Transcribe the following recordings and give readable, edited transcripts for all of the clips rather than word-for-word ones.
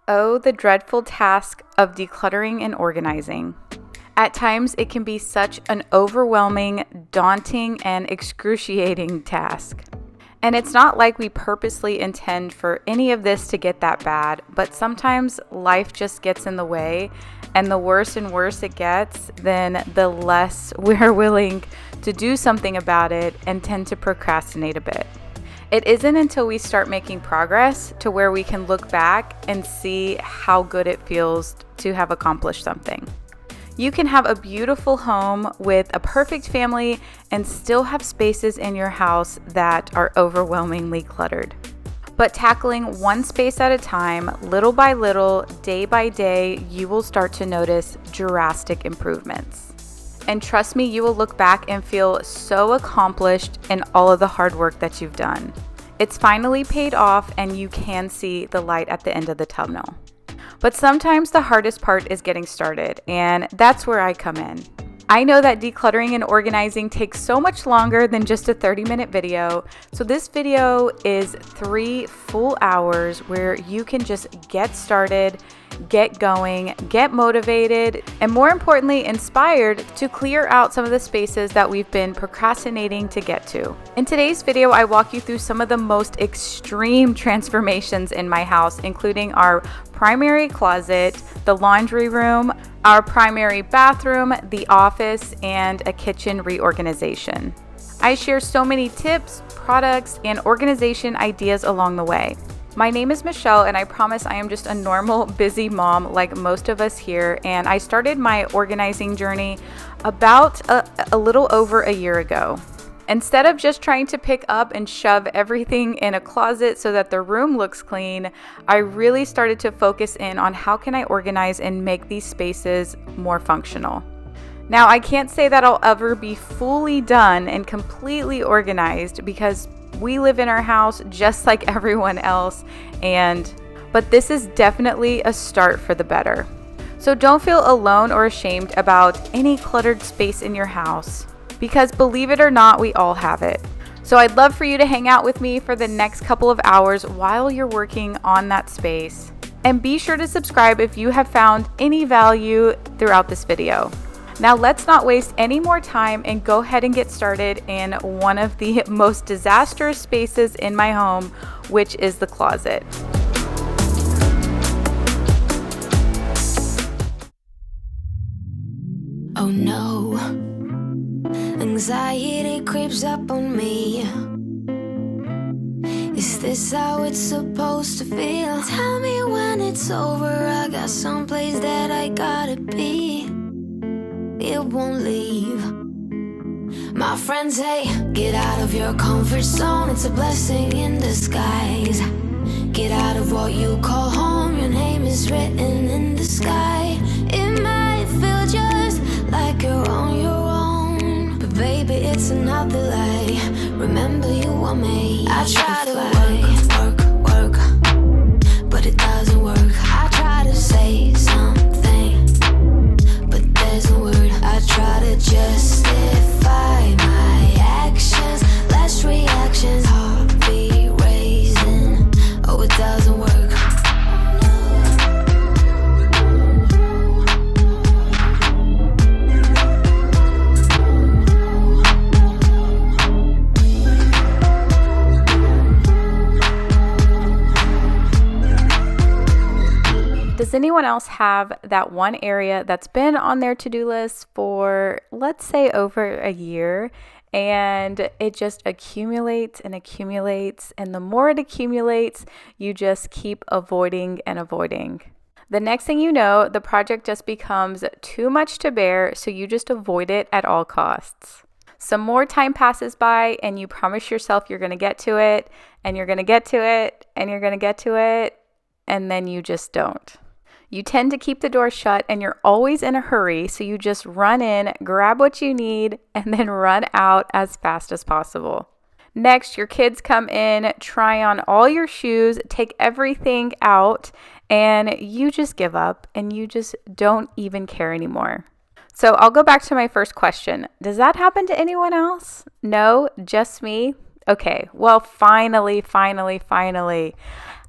Oh, the dreadful task of decluttering and organizing. At times, it can be such an overwhelming, daunting, and excruciating task. And it's not like we purposely intend for any of this to get that bad, but sometimes life just gets in the way, and the worse and worse it gets, then the less we're willing to do something about it and tend to procrastinate a bit. It isn't until we start making progress to where we can look back and see how good it feels to have accomplished something. You can have a beautiful home with a perfect family and still have spaces in your house that are overwhelmingly cluttered. But tackling one space at a time, little by little, day by day, you will start to notice drastic improvements. And trust me, you will look back and feel so accomplished in all of the hard work that you've done. It's finally paid off and you can see the light at the end of the tunnel. But sometimes the hardest part is getting started, and that's where I come in. I know that decluttering and organizing takes so much longer than just a 30-minute video, so this video is 3 full hours where you can just get started, get going, get motivated, and more importantly, inspired to clear out some of the spaces that we've been procrastinating to get to. In today's video, I walk you through some of the most extreme transformations in my house, including our primary closet, the laundry room, our primary bathroom, the office, and a kitchen reorganization. I share so many tips, products, and organization ideas along the way. My name is Michelle, and I promise I am just a normal, busy mom like most of us here, and I started my organizing journey about a little over a year ago. Instead of just trying to pick up and shove everything in a closet so that the room looks clean, I really started to focus in on how can I organize and make these spaces more functional. Now, I can't say that I'll ever be fully done and completely organized because we live in our house just like everyone else, but this is definitely a start for the better. So don't feel alone or ashamed about any cluttered space in your house, because believe it or not, we all have it. So I'd love for you to hang out with me for the next couple of hours while you're working on that space. And be sure to subscribe if you have found any value throughout this video. Now let's not waste any more time and go ahead and get started in one of the most disastrous spaces in my home, which is the closet. Oh no, anxiety creeps up on me. Is this how it's supposed to feel? Tell me when it's over, I got someplace that I gotta be. It won't leave. My friends say, get out of your comfort zone. It's a blessing in disguise. Get out of what you call home. Your name is written in the sky. It might feel just like you're on your own, but baby, it's another lie. Remember, you were made. I try to work, but it doesn't work. I try to say something, but there's no word. I try to justify my actions, less reactions, heartbeat raising. Oh, it doesn't work. Does anyone else have that one area that's been on their to-do list for, let's say, over a year, and it just accumulates and accumulates, and the more it accumulates, you just keep avoiding and avoiding. The next thing you know, the project just becomes too much to bear, so you just avoid it at all costs. Some more time passes by, and you promise yourself you're going to get to it, and you're going to get to it, and you're going to get to it, and then you just don't. You tend to keep the door shut and you're always in a hurry, so you just run in, grab what you need, and then run out as fast as possible. Next, your kids come in, try on all your shoes, take everything out, and you just give up and you just don't even care anymore. So I'll go back to my first question. Does that happen to anyone else? No, just me? Okay, well, finally,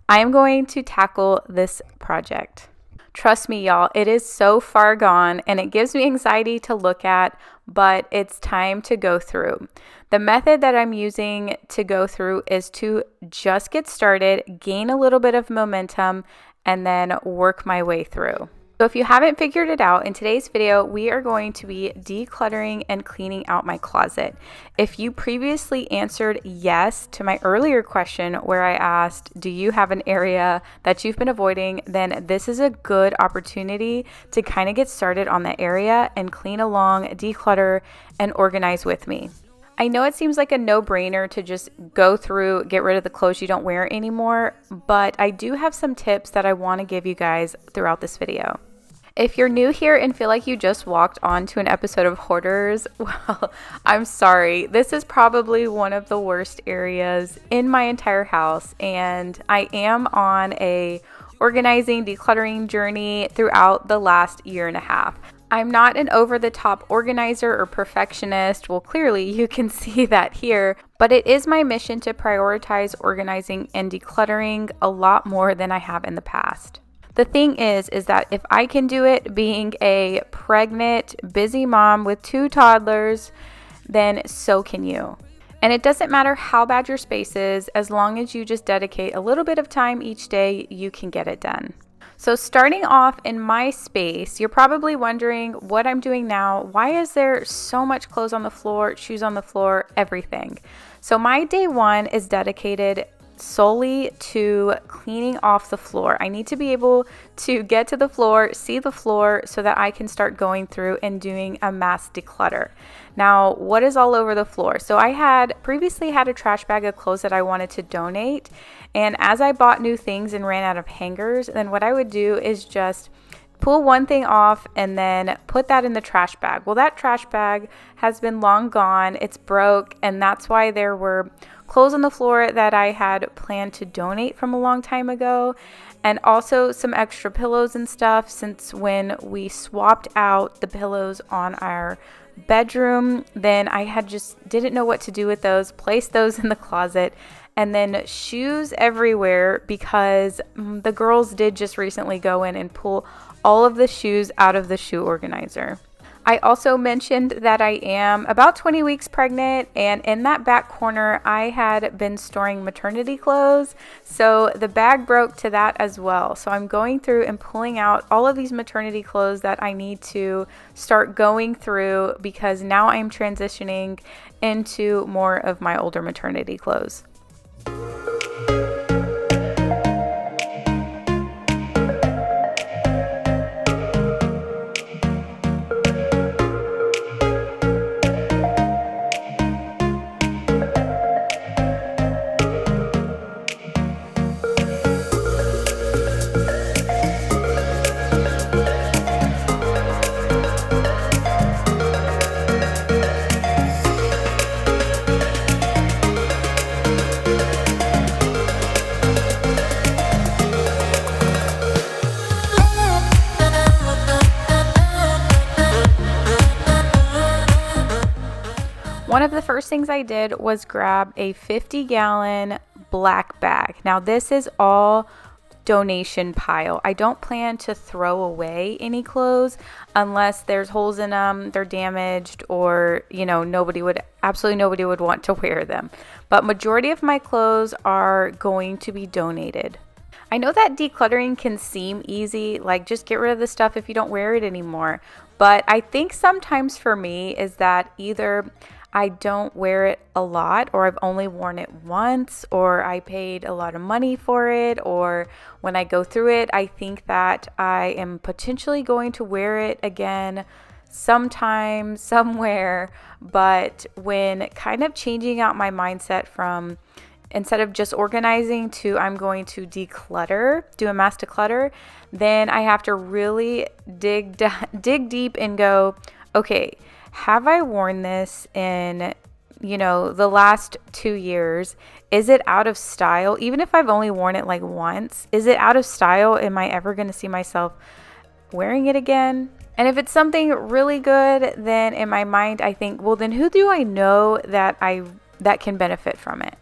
I am going to tackle this project. Trust me, y'all, it is so far gone and it gives me anxiety to look at, but it's time to go through. The method that I'm using to go through is to just get started, gain a little bit of momentum, and then work my way through. So if you haven't figured it out, in today's video, we are going to be decluttering and cleaning out my closet. If you previously answered yes to my earlier question where I asked, do you have an area that you've been avoiding? Then this is a good opportunity to kind of get started on that area and clean along, declutter, and organize with me. I know it seems like a no-brainer to just go through, get rid of the clothes you don't wear anymore, but I do have some tips that I want to give you guys throughout this video. If you're new here and feel like you just walked onto an episode of Hoarders, well, I'm sorry. This is probably one of the worst areas in my entire house, and I am on a organizing, decluttering journey throughout the last year and a half. I'm not an over-the-top organizer or perfectionist. Well, clearly you can see that here, but it is my mission to prioritize organizing and decluttering a lot more than I have in the past. The thing is that if I can do it being a pregnant, busy mom with 2 toddlers, then so can you. And it doesn't matter how bad your space is, as long as you just dedicate a little bit of time each day, you can get it done. So starting off in my space, you're probably wondering what I'm doing now. Why is there so much clothes on the floor, shoes on the floor, everything? So my day one is dedicated solely to cleaning off the floor. I need to be able to get to the floor, see the floor, so that I can start going through and doing a mass declutter. Now, what is all over the floor? So I had previously had a trash bag of clothes that I wanted to donate, and as I bought new things and ran out of hangers, then what I would do is just pull one thing off and then put that in the trash bag. Well, that trash bag has been long gone, it's broke, and that's why there were clothes on the floor that I had planned to donate from a long time ago, and also some extra pillows and stuff since when we swapped out the pillows on our bedroom, then I had just didn't know what to do with those, placed those in the closet. And then shoes everywhere because the girls did just recently go in and pull all of the shoes out of the shoe organizer. I also mentioned that I am about 20 weeks pregnant, and in that back corner, I had been storing maternity clothes. So the bag broke to that as well. So I'm going through and pulling out all of these maternity clothes that I need to start going through because now I'm transitioning into more of my older maternity clothes. One of the first things I did was grab a 50-gallon black bag. Now this is all donation pile. I don't plan to throw away any clothes unless there's holes in them, they're damaged, or absolutely nobody would want to wear them. But majority of my clothes are going to be donated. I know that decluttering can seem easy, like just get rid of the stuff if you don't wear it anymore. But I think sometimes for me is that either I don't wear it a lot, or I've only worn it once, or I paid a lot of money for it, or when I go through it, I think that I am potentially going to wear it again sometime, somewhere. But when kind of changing out my mindset from instead of just organizing to I'm going to declutter, do a mass declutter, then I have to really dig deep and go, okay, have I worn this in, the last 2 years? Is it out of style? Even if I've only worn it like once, is it out of style? Am I ever going to see myself wearing it again? And if it's something really good, then in my mind, I think, well, then who do I know that can benefit from it?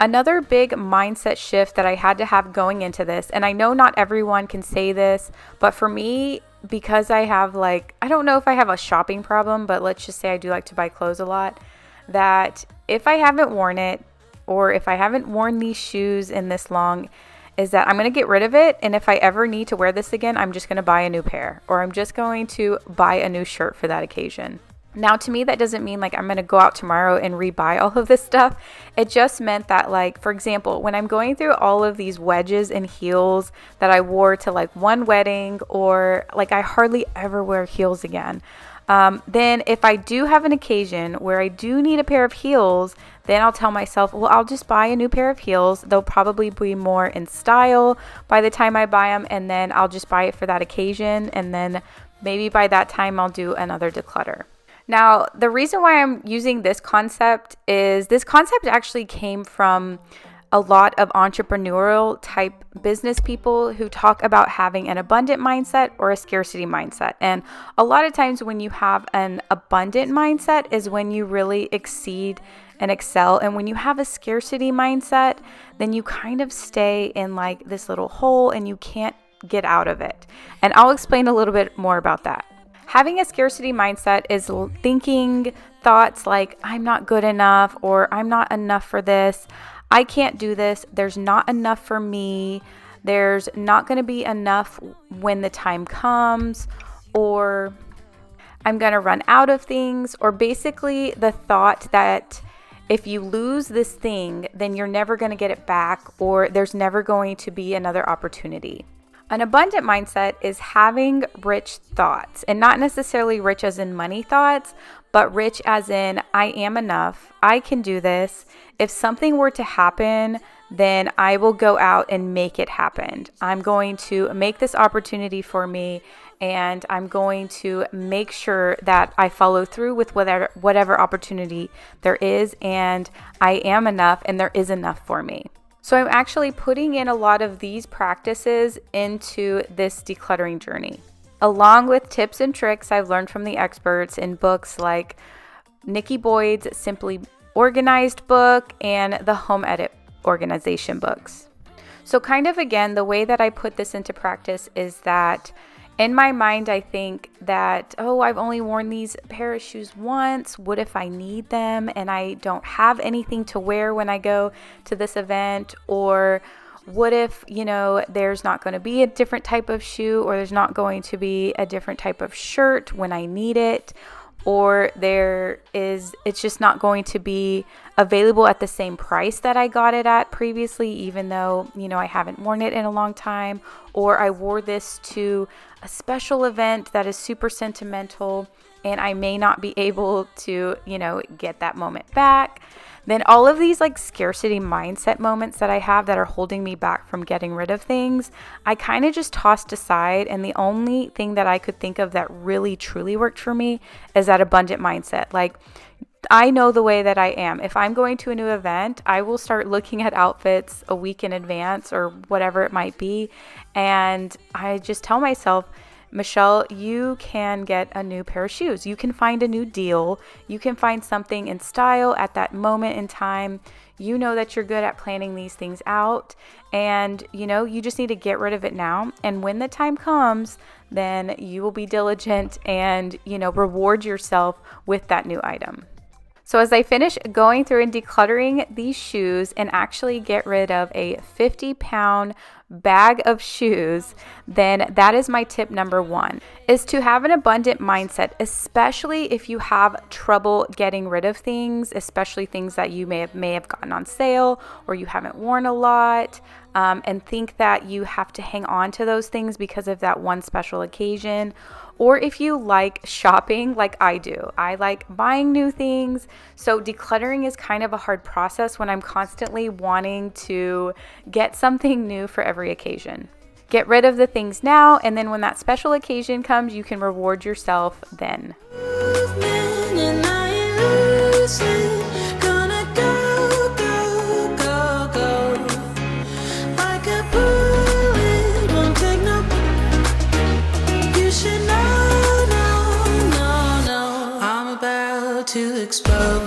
Another big mindset shift that I had to have going into this, and I know not everyone can say this, but for me, because I have I don't know if I have a shopping problem, but let's just say I do like to buy clothes a lot, that if I haven't worn it, or if I haven't worn these shoes in this long, is that I'm going to get rid of it. And if I ever need to wear this again, I'm just going to buy a new pair, or I'm just going to buy a new shirt for that occasion. Now, to me, that doesn't mean I'm going to go out tomorrow and rebuy all of this stuff. It just meant that, for example, when I'm going through all of these wedges and heels that I wore to one wedding, or I hardly ever wear heels again. Then if I do have an occasion where I do need a pair of heels, then I'll tell myself, well, I'll just buy a new pair of heels. They'll probably be more in style by the time I buy them, and then I'll just buy it for that occasion. And then maybe by that time I'll do another declutter. Now, the reason why I'm using this concept is this concept actually came from a lot of entrepreneurial type business people who talk about having an abundant mindset or a scarcity mindset. And a lot of times when you have an abundant mindset is when you really exceed and excel. And when you have a scarcity mindset, then you kind of stay in this little hole and you can't get out of it. And I'll explain a little bit more about that. Having a scarcity mindset is thinking thoughts like, I'm not good enough, or I'm not enough for this. I can't do this. There's not enough for me. There's not going to be enough when the time comes, or I'm going to run out of things, or basically the thought that if you lose this thing, then you're never going to get it back, or there's never going to be another opportunity. An abundant mindset is having rich thoughts, and not necessarily rich as in money thoughts, but rich as in I am enough. I can do this. If something were to happen, then I will go out and make it happen. I'm going to make this opportunity for me, and I'm going to make sure that I follow through with whatever opportunity there is, and I am enough, and there is enough for me. So I'm actually putting in a lot of these practices into this decluttering journey, along with tips and tricks I've learned from the experts in books like Nikki Boyd's Simply Organized book and the Home Edit Organization books. So kind of again, the way that I put this into practice is that in my mind, I think that, I've only worn these pair of shoes once. What if I need them and I don't have anything to wear when I go to this event? Or what if, there's not going to be a different type of shoe, or there's not going to be a different type of shirt when I need it? Or it's just not going to be available at the same price that I got it at previously, even though, I haven't worn it in a long time, or I wore this to a special event that is super sentimental and I may not be able to, get that moment back. Then all of these scarcity mindset moments that I have that are holding me back from getting rid of things, I kind of just tossed aside. And the only thing that I could think of that really truly worked for me is that abundant mindset. I know the way that I am. If I'm going to a new event, I will start looking at outfits a week in advance or whatever it might be. And I just tell myself, Michelle, you can get a new pair of shoes. You can find a new deal. You can find something in style at that moment in time. You know that you're good at planning these things out, and you just need to get rid of it now. And when the time comes, then you will be diligent and, reward yourself with that new item. So as I finish going through and decluttering these shoes and actually get rid of a 50-pound bag of shoes, then that is my tip number 1, is to have an abundant mindset, especially if you have trouble getting rid of things, especially things that you may have gotten on sale or you haven't worn a lot, and think that you have to hang on to those things because of that one special occasion. Or if you like shopping like I do, I like buying new things. So decluttering is kind of a hard process when I'm constantly wanting to get something new for every occasion. Get rid of the things now, and then when that special occasion comes, you can reward yourself then. To explode.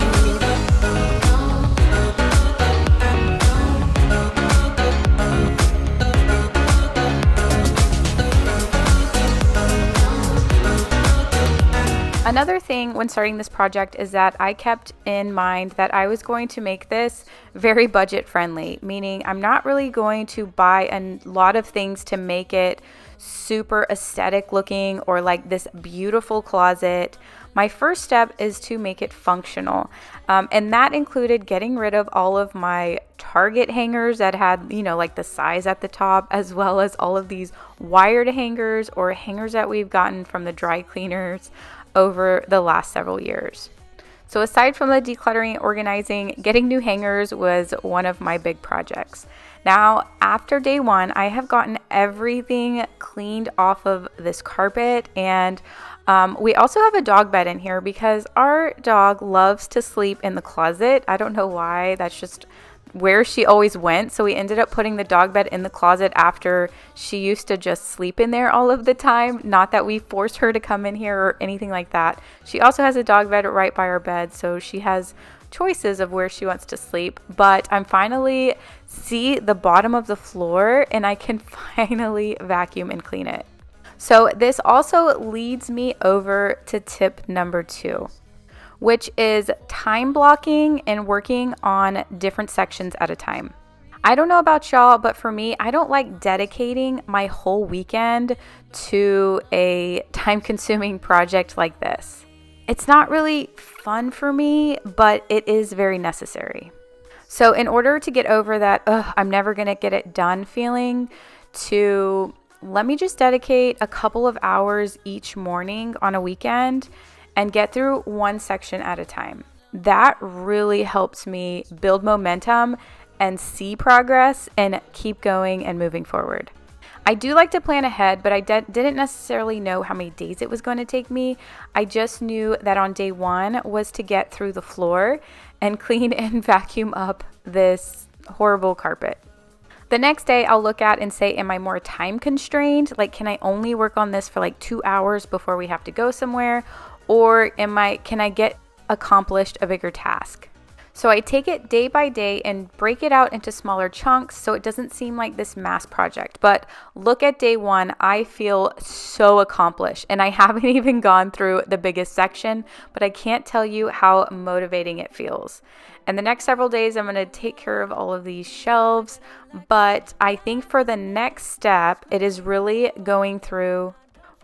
Another thing when starting this project is that I kept in mind that I was going to make this very budget friendly, meaning I'm not really going to buy a lot of things to make it super aesthetic looking or like this beautiful closet. My first step is to make it functional. And that included getting rid of all of my Target hangers that had, like the size at the top, as well as all of these wired hangers or hangers that we've gotten from the dry cleaners over the last several years. So aside from the decluttering, organizing, getting new hangers was one of my big projects. Now, after day one, I have gotten everything cleaned off of this carpet, and we also have a dog bed in here because our dog loves to sleep in the closet. I don't know why, that's just where she always went. So we ended up putting the dog bed in the closet after she used to just sleep in there all of the time. Not that we forced her to come in here or anything like that. She also has a dog bed right by our bed, so she has choices of where she wants to sleep. But I'm finally see the bottom of the floor and I can finally vacuum and clean it. So this also leads me over to tip number 2, which is time blocking and working on different sections at a time. I don't know about y'all, but for me, I don't like dedicating my whole weekend to a time-consuming project like this. It's not really fun for me, but it is very necessary. So in order to get over that, I'm never gonna get it done feeling, to let me just dedicate a couple of hours each morning on a weekend and get through one section at a time. That really helps me build momentum and see progress and keep going and moving forward. I do like to plan ahead, but I didn't necessarily know how many days it was going to take me. I just knew that on day one was to get through the floor and clean and vacuum up this horrible carpet. The next day I'll look at and say, am I more time constrained? Like, can I only work on this for like 2 hours before we have to go somewhere? Or can I get accomplished a bigger task? So I take it day by day and break it out into smaller chunks so it doesn't seem like this mass project. But look at day one, I feel so accomplished and I haven't even gone through the biggest section, but I can't tell you how motivating it feels. And the next several days, I'm going to take care of all of these shelves. But I think for the next step, it is really going through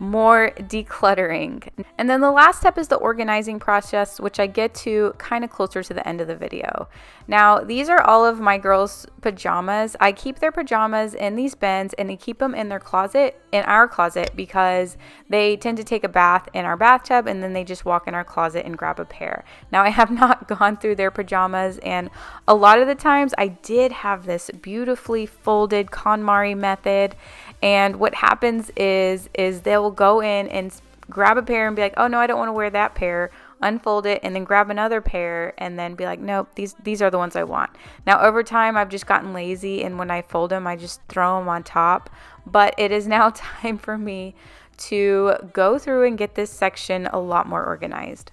more decluttering. And then the last step is the organizing process, which I get to kind of closer to the end of the video. Now, these are all of my girls' pajamas. I keep their pajamas in these bins and I keep them in their closet, in our closet, because they tend to take a bath in our bathtub and then they just walk in our closet and grab a pair. Now, I have not gone through their pajamas, and a lot of the times I did have this beautifully folded KonMari method. And what happens is they'll go in and grab a pair and be like, oh no, I don't want to wear that pair, unfold it, and then grab another pair and then be like, nope, these are the ones I want. Now over time, I've just gotten lazy, and when I fold them, I just throw them on top. But it is now time for me to go through and get this section a lot more organized.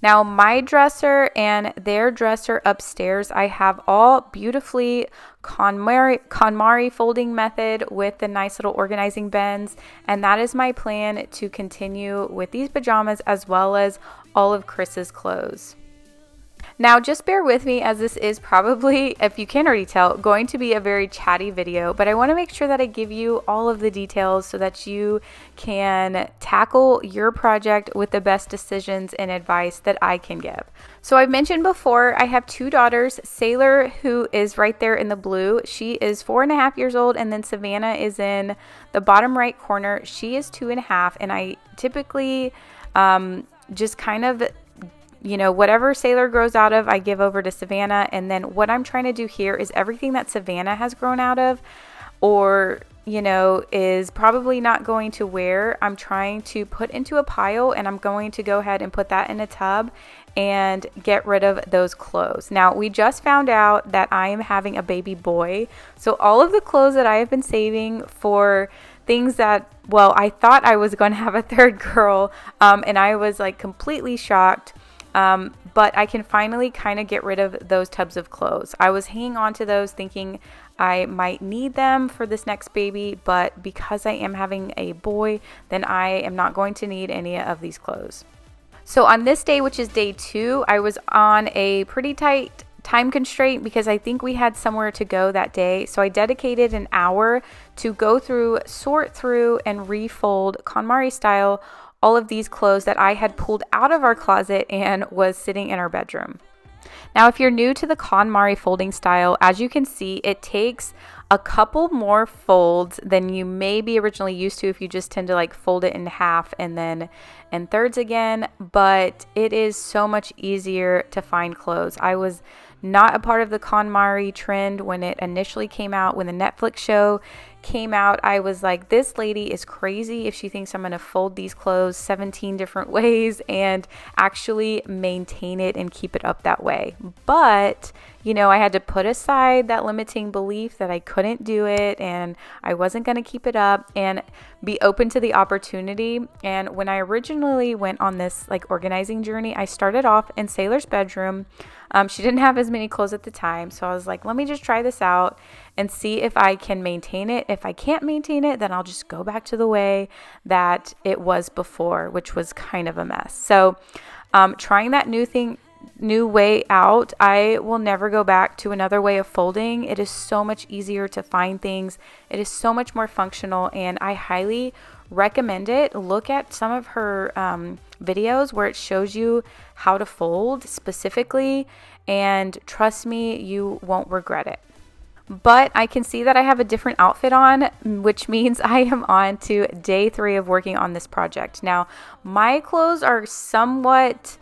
Now, my dresser and their dresser upstairs, I have all beautifully KonMari folding method with the nice little organizing bins. And that is my plan to continue with these pajamas as well as all of Chris's clothes. Now, just bear with me, as this is probably, if you can't already tell, going to be a very chatty video, but I want to make sure that I give you all of the details so that you can tackle your project with the best decisions and advice that I can give. So I've mentioned before, I have 2 daughters, Sailor, who is right there in the blue. She is 4.5 years old, and then Savannah is in the bottom right corner. She is 2.5, and I typically just kind of, whatever Sailor grows out of, I give over to Savannah. And then what I'm trying to do here is everything that Savannah has grown out of or, is probably not going to wear, I'm trying to put into a pile, and I'm going to go ahead and put that in a tub and get rid of those clothes. Now, we just found out that I am having a baby boy. So all of the clothes that I have been saving for things that, I thought I was going to have a third girl, and I was like completely shocked. But I can finally kind of get rid of those tubs of clothes. I was hanging on to those thinking I might need them for this next baby, but because I am having a boy, then I am not going to need any of these clothes. So on this day, which is day 2, I was on a pretty tight time constraint because I think we had somewhere to go that day. So I dedicated an hour to go through, sort through, and refold KonMari style all of these clothes that I had pulled out of our closet and was sitting in our bedroom. Now, if you're new to the KonMari folding style, as you can see, it takes a couple more folds than you may be originally used to if you just tend to like fold it in half and then in thirds again, but it is so much easier to find clothes. I was not a part of the KonMari trend when it initially came out. When the Netflix show came out, I was like, this lady is crazy if she thinks I'm going to fold these clothes 17 different ways and actually maintain it and keep it up that way. But, you know, I had to put aside that limiting belief that I couldn't do it and I wasn't going to keep it up and be open to the opportunity. And when I originally went on this like organizing journey, I started off in Sailor's bedroom. She didn't have as many clothes at the time, so I was like, let me just try this out and see if I can maintain it. If I can't maintain it, then I'll just go back to the way that it was before, which was kind of a mess. So trying that new way out, I will never go back to another way of folding. It is so much easier to find things. It is so much more functional, and I highly recommend it. Look at some of her videos where it shows you how to fold specifically, and trust me, you won't regret it. But I can see that I have a different outfit on, which means I am on to day 3 of working on this project. Now, my clothes are somewhat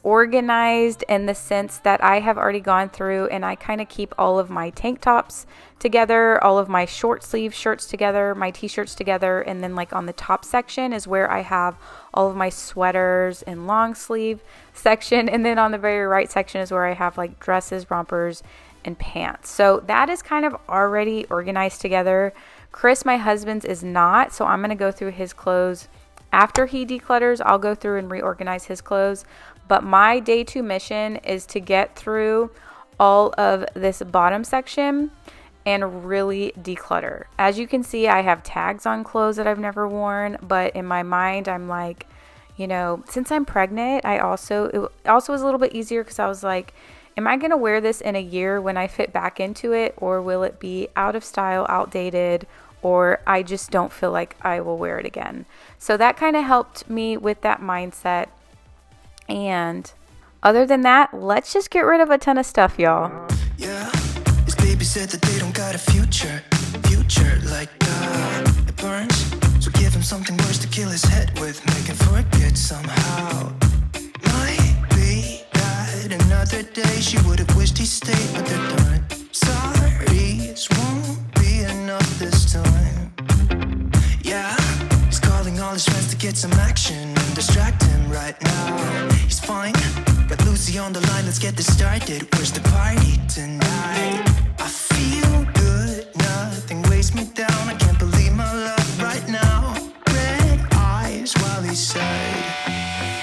organized in the sense that I have already gone through and I kind of keep all of my tank tops together, all of my short sleeve shirts together, my t-shirts together, and then like on the top section is where I have all of my sweaters and long sleeve section, and then on the very right section is where I have like dresses, rompers, and pants. So that is kind of already organized together. Chris, my husband's, is not, so I'm going to go through his clothes after he declutters. I'll go through and reorganize his clothes. But my day 2 mission is to get through all of this bottom section and really declutter. As you can see, I have tags on clothes that I've never worn, but in my mind, I'm like, you know, since I'm pregnant, it also was a little bit easier because I was like, am I going to wear this in a year when I fit back into it, or will it be out of style, outdated, or I just don't feel like I will wear it again? So that kind of helped me with that mindset. And other than that, let's just get rid of a ton of stuff, y'all. Yeah, his baby said that they don't got a future like it burns. So give him something worse to kill his head with, make him forget somehow. Might be that another day she would have wished he stayed, but they're done. Sorry's won't be enough this time. Yeah, he's calling all his friends to get some action and distract him right now. He's fine, got Lucy on the line, let's get this started. Where's the party tonight? I feel good, nothing weighs me down. I can't believe my luck right now. Red eyes while he said,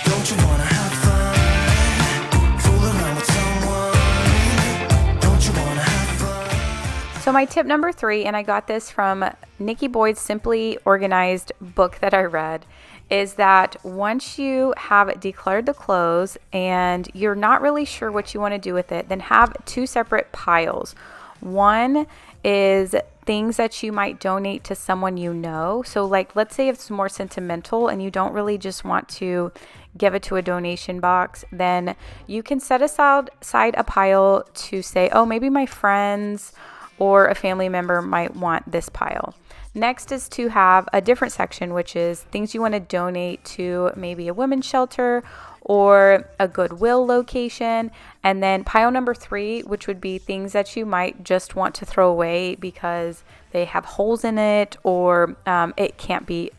don't you wanna have fun? Fool around with someone. Don't you wanna have fun? So my tip number 3, and I got this from Nikki Boyd's Simply Organized book that I read, is that once you have decluttered the clothes and you're not really sure what you want to do with it, then have 2 separate piles. One is things that you might donate to someone you know. So like, let's say it's more sentimental and you don't really just want to give it to a donation box, then you can set aside a pile to say, oh, maybe my friends or a family member might want this pile. Next is to have a different section, which is things you want to donate to maybe a women's shelter or a Goodwill location. And then pile number 3, which would be things that you might just want to throw away because they have holes in it or it can't be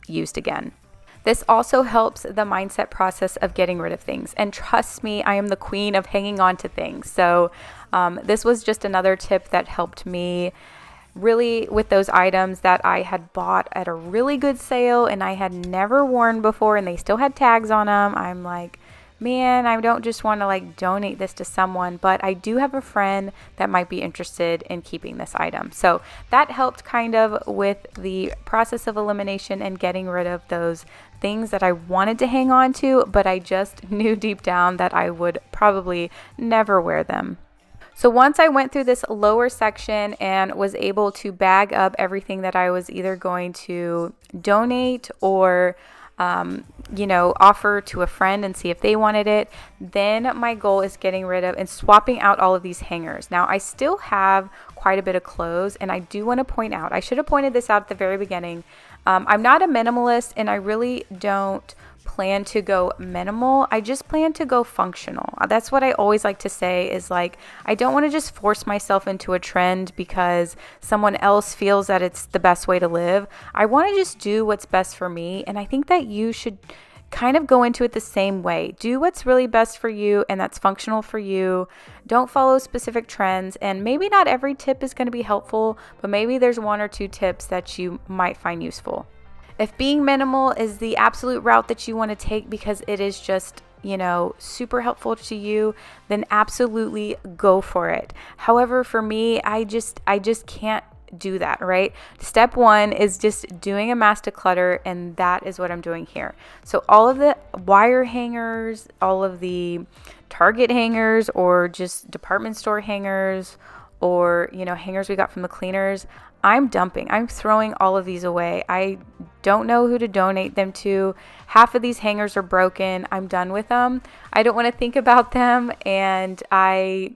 used again. This also helps the mindset process of getting rid of things. And trust me, I am the queen of hanging on to things. So this was just another tip that helped me really with those items that I had bought at a really good sale and I had never worn before and they still had tags on them. I'm like, man, I don't just want to like donate this to someone, but I do have a friend that might be interested in keeping this item. So that helped kind of with the process of elimination and getting rid of those things that I wanted to hang on to, but I just knew deep down that I would probably never wear them. So once I went through this lower section and was able to bag up everything that I was either going to donate or offer to a friend and see if they wanted it, then my goal is getting rid of and swapping out all of these hangers. Now, I still have quite a bit of clothes, and I do want to point out, I should have pointed this out at the very beginning. I'm not a minimalist, and I really don't plan to go minimal. I just plan to go functional. That's what I always like to say is like, I don't want to just force myself into a trend because someone else feels that it's the best way to live. I want to just do what's best for me. And I think that you should kind of go into it the same way. Do what's really best for you and that's functional for you. Don't follow specific trends. And maybe not every tip is going to be helpful, but maybe there's one or two tips that you might find useful. If being minimal is the absolute route that you want to take because it is just, super helpful to you, then absolutely go for it. However, for me, I just can't do that, right? Step one is just doing a mass declutter, and that is what I'm doing here. So all of the wire hangers, all of the Target hangers or just department store hangers or, hangers we got from the cleaners, I'm dumping. I'm throwing all of these away. I don't know who to donate them to. Half of these hangers are broken. I'm done with them. I don't want to think about them, and I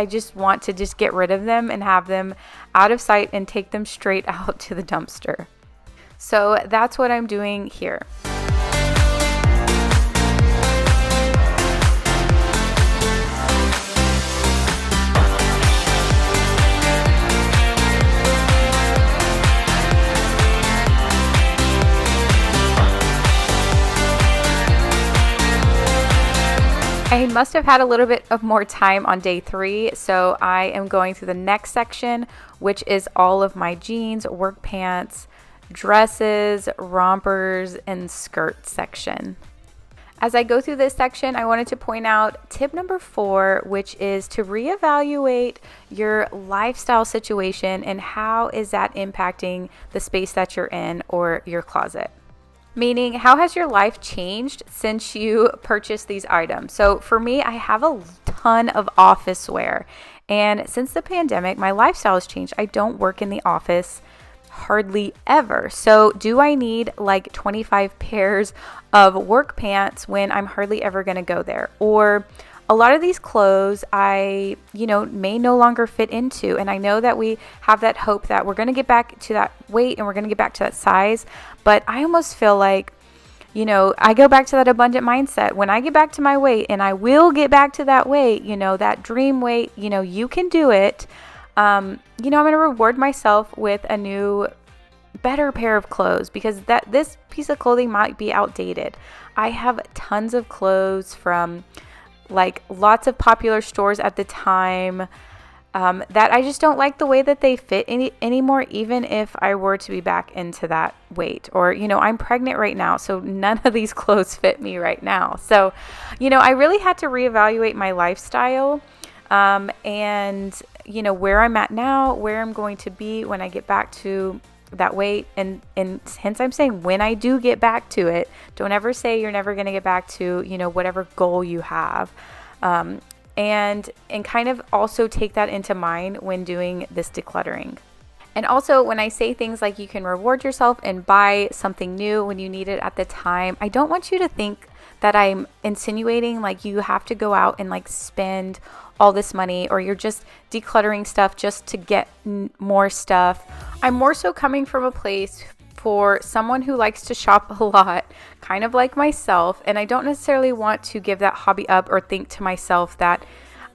just want to just get rid of them and have them out of sight and take them straight out to the dumpster. So that's what I'm doing here. I must have had a little bit of more time on day 3, so I am going through the next section, which is all of my jeans, work pants, dresses, rompers, and skirt section. As I go through this section, I wanted to point out tip number 4, which is to reevaluate your lifestyle situation and how is that impacting the space that you're in or your closet. Meaning, how has your life changed since you purchased these items? So for me, I have a ton of office wear. And since the pandemic, my lifestyle has changed. I don't work in the office hardly ever. So do I need like 25 pairs of work pants when I'm hardly ever going to go there? Or a lot of these clothes I, may no longer fit into. And I know that we have that hope that we're going to get back to that weight and we're going to get back to that size. But I almost feel like, I go back to that abundant mindset. When I get back to my weight, and I will get back to that weight, that dream weight, you can do it. I'm going to reward myself with a new, better pair of clothes because this piece of clothing might be outdated. I have tons of clothes from like lots of popular stores at the time that I just don't like the way that they fit anymore, even if I were to be back into that weight. Or, I'm pregnant right now, so none of these clothes fit me right now. So, I really had to reevaluate my lifestyle and, where I'm at now, where I'm going to be when I get back to that weight. And hence I'm saying when I do get back to it, don't ever say you're never going to get back to, whatever goal you have. And kind of also take that into mind when doing this decluttering. And also when I say things like you can reward yourself and buy something new when you need it at the time, I don't want you to think that I'm insinuating like you have to go out and like spend all this money or you're just decluttering stuff just to get more stuff. I'm more so coming from a place for someone who likes to shop a lot, kind of like myself, and I don't necessarily want to give that hobby up or think to myself that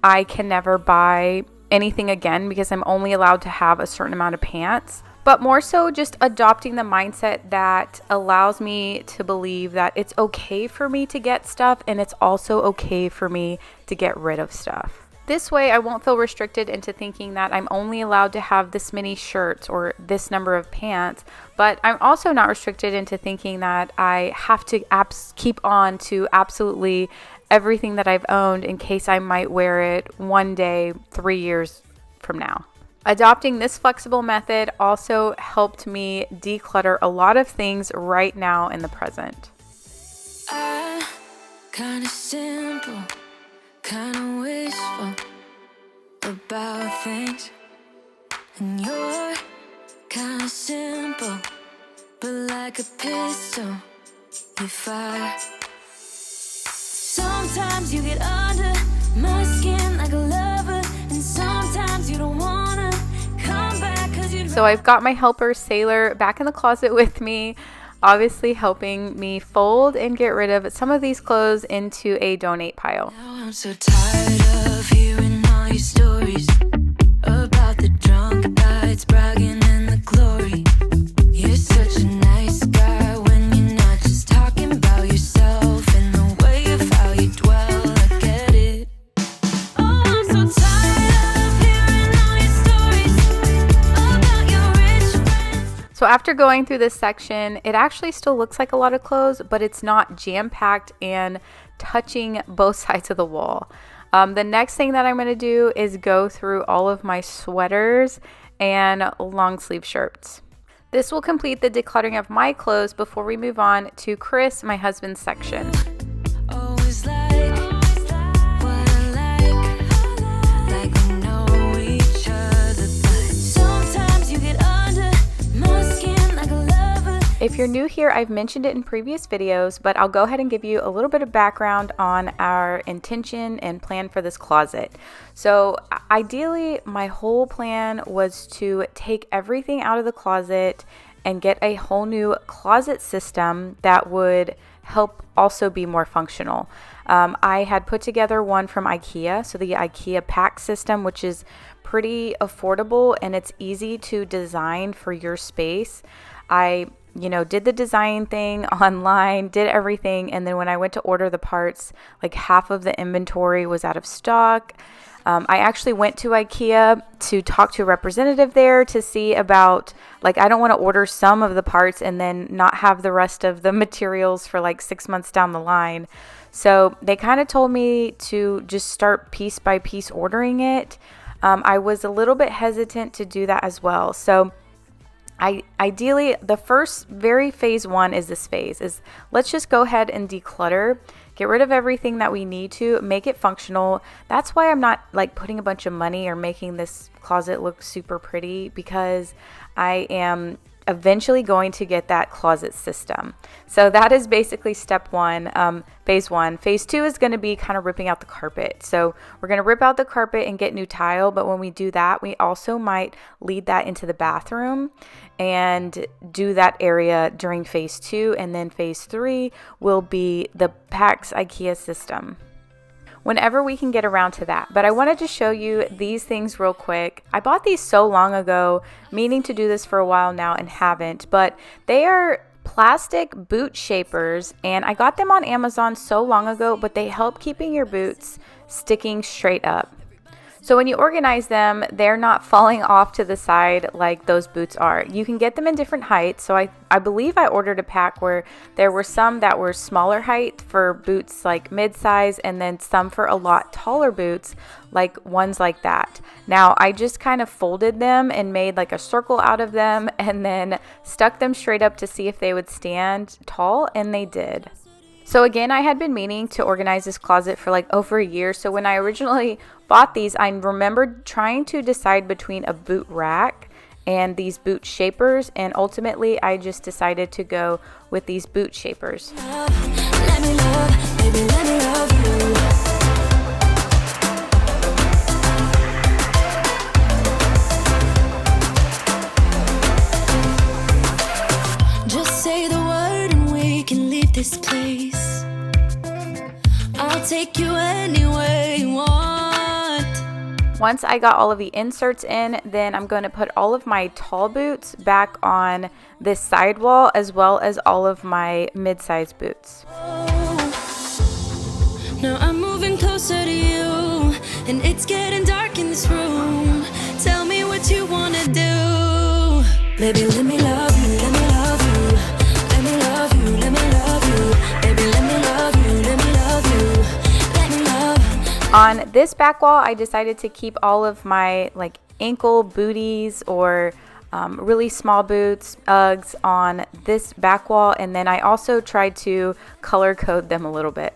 I can never buy anything again because I'm only allowed to have a certain amount of pants, but more so just adopting the mindset that allows me to believe that it's okay for me to get stuff and it's also okay for me to get rid of stuff. This way, I won't feel restricted into thinking that I'm only allowed to have this many shirts or this number of pants, but I'm also not restricted into thinking that I have to keep on to absolutely everything that I've owned in case I might wear it one day 3 years from now. Adopting this flexible method also helped me declutter a lot of things right now in the present. Kinda simple, kinda wishful about things, and you're kinda simple, but like a pistol, you fire. Sometimes you get under my skin like a lover, and sometimes you don't wanna come back 'cause you. So I've got my helper Sailor back in the closet with me, obviously helping me fold and get rid of some of these clothes into a donate pile. Now I'm so tired of hearing all your stories about the drunk nights, bragging in the glory. You're such a nice guy when you're not just talking about yourself and the way of how you dwell. I get it. Oh, I'm so tired of hearing all your stories about your rich friends. So after going through this section, it actually still looks like a lot of clothes, but it's not jam-packed and touching both sides of the wall. The next thing that I'm going to do is go through all of my sweaters and long sleeve shirts. This will complete the decluttering of my clothes before we move on to Chris, my husband's section. Always like what I like we know each other, but sometimes you get under my skin like a lover. If you're new here, I've mentioned it in previous videos, but I'll go ahead and give you a little bit of background on our intention and plan for this closet. So ideally, my whole plan was to take everything out of the closet and get a whole new closet system that would help also be more functional. I had put together one from IKEA, so the IKEA pack system, which is pretty affordable and it's easy to design for your space. I did the design thing online, did everything, and then when I went to order the parts, like half of the inventory was out of stock. I actually went to IKEA to talk to a representative there to see about, I don't want to order some of the parts and then not have the rest of the materials for 6 months down the line. So they kind of told me to just start piece by piece ordering it. I was a little bit hesitant to do that as well. So ideally, the very phase one is this phase is let's just go ahead and declutter, get rid of everything that we need to, make it functional. That's why I'm not putting a bunch of money or making this closet look super pretty, because I am eventually going to get that closet system. So that is basically step one, phase one. Phase two is going to be kind of ripping out the carpet. So we're going to rip out the carpet and get new tile. But when we do that, we also might lead that into the bathroom and do that area during phase two. And then phase three will be the PAX IKEA system, whenever we can get around to that. But I wanted to show you these things real quick. I bought these so long ago, meaning to do this for a while now and haven't, but they are plastic boot shapers, and I got them on Amazon so long ago, but they help keeping your boots sticking straight up. So when you organize them, they're not falling off to the side like those boots are. You can get them in different heights. So I believe I ordered a pack where there were some that were smaller height for boots like mid-size, and then some for a lot taller boots like ones like that. Now I just kind of folded them and made a circle out of them and then stuck them straight up to see if they would stand tall, and they did. So again, I had been meaning to organize this closet for over a year. So when I originally bought these, I remembered trying to decide between a boot rack and these boot shapers, and ultimately I just decided to go with these boot shapers. Let me love, baby, let me love you. Just say the word and we can leave this place. I'll take you anywhere you want. Once I got all of the inserts in, then I'm going to put all of my tall boots back on this sidewall, as well as all of my mid-size boots. Now I'm moving closer to you, and it's getting dark in this room. Tell me what you wanna do. Baby, let me love you, let me love you. Let me love you, let me love you. Baby, let me love you, let me love you. On this back wall, I decided to keep all of my like ankle booties or really small boots, Uggs on this back wall, and then I also tried to color code them a little bit.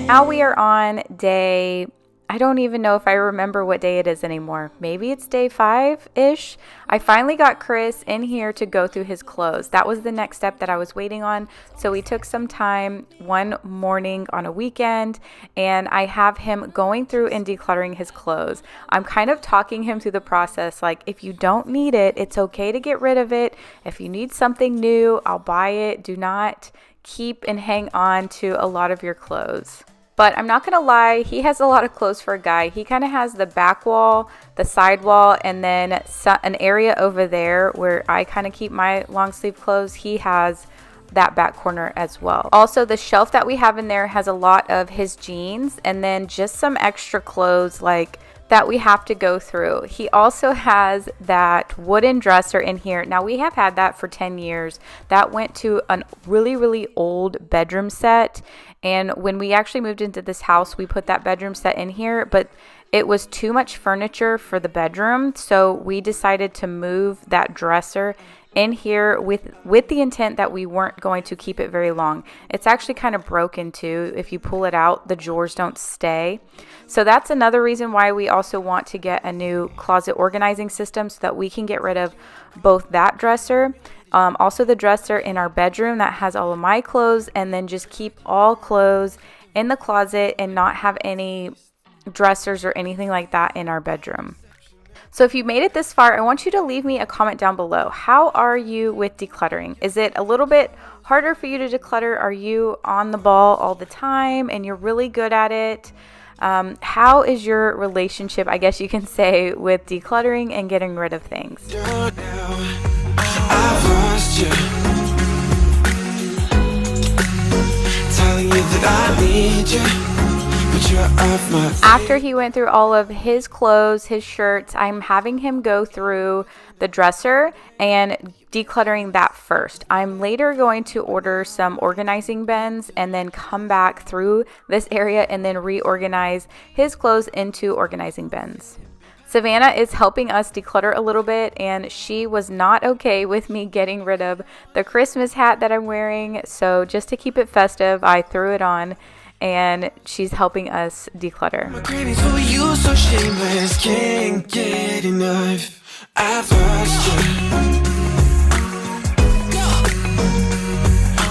Now we are on day, I don't even know if I remember what day it is anymore. Maybe it's day 5-ish. I finally got Chris in here to go through his clothes. That was the next step that I was waiting on. So we took some time one morning on a weekend, and I have him going through and decluttering his clothes. I'm kind of talking him through the process. Like, if you don't need it, it's okay to get rid of it. If you need something new, I'll buy it. Do not keep and hang on to a lot of your clothes. But I'm not going to lie, he has a lot of clothes for a guy. He kind of has the back wall, the side wall, and then an area over there where I kind of keep my long sleeve clothes. He has that back corner as well. Also, the shelf that we have in there has a lot of his jeans and then just some extra clothes like that we have to go through. He also has that wooden dresser in here. Now, we have had that for 10 years. That went to a really old bedroom set. And when we actually moved into this house, we put that bedroom set in here, but it was too much furniture for the bedroom. So we decided to move that dresser in here with the intent that we weren't going to keep it very long. It's actually kind of broken too. If you pull it out, the drawers don't stay. So that's another reason why we also want to get a new closet organizing system so that we can get rid of both that dresser, also the dresser in our bedroom that has all of my clothes, and then just keep all clothes in the closet and not have any dressers or anything like that in our bedroom. So if you made it this far, I want you to leave me a comment down below. How are you with decluttering? Is it a little bit harder for you to declutter? Are you on the ball all the time and you're really good at it? How is your relationship, I guess you can say, with decluttering and getting rid of things? I've lost you, telling you that I need you. After he went through all of his clothes, his shirts, I'm having him go through the dresser and decluttering that first. I'm later going to order some organizing bins and then come back through this area and then reorganize his clothes into organizing bins. Savannah is helping us declutter a little bit, and she was not okay with me getting rid of the Christmas hat that I'm wearing. So just to keep it festive, I threw it on, and she's helping us declutter. My cravings for you so shameless, can't get enough. I've lost you,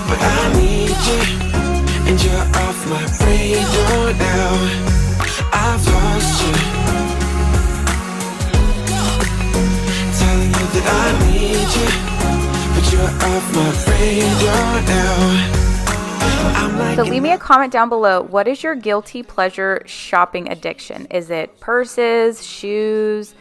but I need you, and you're off my radar now. I've lost you, telling you that I need you, but you're off my radar now. So leave me a comment down below. What is your guilty pleasure shopping addiction? Is it purses, shoes,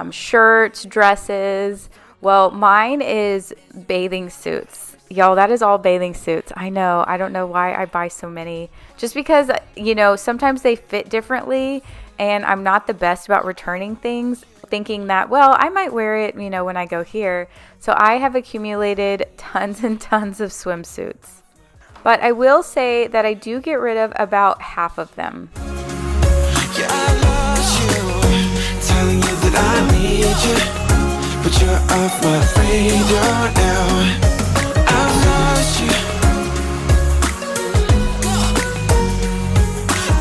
shirts, dresses? Well, mine is bathing suits. Y'all, that is all bathing suits. I know. I don't know why I buy so many. Just because, you know, sometimes they fit differently and I'm not the best about returning things, thinking that, well, I might wear it, you know, when I go here. So I have accumulated tons and tons of swimsuits. But I will say that I do get rid of about half of them. Yeah, I lost you, telling you that I need you, but you're off my radar now. I've lost you,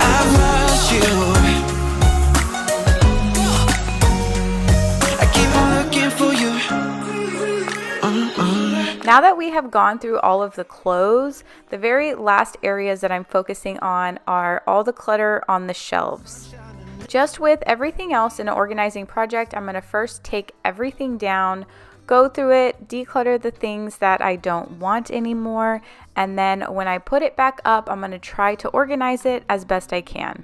I've lost you. I keep on looking for you. Now that we have gone through all of the clothes, the very last areas that I'm focusing on are all the clutter on the shelves. Just with everything else in an organizing project, I'm going to first take everything down, go through it, declutter the things that I don't want anymore, and then when I put it back up, I'm going to try to organize it as best I can.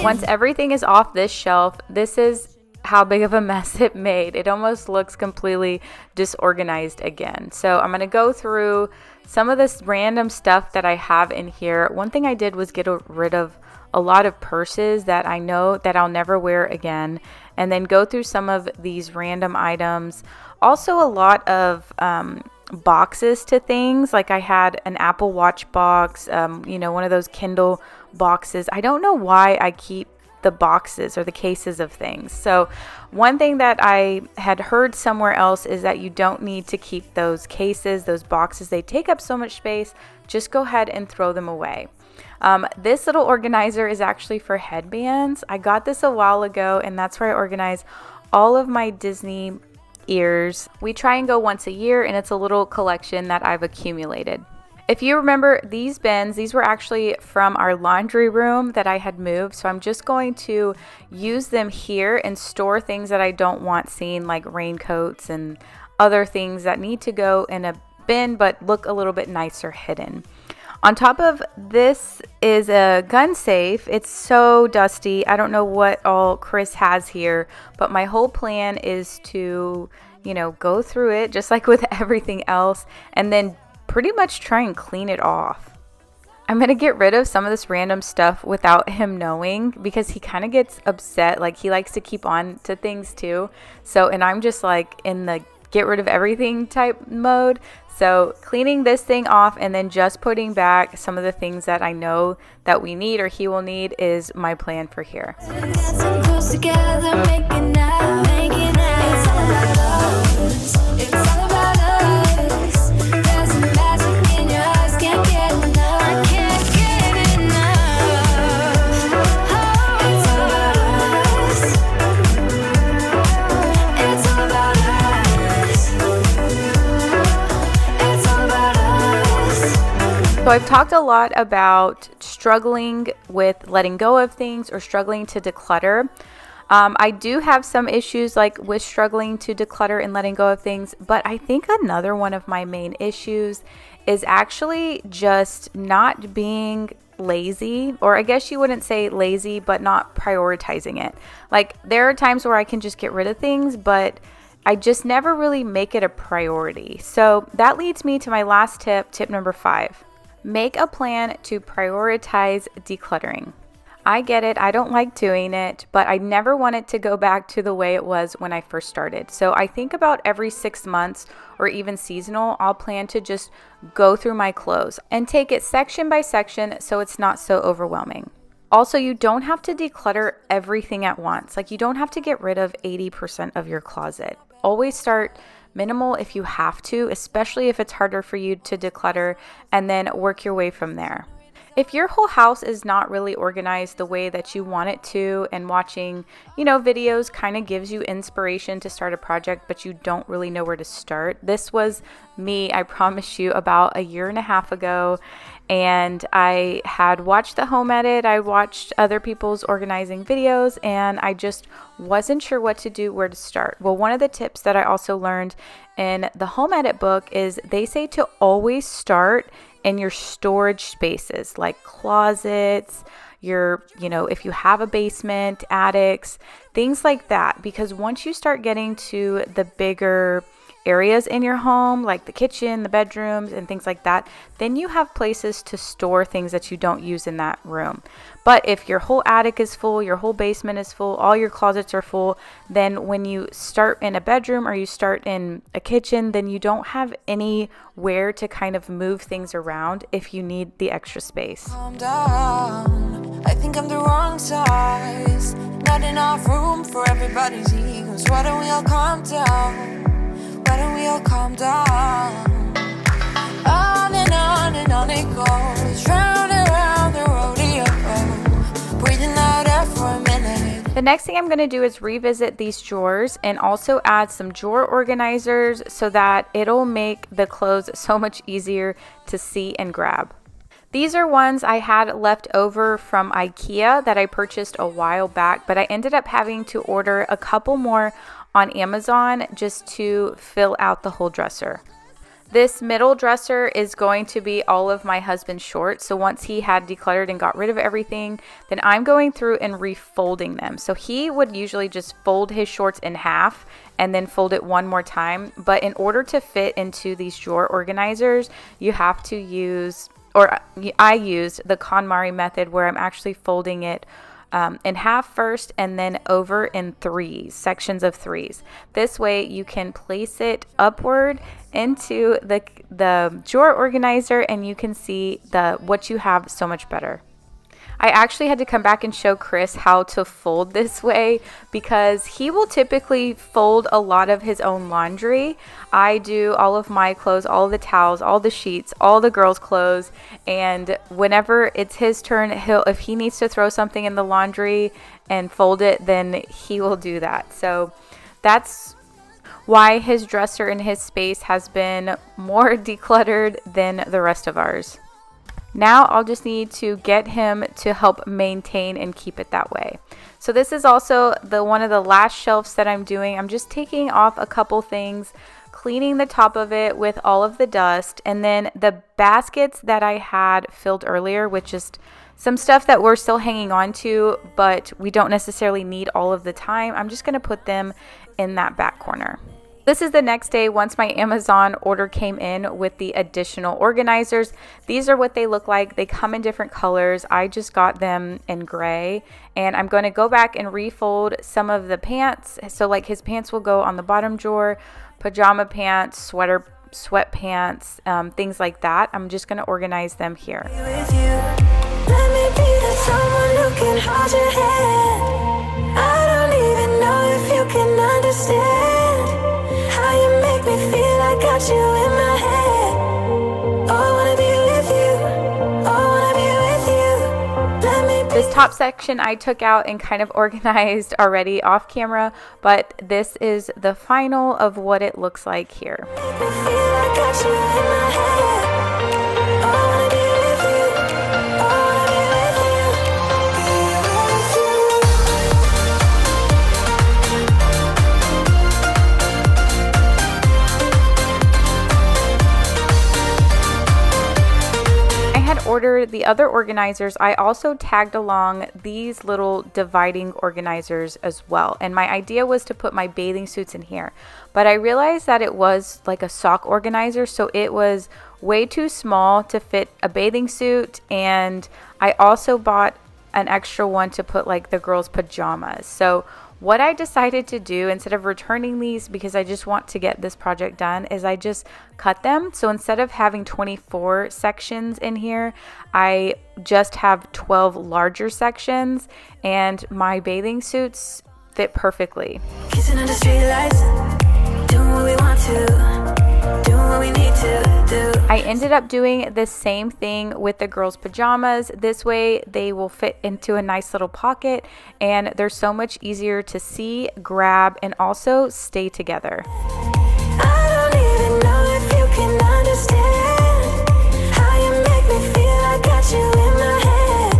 Once everything is off this shelf, this is how big of a mess it made. It almost looks completely disorganized again. So I'm going to go through some of this random stuff that I have in here. One thing I did was get rid of a lot of purses that I know that I'll never wear again, and then go through some of these random items. Also a lot of boxes to things. Like I had an Apple Watch box, one of those Kindle boxes. I don't know why I keep the boxes or the cases of things. So one thing that I had heard somewhere else is that you don't need to keep those cases, those boxes. They take up so much space. Just go ahead and throw them away. This little organizer is actually for headbands. I got this a while ago, and that's where I organize all of my Disney ears. We try and go once a year, and it's a little collection that I've accumulated. If you remember these bins, these were actually from our laundry room that I had moved. So I'm just going to use them here and store things that I don't want seen, like raincoats and other things that need to go in a bin but look a little bit nicer hidden. On top of this is a gun safe. It's so dusty. I don't know what all Chris has here, but my whole plan is to, go through it just like with everything else and then pretty much try and clean it off. I'm going to get rid of some of this random stuff without him knowing because he kind of gets upset. Like he likes to keep on to things too. And I'm just like in the get rid of everything type mode. So cleaning this thing off and then just putting back some of the things that I know that we need or he will need is my plan for here. So I've talked a lot about struggling with letting go of things or struggling to declutter. I do have some issues like with struggling to declutter and letting go of things, but I think another one of my main issues is actually just not being lazy, or I guess you wouldn't say lazy, but not prioritizing it. Like there are times where I can just get rid of things, but I just never really make it a priority. So that leads me to my last tip number 5. Make a plan to prioritize decluttering. I get it. I don't like doing it, but I never want it to go back to the way it was when I first started. So I think about every 6 months or even seasonal, I'll plan to just go through my clothes and take it section by section so it's not so overwhelming. Also, you don't have to declutter everything at once. Like you don't have to get rid of 80% of your closet. Always start minimal if you have to, especially if it's harder for you to declutter, and then work your way from there. If your whole house is not really organized the way that you want it to, and watching, videos kind of gives you inspiration to start a project, but you don't really know where to start. This was me, I promise you, about a year and a half ago. And I had watched the home edit, I watched other people's organizing videos, and I just wasn't sure what to do, where to start. Well, one of the tips that I also learned in the home edit book is they say to always start in your storage spaces, like closets, if you have a basement, attics, things like that. Because once you start getting to the bigger areas in your home, like the kitchen, the bedrooms, and things like that, then you have places to store things that you don't use in that room. But if your whole attic is full, your whole basement is full, all your closets are full, then when you start in a bedroom or you start in a kitchen, then you don't have anywhere to kind of move things around if you need the extra space. Calm down. I think I'm the wrong size. Not enough room for everybody's egos. Why don't we all calm down? Why don't we all calm down? On it goes, round and round the rodeo. Breathing out air for a minute. The next thing I'm going to do is revisit these drawers and also add some drawer organizers so that it'll make the clothes so much easier to see and grab. These are ones I had left over from IKEA that I purchased a while back, but I ended up having to order a couple more on Amazon just to fill out the whole dresser. This middle dresser is going to be all of my husband's shorts. So once he had decluttered and got rid of everything, then I'm going through and refolding them. So he would usually just fold his shorts in half and then fold it one more time. But in order to fit into these drawer organizers, you have to use, or I used the KonMari method, where I'm actually folding it in half first and then over in threes, sections of threes. This way you can place it upward into the drawer organizer and you can see what you have so much better. I actually had to come back and show Chris how to fold this way because he will typically fold a lot of his own laundry. I do all of my clothes, all the towels, all the sheets, all the girls' clothes, and whenever it's his turn, if he needs to throw something in the laundry and fold it, then he will do that. So that's why his dresser and his space has been more decluttered than the rest of ours. Now I'll just need to get him to help maintain and keep it that way. So this is also one of the last shelves that I'm doing. I'm just taking off a couple things, cleaning the top of it with all of the dust, and then the baskets that I had filled earlier with just some stuff that we're still hanging on to, but we don't necessarily need all of the time. I'm just going to put them in that back corner. This is the next day once my Amazon order came in with the additional organizers. These are what they look like. They come in different colors. I just got them in gray, and I'm going to go back and refold some of the pants. So like his pants will go on the bottom drawer, pajama pants, sweatpants, things like that. I'm just going to organize them here. Got you in my head. Oh, I wanna be with you. Oh, I wanna be with you. This top section I took out and kind of organized already off camera, but this is the final of what it looks like here. Make me feel like got you in my head. Oh, I wanna be with you. Oh, I wanna be with you. Ordered the other organizers. I also tagged along these little dividing organizers as well, and my idea was to put my bathing suits in here, but I realized that it was like a sock organizer, so it was way too small to fit a bathing suit, and I also bought an extra one to put like the girls' pajamas. So what I decided to do, instead of returning these because I just want to get this project done, is I just cut them. So instead of having 24 sections in here, I just have 12 larger sections, and my bathing suits fit perfectly. Kissing under street lights, doing what we want to, doing what we need to do. I ended up doing the same thing with the girls' pajamas. This way they will fit into a nice little pocket, and they're so much easier to see, grab, and also stay together. I don't even know if you can understand how you make me feel. I got you in my head.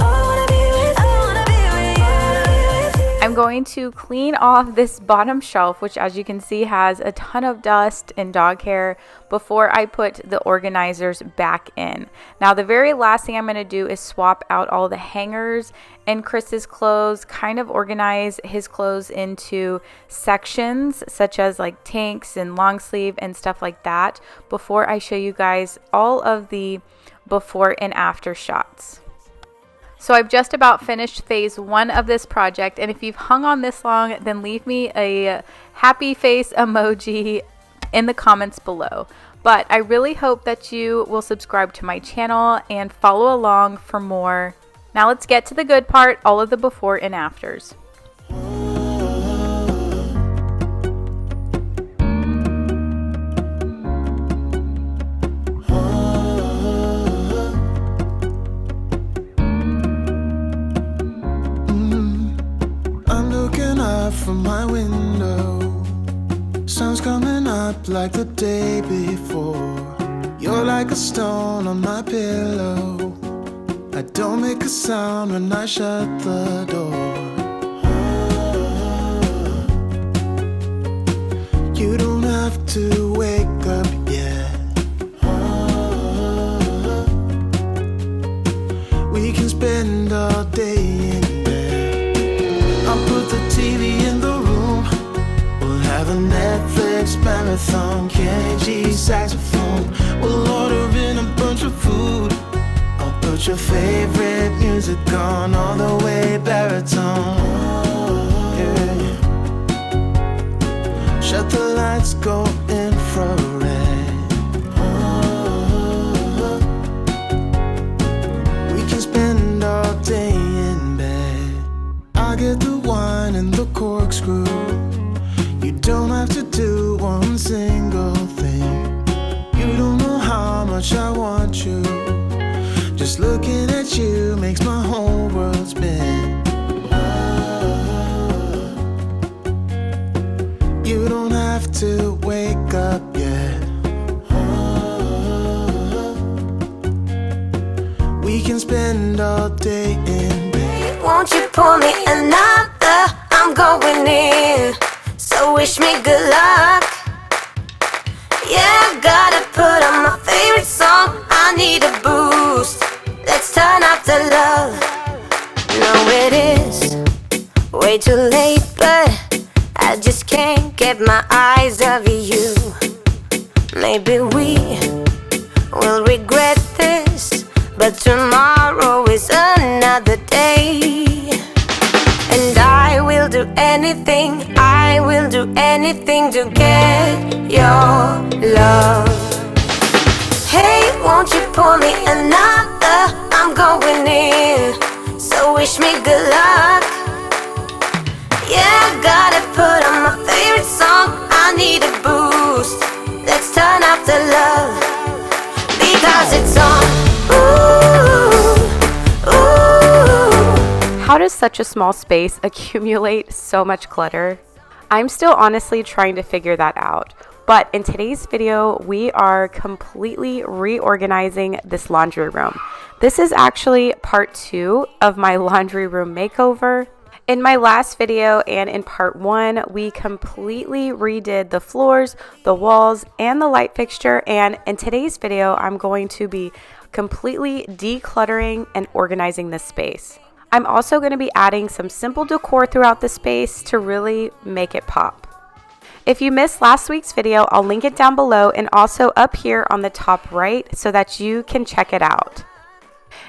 Oh, I wanna be with you. I wanna be with you. I wanna be with you. I'm going to clean off this bottom shelf, which as you can see has a ton of dust and dog hair, before I put the organizers back in. Now the very last thing I'm going to do is swap out all the hangers in Chris's clothes, kind of organize his clothes into sections such as like tanks and long sleeve and stuff like that, before I show you guys all of the before and after shots. So I've just about finished phase 1 of this project, and if you've hung on this long, then leave me a happy face emoji in the comments below. But I really hope that you will subscribe to my channel and follow along for more. Now let's get to the good part, all of the before and afters. I'm looking out from my window. Sun's coming up like the day before. You're like a stone on my pillow. I don't make a sound when I shut the door. You don't have to wake up yet. marathon, Kenny G saxophone. We'll order in a bunch of food. I'll put your favorite music on all the way baritone. Yeah. Shut the lights, go infrared. We can spend all day in bed. I get the wine and the corkscrew. You don't have to do one single thing. You don't know how much I want you. Just looking at you makes my whole world spin. You don't have to wake up yet. We can spend all day in bed. Won't you pour me another? I'm going in, so wish me good luck. Yeah, gotta put on my favorite song. I need a boost. Let's turn up the love. No, it is way too late, but I just can't get my eyes off you. Maybe we will regret this, but tomorrow is another day. And I will do anything to get your love. Hey, won't you pour me another? I'm going in, so wish me good luck. Yeah, gotta put on my favorite song. I need a boost. Let's turn up the love, because it's on. Ooh, ooh. How does such a small space accumulate so much clutter? I'm still honestly trying to figure that out. But in today's video, we are completely reorganizing this laundry room. This is actually part 2 of my laundry room makeover. In my last video and in part 1, we completely redid the floors, the walls, and the light fixture. And in today's video, I'm going to be completely decluttering and organizing this space. I'm also going to be adding some simple decor throughout the space to really make it pop. If you missed last week's video, I'll link it down below and also up here on the top right so that you can check it out.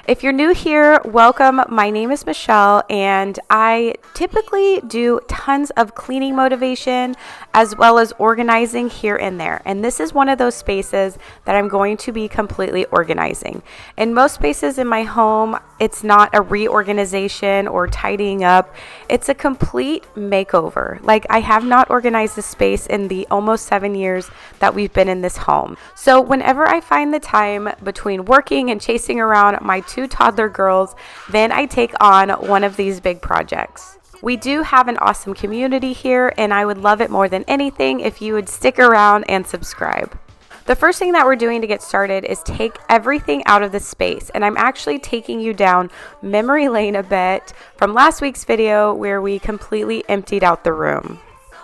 If you're new here, welcome. My name is Michelle, and I typically do tons of cleaning motivation as well as organizing here and there. And this is one of those spaces that I'm going to be completely organizing. In most spaces in my home, it's not a reorganization or tidying up. It's a complete makeover. Like, I have not organized this space in the almost 7 years that we've been in this home. So whenever I find the time between working and chasing around my 2 toddler girls, then I take on one of these big projects. We do have an awesome community here, and I would love it more than anything if you would stick around and subscribe. The first thing that we're doing to get started is take everything out of the space, and I'm actually taking you down memory lane a bit from last week's video where we completely emptied out the room.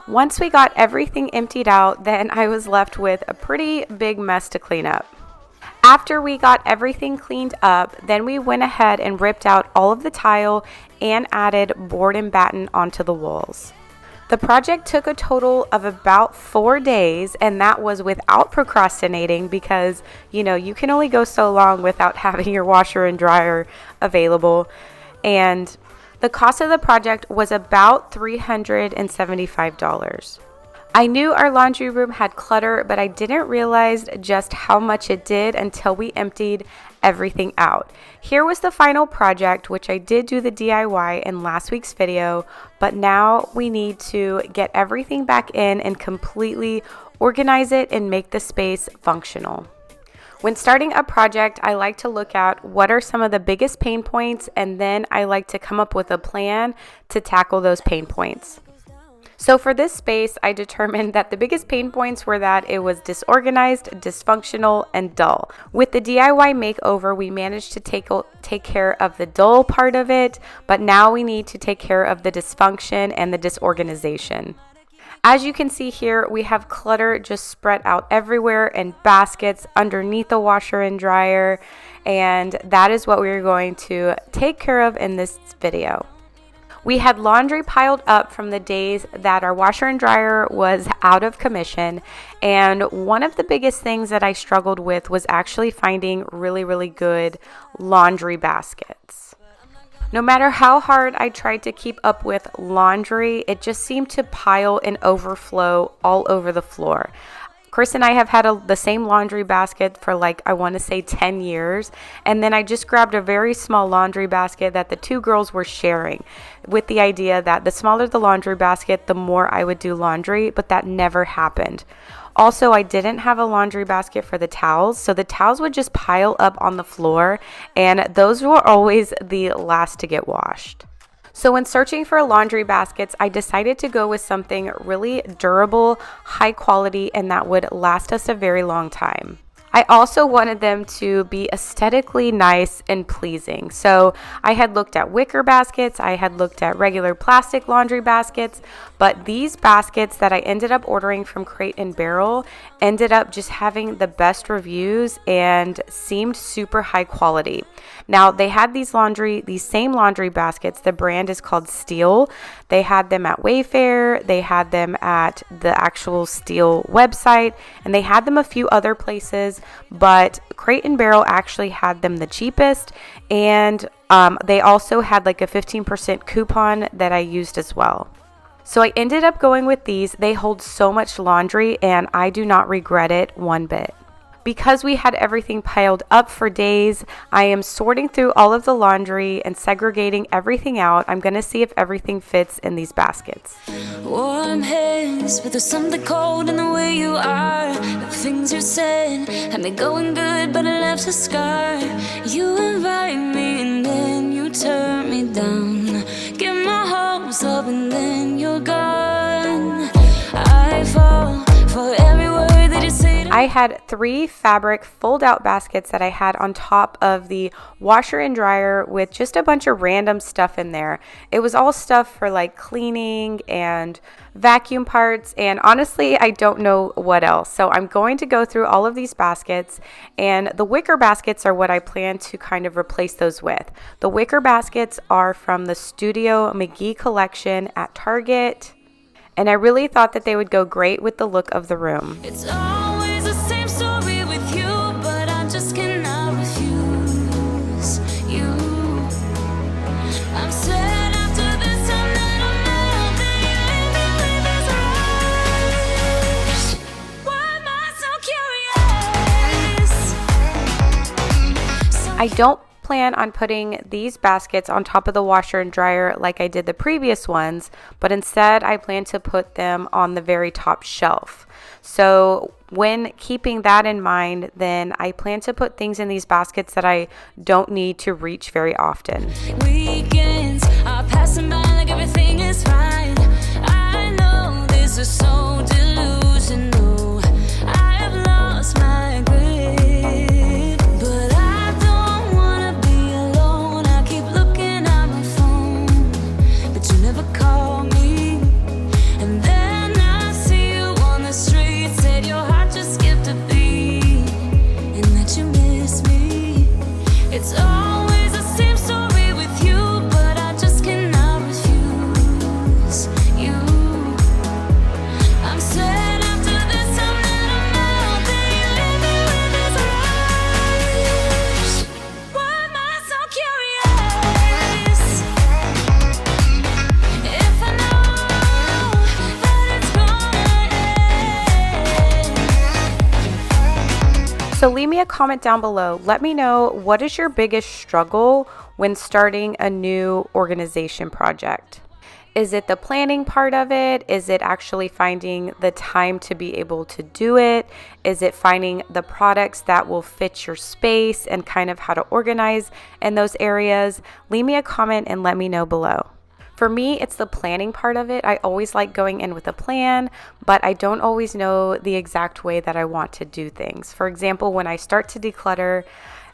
Once we got everything emptied out, then I was left with a pretty big mess to clean up. After we got everything cleaned up, then we went ahead and ripped out all of the tile and added board and batten onto the walls. The project took a total of about 4 days, and that was without procrastinating because, you can only go so long without having your washer and dryer available. And the cost of the project was about $375. I knew our laundry room had clutter, but I didn't realize just how much it did until we emptied everything out. Here was the final project, which I did do the DIY in last week's video, but now we need to get everything back in and completely organize it and make the space functional. When starting a project, I like to look at what are some of the biggest pain points, and then I like to come up with a plan to tackle those pain points. So for this space, I determined that the biggest pain points were that it was disorganized, dysfunctional, and dull. With the DIY makeover, we managed to take care of the dull part of it, but now we need to take care of the dysfunction and the disorganization. As you can see here, we have clutter just spread out everywhere in baskets underneath the washer and dryer, and that is what we're going to take care of in this video. We had laundry piled up from the days that our washer and dryer was out of commission, and one of the biggest things that I struggled with was actually finding really, really good laundry baskets. No matter how hard I tried to keep up with laundry, it just seemed to pile and overflow all over the floor. Chris and I have had the same laundry basket for I want to say 10 years. And then I just grabbed a very small laundry basket that the two girls were sharing with the idea that the smaller the laundry basket, the more I would do laundry, but that never happened. Also, I didn't have a laundry basket for the towels, so the towels would just pile up on the floor, and those were always the last to get washed. So when searching for laundry baskets, I decided to go with something really durable, high quality, and that would last us a very long time. I also wanted them to be aesthetically nice and pleasing. So I had looked at wicker baskets, I had looked at regular plastic laundry baskets, but these baskets that I ended up ordering from Crate and Barrel ended up just having the best reviews and seemed super high quality. Now they had these same laundry baskets. The brand is called Steel. They had them at Wayfair, they had them at the actual Steel website, and they had them a few other places, but Crate and Barrel actually had them the cheapest, and they also had a 15% coupon that I used as well. So I ended up going with these. They hold so much laundry, and I do not regret it one bit. Because we had everything piled up for days, I am sorting through all of the laundry and segregating everything out. I'm going to see if everything fits in these baskets. Warm hands, but there's something cold in the way you are. The things you said had me going good, but it left a scar. You invite me and then you turn me down. Get my hopes up and then you're gone. I fall for every word that you say. I had 3 fabric fold-out baskets that I had on top of the washer and dryer with just a bunch of random stuff in there. It was all stuff for cleaning and vacuum parts, and honestly, I don't know what else. So I'm going to go through all of these baskets, and the wicker baskets are what I plan to kind of replace those with. The wicker baskets are from the Studio McGee collection at Target, and I really thought that they would go great with the look of the room. It's always the same story with you, but I just cannot refuse you. I'm sad after this time that I'm out, that you leave me with this rush. Why am I so curious? I don't plan on putting these baskets on top of the washer and dryer like I did the previous ones, but instead I plan to put them on the very top shelf. So when keeping that in mind, then I plan to put things in these baskets that I don't need to reach very often. Weekends are passing by like everything is fine. I know this is so delusional. I have lost my grip, but I don't wanna be alone. I keep looking at my phone, but you never call me. And then I see you on the street, said your heart just skipped a beat, and that you miss me. It's always the same story with you, but I just cannot refuse you. I'm sad after this time that I'm out, that you leave me with this rush. Why am I so curious? If I know that it's gonna end. So leave me a comment down below. Let me know, what is your biggest struggle when starting a new organization project? Is it the planning part of it? Is it actually finding the time to be able to do it? Is it finding the products that will fit your space and kind of how to organize in those areas? Leave me a comment and let me know below. For me, it's the planning part of it. I always like going in with a plan, but I don't always know the exact way that I want to do things. For example, when I start to declutter,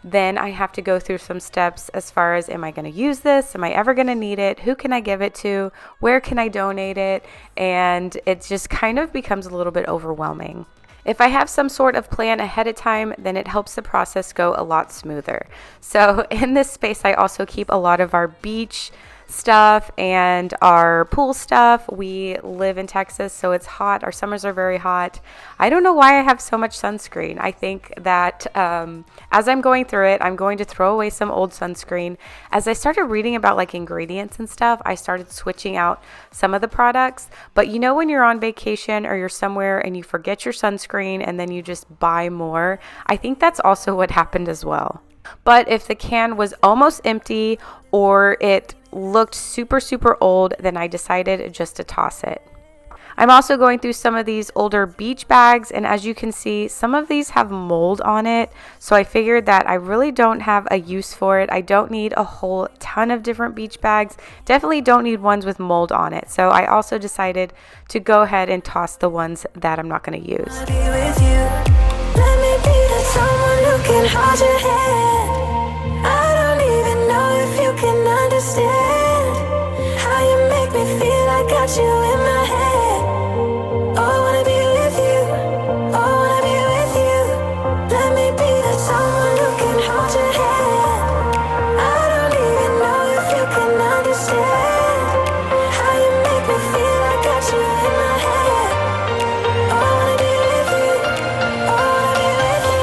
then I have to go through some steps as far as, am I going to use this? Am I ever going to need it? Who can I give it to? Where can I donate it? And it just kind of becomes a little bit overwhelming. If I have some sort of plan ahead of time, then it helps the process go a lot smoother. So in this space, I also keep a lot of our beach stuff and our pool stuff. We live in Texas, so it's hot. Our summers are very hot. I don't know why I have so much sunscreen. I think that as I'm going through it, I'm going to throw away some old sunscreen. As I started reading about like ingredients and stuff, I started switching out some of the products. But you know, when you're on vacation or you're somewhere and you forget your sunscreen and then you just buy more, I think that's also what happened as well. But if the can was almost empty or it looked super, super old, then I decided just to toss it. I'm also going through some of these older beach bags, and as you can see, some of these have mold on it. So I figured that I really don't have a use for it. I don't need a whole ton of different beach bags. Definitely don't need ones with mold on it. So I also decided to go ahead and toss the ones that I'm not going to use. I don't even know if you can understand how you make me feel. I got you in my head. Oh, I wanna be with you. Oh, I wanna be with you. Let me be that someone who can hold your hand. I don't even know if you can understand how you make me feel. I got you in my head. Oh, I wanna be with you. Oh, I wanna be with you. Be with you.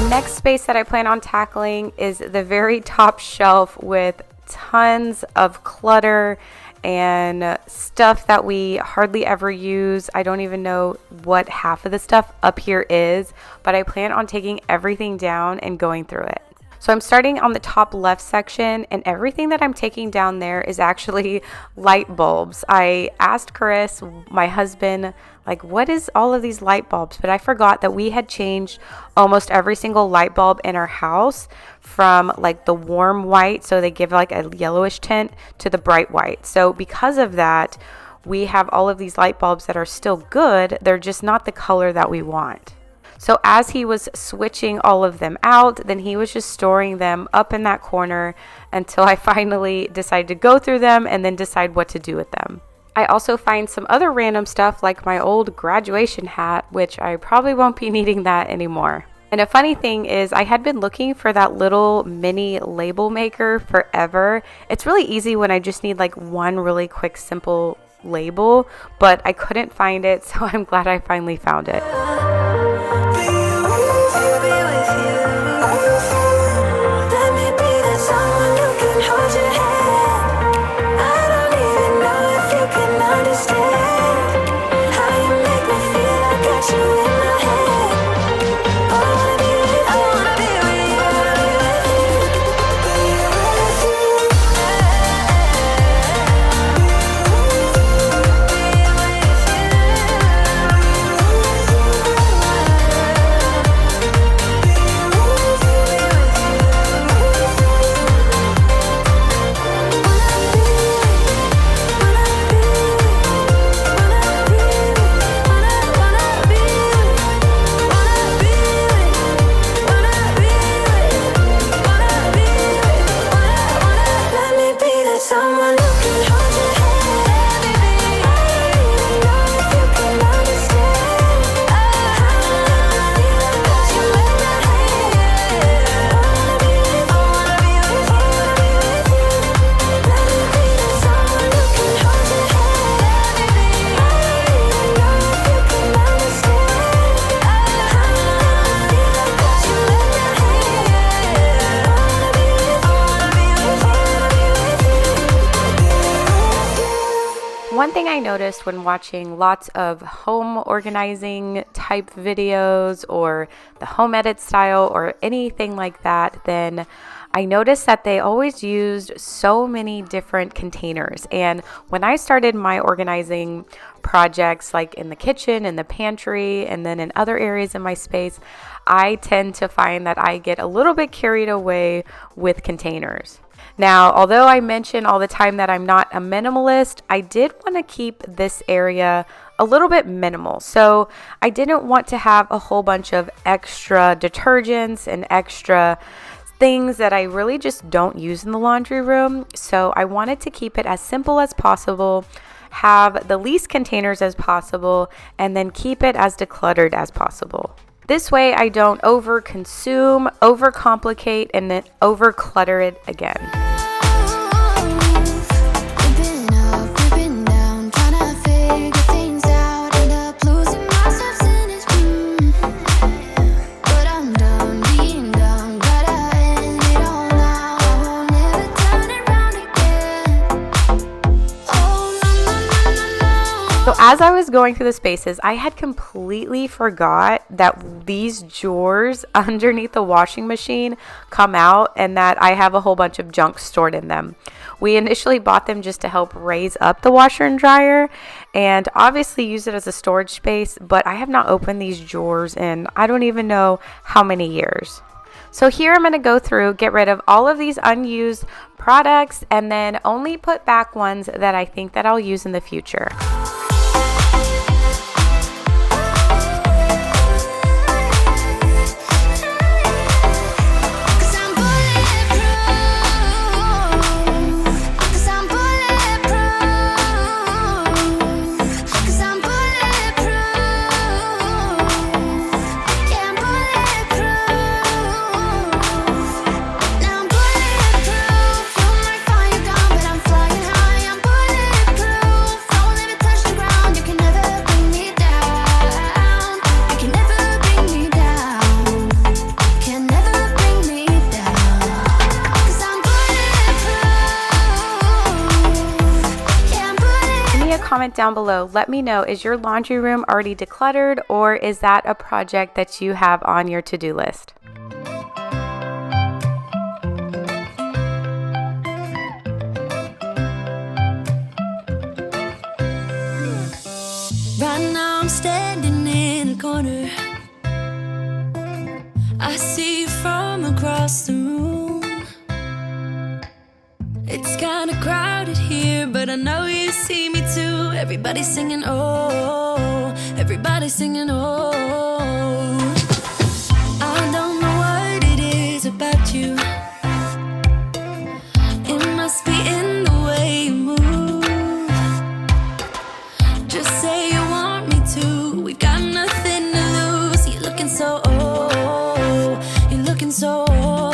Next space that I plan on tackling is the very top shelf with tons of clutter and stuff that we hardly ever use. I don't even know what half of the stuff up here is, but I plan on taking everything down and going through it. So I'm starting on the top left section, and everything that I'm taking down there is actually light bulbs. I asked Chris, my husband, like, what is all of these light bulbs? But I forgot that we had changed almost every single light bulb in our house from like the warm white, so they give like a yellowish tint, to the bright white. So because of that, we have all of these light bulbs that are still good. They're just not the color that we want. So as he was switching all of them out, then he was just storing them up in that corner until I finally decided to go through them and then decide what to do with them. I also find some other random stuff like my old graduation hat, which I probably won't be needing that anymore. And a funny thing is I had been looking for that little mini label maker forever. It's really easy when I just need like one really quick, simple label, but I couldn't find it, so I'm glad I finally found it. One thing I noticed when watching lots of home organizing type videos or the home edit style or anything like that, then I noticed that they always used so many different containers. And when I started my organizing projects, like in the kitchen, in the pantry, and then in other areas in my space, I tend to find that I get a little bit carried away with containers. Now, although I mention all the time that I'm not a minimalist, I did want to keep this area a little bit minimal. So I didn't want to have a whole bunch of extra detergents and extra things that I really just don't use in the laundry room. So I wanted to keep it as simple as possible, have the least containers as possible, and then keep it as decluttered as possible. This way I don't over-consume, over-complicate, and then over-clutter it again. So as I was going through the spaces, I had completely forgot that these drawers underneath the washing machine come out and that I have a whole bunch of junk stored in them. We initially bought them just to help raise up the washer and dryer and obviously use it as a storage space, but I have not opened these drawers in I don't even know how many years. So here I'm going to go through, get rid of all of these unused products, and then only put back ones that I think that I'll use in the future. Comment down below. Let me know, is your laundry room already decluttered, or is that a project that you have on your to-do list? Right now I'm standing in a corner. I see you from across the room. It's kinda crowded here, but I know you see me too. Everybody's singing, oh, everybody's singing, oh. I don't know what it is about you. It must be in the way you move. Just say you want me to. We got nothing to lose. You're looking so, oh, you're looking so, oh.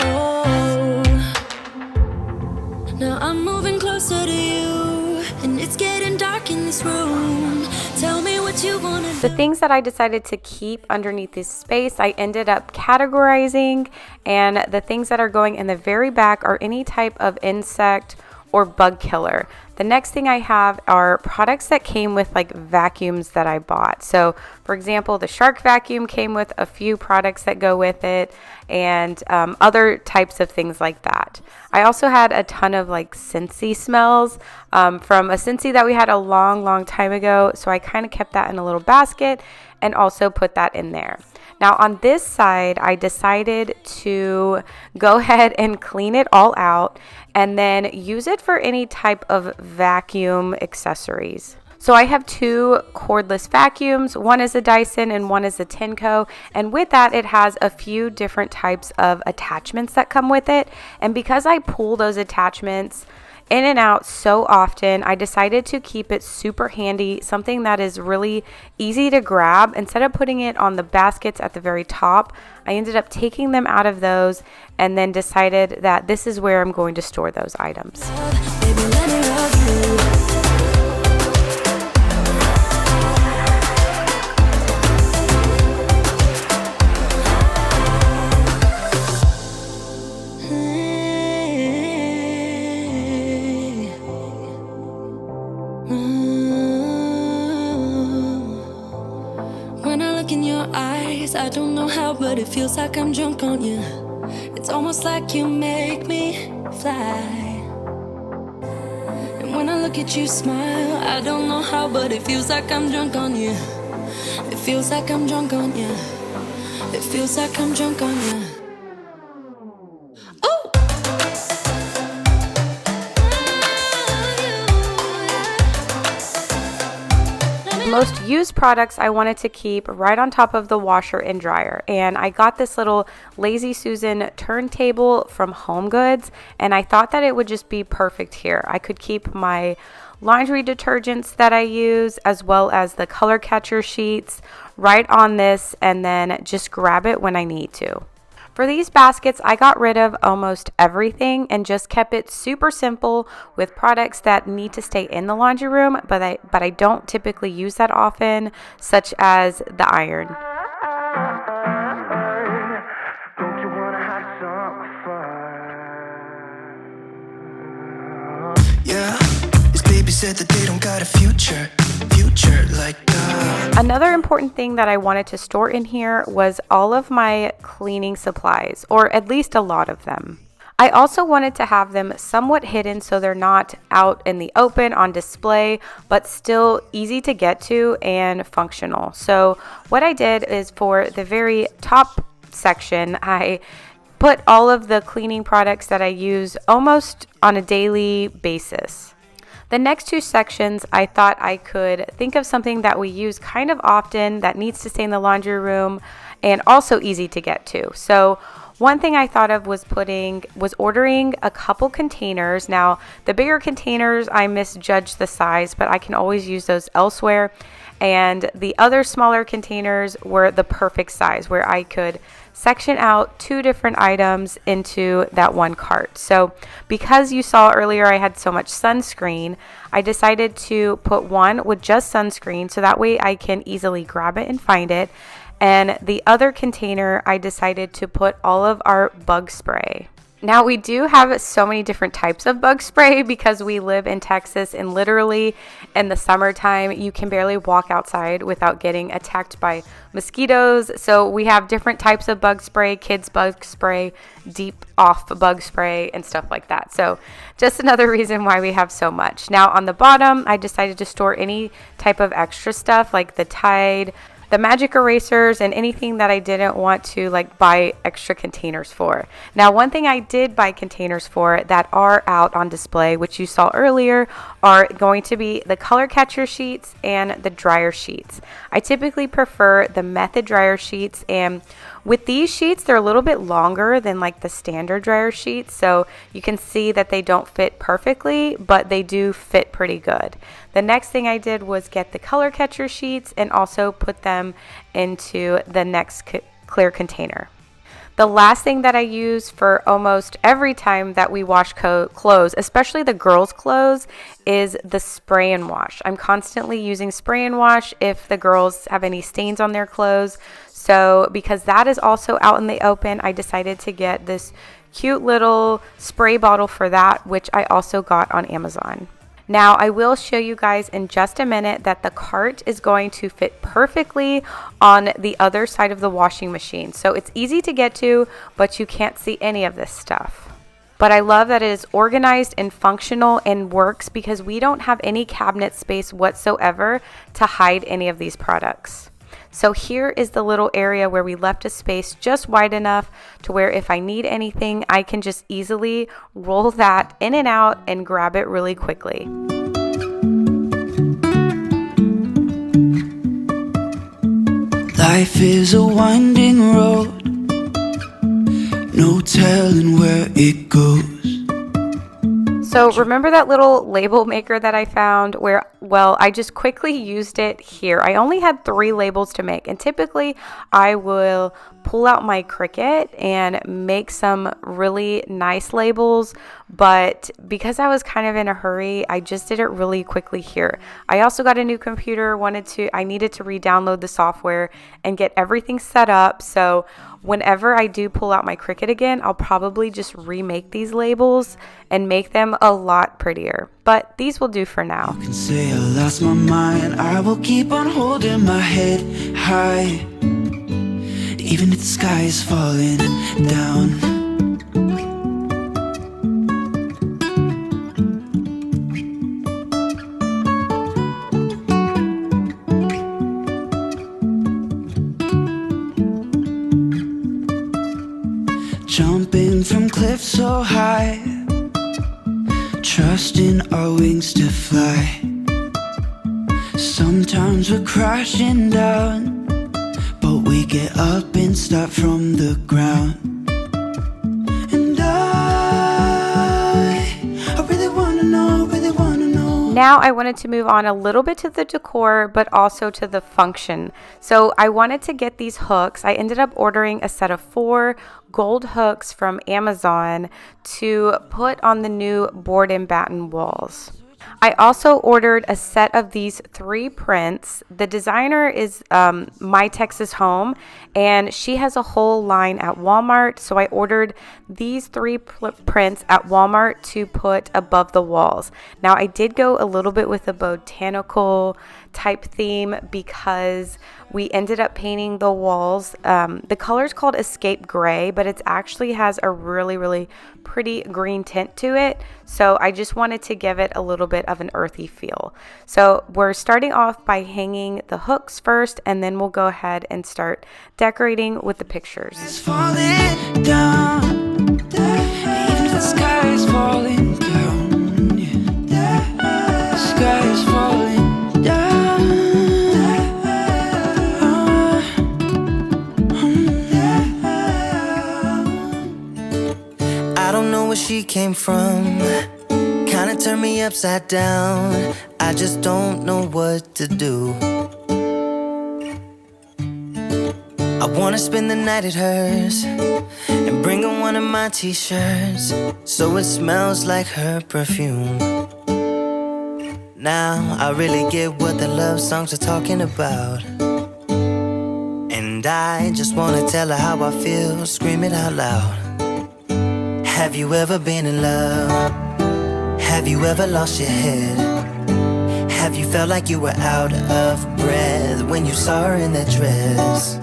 Now I'm moving closer to you, and it's getting dark in this room. Tell me what you want to do. The things that I decided to keep underneath this space, I ended up categorizing, and the things that are going in the very back are any type of insect or bug killer. The next thing I have are products that came with like vacuums that I bought. So for example, the Shark vacuum came with a few products that go with it, and other types of things like that. I also had a ton of like Scentsy smells from a Scentsy that we had a long time ago. So I kind of kept that in a little basket and also put that in there. Now on this side, I decided to go ahead and clean it all out and then use it for any type of vacuum accessories. So I have two cordless vacuums. One is a Dyson and one is a Tenco. And with that, it has a few different types of attachments that come with it. And because I pull those attachments in and out so often, I decided to keep it super handy, something that is really easy to grab. Instead of putting it on the baskets at the very top, I ended up taking them out of those and then decided that this is where I'm going to store those items. Baby, let me love you. I don't know how, but it feels like I'm drunk on you. It's almost like you make me fly. And when I look at you smile, I don't know how, but it feels like I'm drunk on you. It feels like I'm drunk on you. It feels like I'm drunk on you. most used products I wanted to keep right on top of the washer and dryer, and I got this little Lazy Susan turntable from Home Goods, and I thought that it would just be perfect here. I could keep my laundry detergents that I use, as well as the color catcher sheets right on this, and then just grab it when I need to. For these baskets, I got rid of almost everything and just kept it super simple with products that need to stay in the laundry room, but I don't typically use that often, such as the iron. Don't you wanna have some fun? Yeah, his baby said that they don't got a future like that. Another important thing that I wanted to store in here was all of my cleaning supplies, or at least a lot of them. I also wanted to have them somewhat hidden so they're not out in the open on display, but still easy to get to and functional. So what I did is, for the very top section, I put all of the cleaning products that I use almost on a daily basis. The next two sections, I thought I could think of something that we use kind of often that needs to stay in the laundry room and also easy to get to. So one thing I thought of was ordering a couple containers. Now, the bigger containers, I misjudged the size, but I can always use those elsewhere. And the other smaller containers were the perfect size, where I could section out two different items into that one cart. So because you saw earlier I had so much sunscreen, I decided to put one with just sunscreen so that way I can easily grab it and find it. And the other container, I decided to put all of our bug spray. Now, we do have so many different types of bug spray because we live in Texas, and literally in the summertime, you can barely walk outside without getting attacked by mosquitoes. So we have different types of bug spray, kids bug spray, deep off bug spray, and stuff like that. So just another reason why we have so much. Now, on the bottom, I decided to store any type of extra stuff like the Tide, the magic erasers, and anything that I didn't want to buy extra containers for. Now, one thing I did buy containers for that are out on display, which you saw earlier, are going to be the color catcher sheets and the dryer sheets. I typically prefer the Method dryer sheets, and with these sheets, they're a little bit longer than the standard dryer sheets, so you can see that they don't fit perfectly, but they do fit pretty good. The next thing I did was get the color catcher sheets and also put them into the next clear container. The last thing that I use for almost every time that we wash clothes, especially the girls' clothes, is the spray and wash. I'm constantly using spray and wash if the girls have any stains on their clothes. So because that is also out in the open, I decided to get this cute little spray bottle for that, which I also got on Amazon. Now, I will show you guys in just a minute that the cart is going to fit perfectly on the other side of the washing machine. So it's easy to get to, but you can't see any of this stuff. But I love that it is organized and functional and works because we don't have any cabinet space whatsoever to hide any of these products. So here is the little area where we left a space just wide enough to where if I need anything, I can just easily roll that in and out and grab it really quickly. Life is a winding road, no telling where it goes. So remember that little label maker that I found where, I just quickly used it here. I only had 3 labels to make, and typically I will pull out my Cricut and make some really nice labels, but because I was kind of in a hurry, I just did it really quickly here. I also got a new computer, I needed to re-download the software and get everything set up, so whenever I do pull out my Cricut again, I'll probably just remake these labels and make them a lot prettier. But these will do for now. You can say I lost my mind, I will keep on holding my head high, even if the sky is falling down. Jumping from cliffs so high, trusting our wings to fly. Sometimes Sometimes we're crashing down, but we get up and start from the ground. And I really wanna know, really wanna know. Now I wanted to move on a little bit to the decor, but also to the function. So I wanted to get these hooks. I ended up ordering a set of 4 gold hooks from Amazon to put on the new board and batten walls. I also ordered a set of these 3 prints. The designer is My Texas Home, and she has a whole line at Walmart. So I ordered these 3 prints at Walmart to put above the walls. Now I did go a little bit with a botanical type theme because we ended up painting the walls. The color is called Escape Gray, but it actually has a really pretty green tint to it. So I just wanted to give it a little bit of an earthy feel. So we're starting off by hanging the hooks first, and then we'll go ahead and start decorating with the pictures. It's falling down, even if the sky is falling down, yeah. The sky is falling down. I don't know where she came from, kinda turned me upside down. I just don't know what to do. I wanna spend the night at hers and bring her one of my t-shirts so it smells like her perfume. Now I really get what the love songs are talking about, and I just wanna tell her how I feel, scream it out loud. Have you ever been in love? Have you ever lost your head? Have you felt like you were out of breath when you saw her in that dress?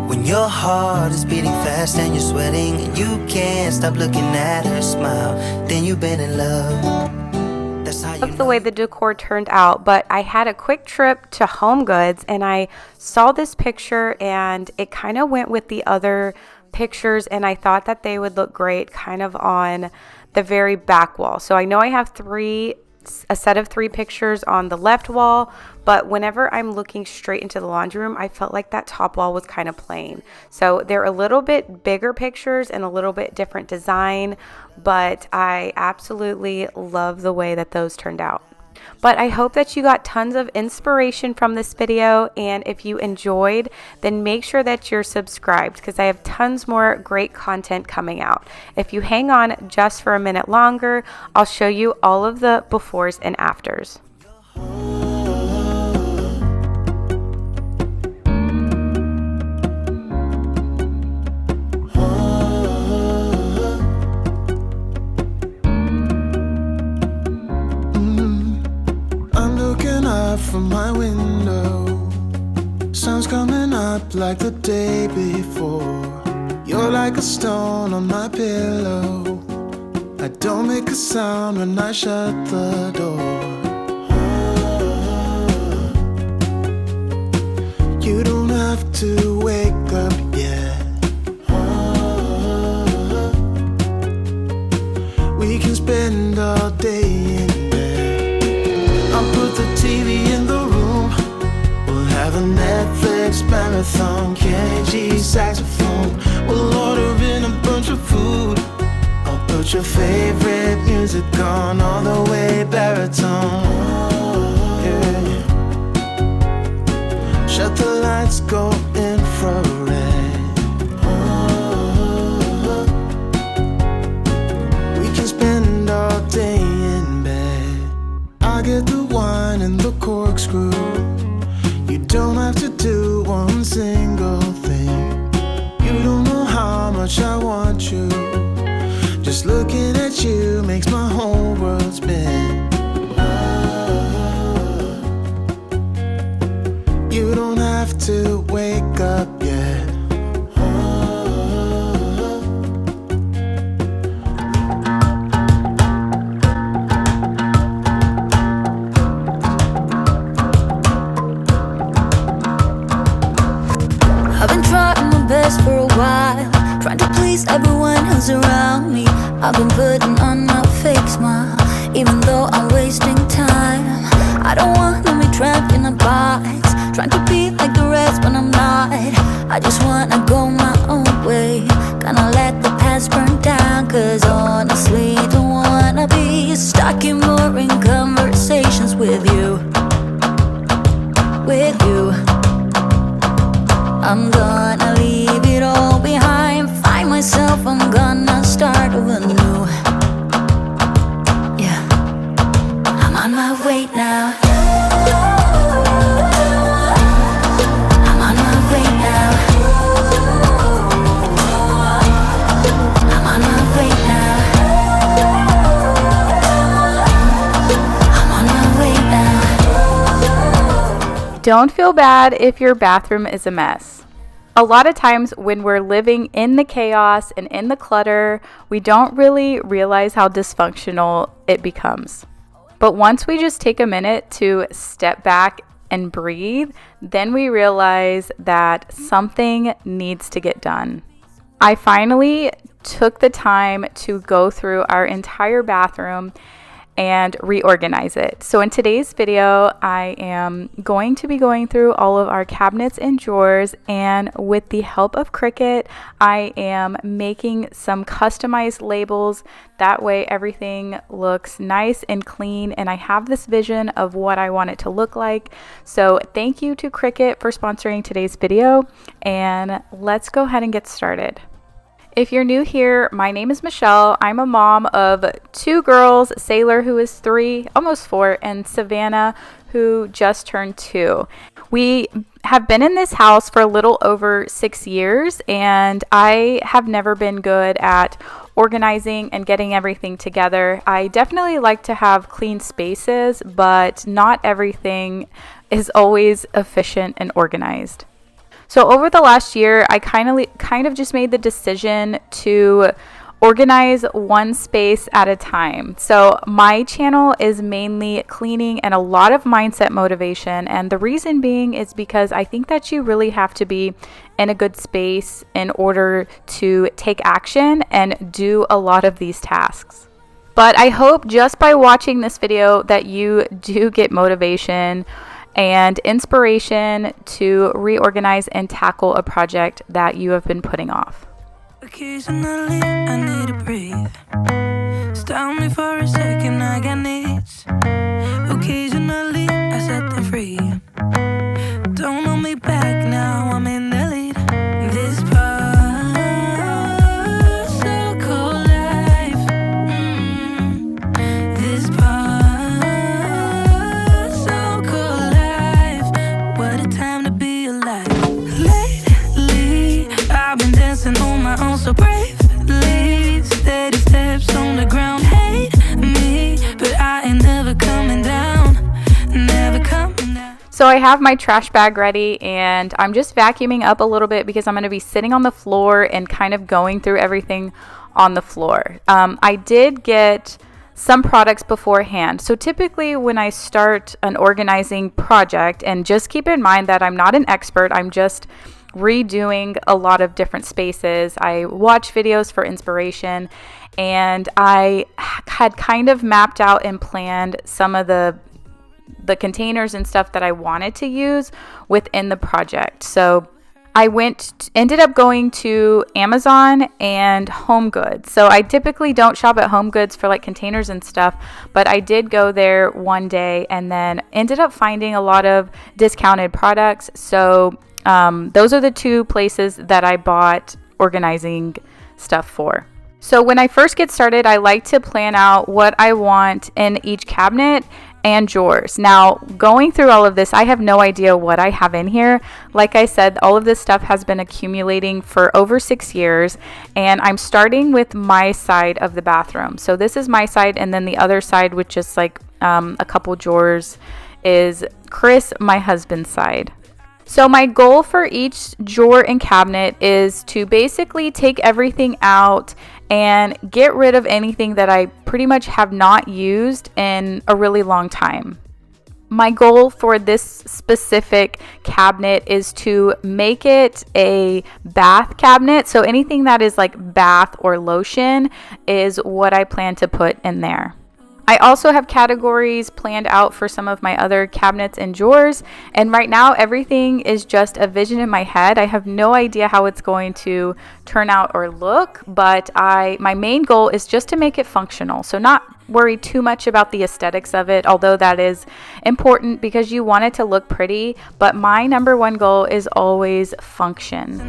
When your heart is beating fast and you're sweating and you can't stop looking at her smile, then you've been in love. That's how you know. The way the decor turned out, but I had a quick trip to Home Goods and I saw this picture and it kind of went with the other pictures, and I thought that they would look great kind of on the very back wall. So I know I have a set of 3 pictures on the left wall, but whenever I'm looking straight into the laundry room, I felt like that top wall was kind of plain. So they're a little bit bigger pictures and a little bit different design, but I absolutely love the way that those turned out. But I hope that you got tons of inspiration from this video, and if you enjoyed, then make sure that you're subscribed because I have tons more great content coming out. If you hang on just for a minute longer, I'll show you all of the befores and afters. From my window, sun's coming up like the day before. You're like a stone on my pillow. I don't make a sound when I shut the door. You don't have to wake up yet. We can spend all day in bed. I'll put the TV in the room. We'll have a Netflix marathon, Kenny G saxophone. We'll order in a bunch of food. I'll put your favorite music on all the way baritone. Yeah. Shut the lights, go infrared. We can spend all day in bed. I get the wine and the corkscrew. You don't have to do one single thing. You don't know how much I want you. Just looking at you makes my whole world spin. You don't have to wake up yet. I've been trying my best for a while, trying to please everyone who's around me. I've been putting on a fake smile, even though I'm wasting time. I don't wanna be trapped in a box, trying to be like the rest, but I'm not. I just wanna go my own way, gonna let the past burn down. Cause honestly, don't wanna be stuck in boring conversations with you. With you, I'm gonna leave it all behind, find myself, I'm gonna start over new. Yeah, I'm on my way now. I'm on my way now. I'm on my way now. I'm on my way now. Don't feel bad if your bathroom is a mess. A lot of times when we're living in the chaos and in the clutter, we don't really realize how dysfunctional it becomes. But once we just take a minute to step back and breathe, then we realize that something needs to get done. I finally took the time to go through our entire bathroom and reorganize it. So in today's video, I am going to be going through all of our cabinets and drawers, and with the help of Cricut, I am making some customized labels. That way everything looks nice and clean, and I have this vision of what I want it to look like. So thank you to Cricut for sponsoring today's video, and let's go ahead and get started. If you're new here, my name is Michelle. I'm a mom of 2 girls, Sailor, who is 3, almost 4, and Savannah, who just turned 2. We have been in this house for a little over 6 years, and I have never been good at organizing and getting everything together. I definitely like to have clean spaces, but not everything is always efficient and organized. So over the last year, I kind of just made the decision to organize one space at a time. So my channel is mainly cleaning and a lot of mindset motivation. And the reason being is because I think that you really have to be in a good space in order to take action and do a lot of these tasks. But I hope just by watching this video that you do get motivation and inspiration to reorganize and tackle a project that you have been putting off. Occasionally, I need to breathe. Stop me for a second, I got needs. Occasionally, I set them free. Don't hold me back now, I'm in the lead. This part, so cold life. This part, so cold life. What a time to be alive. Lately, I've been dancing on my own so bravely. Steady steps on the ground. Hate me, but I ain't never coming down. Never coming down. So I have my trash bag ready, and I'm just vacuuming up a little bit because I'm going to be sitting on the floor and kind of going through everything on the floor. I did get some products beforehand. So typically when I start an organizing project, and just keep in mind that I'm not an expert, I'm just redoing a lot of different spaces. I watch videos for inspiration, and I had kind of mapped out and planned some of the containers and stuff that I wanted to use within the project. So I ended up going to Amazon and Home Goods. So I typically don't shop at Home Goods for like containers and stuff, but I did go there one day and then ended up finding a lot of discounted products. So those are the 2 places that I bought organizing stuff for. So when I first get started, I like to plan out what I want in each cabinet and drawers. Now, going through all of this, I have no idea what I have in here. Like I said, all of this stuff has been accumulating for over 6 years, and I'm starting with my side of the bathroom. So this is my side, and then the other side, which is like a couple drawers, is Chris, my husband's side. So my goal for each drawer and cabinet is to basically take everything out and get rid of anything that I pretty much have not used in a really long time. My goal for this specific cabinet is to make it a bath cabinet. So anything that is like bath or lotion is what I plan to put in there. I also have categories planned out for some of my other cabinets and drawers, and right now everything is just a vision in my head. I have no idea how it's going to turn out or look, but my main goal is just to make it functional. So not worry too much about the aesthetics of it, although that is important because you want it to look pretty, but my number one goal is always function.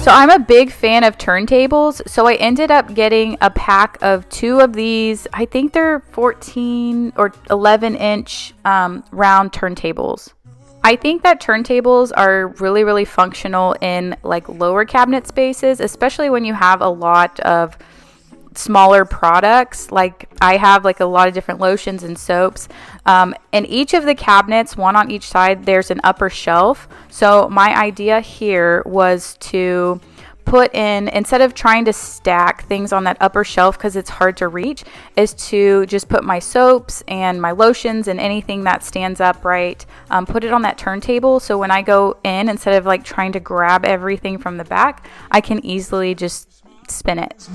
So I'm a big fan of turntables, so I ended up getting a pack of 2 of these. I think they're 14 or 11 inch round turntables. I think that turntables are really, really functional in like lower cabinet spaces, especially when you have a lot of smaller products. Like I have like a lot of different lotions and soaps. In each of the cabinets, one on each side, there's an upper shelf. So my idea here was to put in, instead of trying to stack things on that upper shelf because it's hard to reach, is to just put my soaps and my lotions and anything that stands upright, put it on that turntable. So when I go in, instead of like trying to grab everything from the back, I can easily just spin it.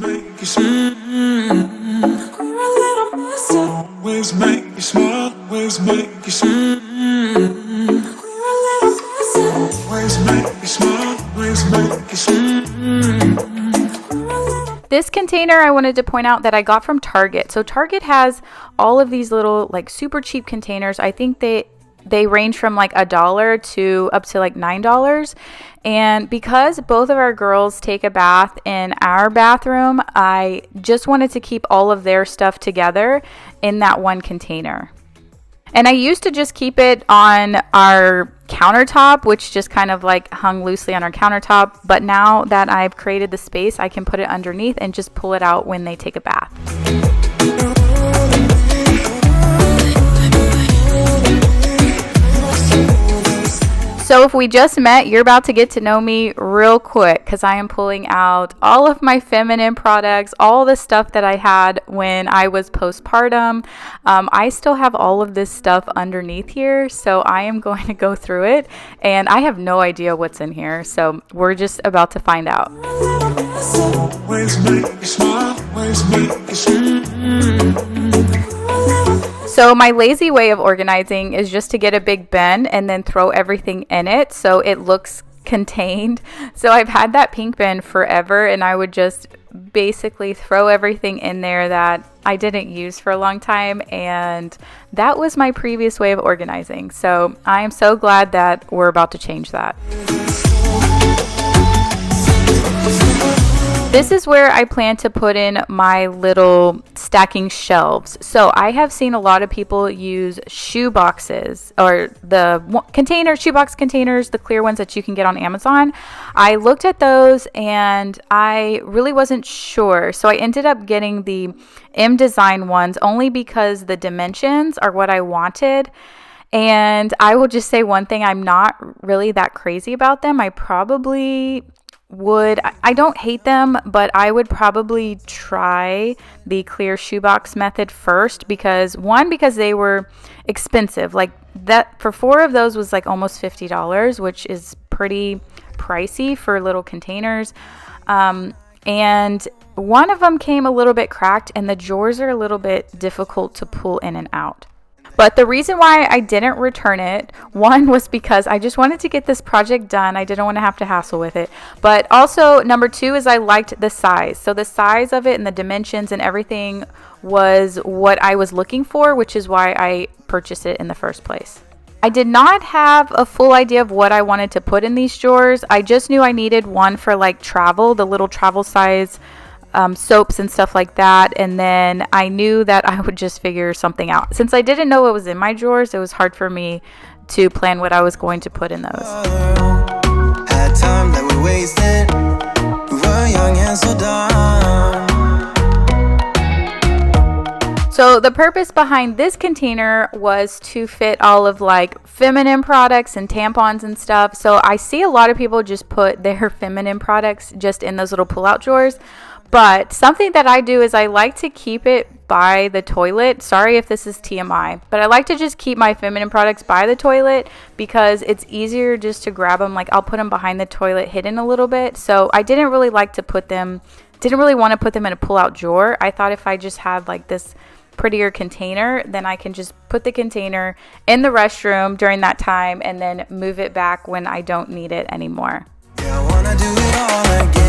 This container I wanted to point out that I got from Target. So Target has all of these little like super cheap containers. I think they range from like $1 to up to like $9. And because both of our girls take a bath in our bathroom, I just wanted to keep all of their stuff together in that one container. And I used to just keep it on our countertop, which just kind of like hung loosely on our countertop. But now that I've created the space, I can put it underneath and just pull it out when they take a bath. So if we just met, you're about to get to know me real quick because I am pulling out all of my feminine products, all the stuff that I had when I was postpartum. I still have all of this stuff underneath here, so I am going to go through it, and I have no idea what's in here, so we're just about to find out. So my lazy way of organizing is just to get a big bin and then throw everything in it so it looks contained. So I've had that pink bin forever, and I would just basically throw everything in there that I didn't use for a long time, and that was my previous way of organizing. So I am so glad that we're about to change that. This is where I plan to put in my little stacking shelves. So I have seen a lot of people use shoe boxes, or the shoebox containers, the clear ones that you can get on Amazon. I looked at those and I really wasn't sure. So I ended up getting the M Design ones only because the dimensions are what I wanted. And I will just say one thing, I'm not really that crazy about them. I don't hate them, but I would probably try the clear shoebox method first because they were expensive. Like that for 4 of those was like almost $50, which is pretty pricey for little containers. And one of them came a little bit cracked, and the drawers are a little bit difficult to pull in and out. But the reason why I didn't return it, one was because I just wanted to get this project done. I didn't want to have to hassle with it. But also, number 2 is I liked the size. So the size of it and the dimensions and everything was what I was looking for, which is why I purchased it in the first place. I did not have a full idea of what I wanted to put in these drawers. I just knew I needed one for like travel, the little travel size soaps and stuff like that, and then I knew that I would just figure something out. Since I didn't know what was in my drawers, it was hard for me to plan what I was going to put in those. Had time that we wasted. We were young and so dumb. So the purpose behind this container was to fit all of like feminine products and tampons and stuff. So I see a lot of people just put their feminine products just in those little pull-out drawers. But something that I do is I like to keep it by the toilet. Sorry if this is TMI, but I like to just keep my feminine products by the toilet because it's easier just to grab them. Like I'll put them behind the toilet hidden a little bit. So I didn't really want to put them in a pull-out drawer. I thought if I just had like this prettier container, then I can just put the container in the restroom during that time and then move it back when I don't need it anymore. Yeah, I wanna do it all again.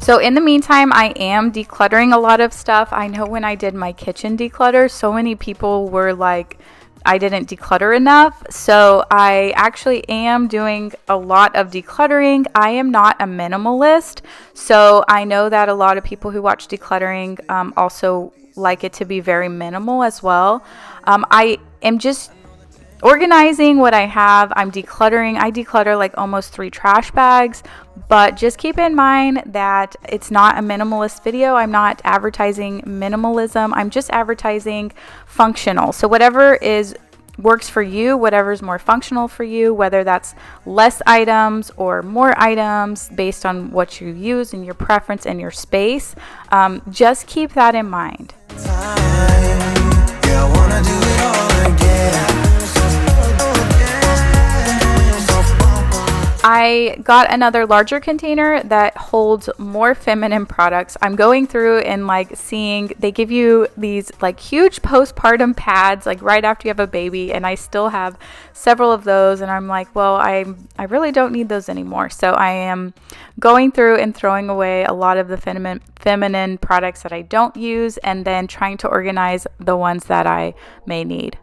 So in the meantime, I am decluttering a lot of stuff. I know when I did my kitchen declutter, so many people were like, I didn't declutter enough. So I actually am doing a lot of decluttering. I am not a minimalist. So I know that a lot of people who watch decluttering also like it to be very minimal as well. I am just organizing what I have. I'm decluttering. I declutter like almost 3 trash bags, but just keep in mind that it's not a minimalist video. I'm not advertising minimalism. I'm just advertising functional. So whatever works for you, whatever is more functional for you, whether that's less items or more items based on what you use and your preference and your space, just keep that in mind. Yeah, I wanna do it all again. I got another larger container that holds more feminine products. I'm going through and like seeing, they give you these like huge postpartum pads like right after you have a baby, and I still have several of those, and I'm like, well, I really don't need those anymore. So I am going through and throwing away a lot of the feminine products that I don't use, and then trying to organize the ones that I may need.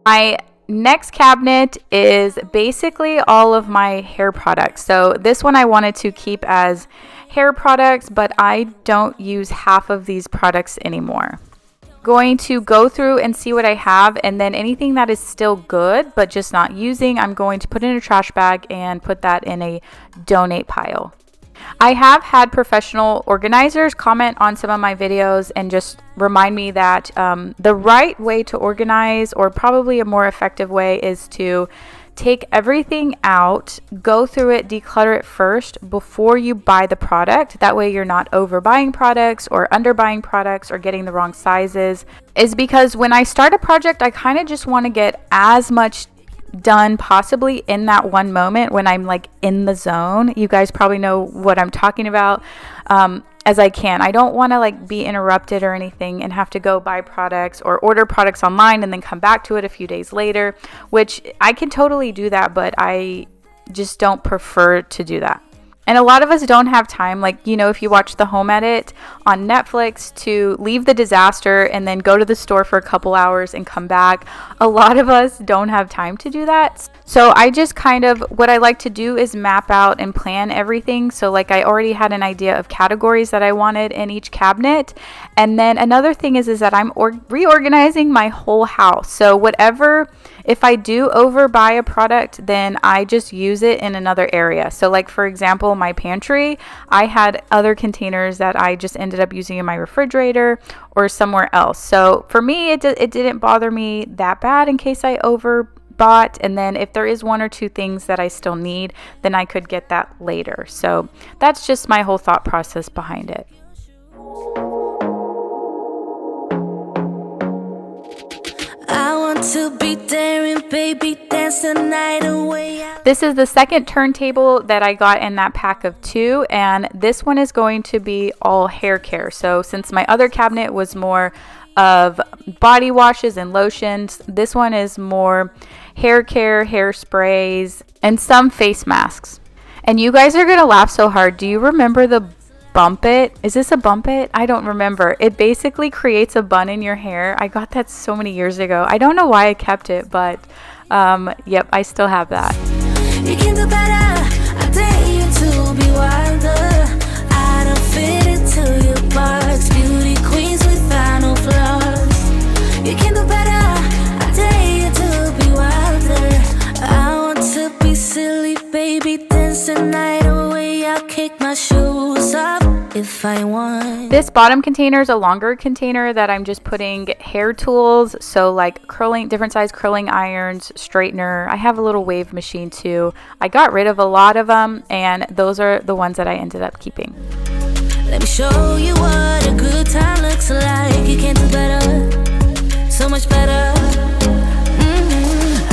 My next cabinet is basically all of my hair products. So this one I wanted to keep as hair products, but I don't use half of these products anymore. Going to go through and see what I have, and then anything that is still good but just not using, I'm going to put in a trash bag and put that in a donate pile. I have had professional organizers comment on some of my videos and just remind me that the right way to organize, or probably a more effective way, is to take everything out, go through it, declutter it first before you buy the product. That way you're not overbuying products or underbuying products or getting the wrong sizes. Is because when I start a project, I kind of just want to get as much done possibly in that one moment when I'm like in the zone. You guys probably know what I'm talking about. As I can. I don't want to like be interrupted or anything and have to go buy products or order products online and then come back to it a few days later, which I can totally do that, but I just don't prefer to do that. And a lot of us don't have time, like, you know, if you watch The Home Edit on Netflix, to leave the disaster and then go to the store for a couple hours and come back. A lot of us don't have time to do that. So I just kind of, what I like to do is map out and plan everything. So like I already had an idea of categories that I wanted in each cabinet. And then another thing is that I'm reorganizing my whole house. So whatever, if I do overbuy a product, then I just use it in another area. So like, for example, my pantry, I had other containers that I just ended up using in my refrigerator or somewhere else. So for me, it didn't bother me that bad in case I overbought. And then if there is 1 or 2 things that I still need, then I could get that later. So that's just my whole thought process behind it. I want to be there and baby dance the night away. This is the second turntable that I got in that pack of 2, and this one is going to be all hair care. So since my other cabinet was more of body washes and lotions, this one is more hair care, hairsprays, and some face masks. And you guys are gonna laugh so hard. Do you remember the Bump It? Is this a Bump It? I don't remember. It basically creates a bun in your hair. I got that so many years ago. I don't know why I kept it, but yep, I still have that. You can do better. I dare you to be wilder. I don't fit into your box. Beauty queens without no flaws. You can do better. I dare you to be wilder. I want to be silly, baby, dance the night away. I'll kick my shoes off. if I want. This bottom container is a longer container that I'm just putting hair tools, so like different size curling irons, straightener. I have a little wave machine too. I got rid of a lot of them, and those are the ones that I ended up keeping. Let me show you what a good time looks like. You can't do better, so much better.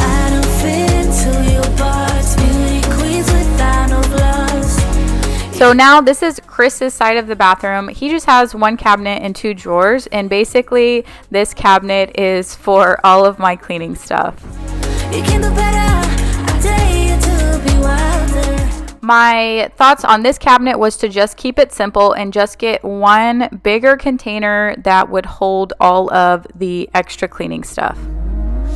I don't fit into your parts, beauty queens without no flaws. So now this is Chris's side of the bathroom. He just has one cabinet and 2 drawers, and basically this cabinet is for all of my cleaning stuff. You can do better, I dare you to be wilder. My thoughts on this cabinet was to just keep it simple and just get one bigger container that would hold all of the extra cleaning stuff.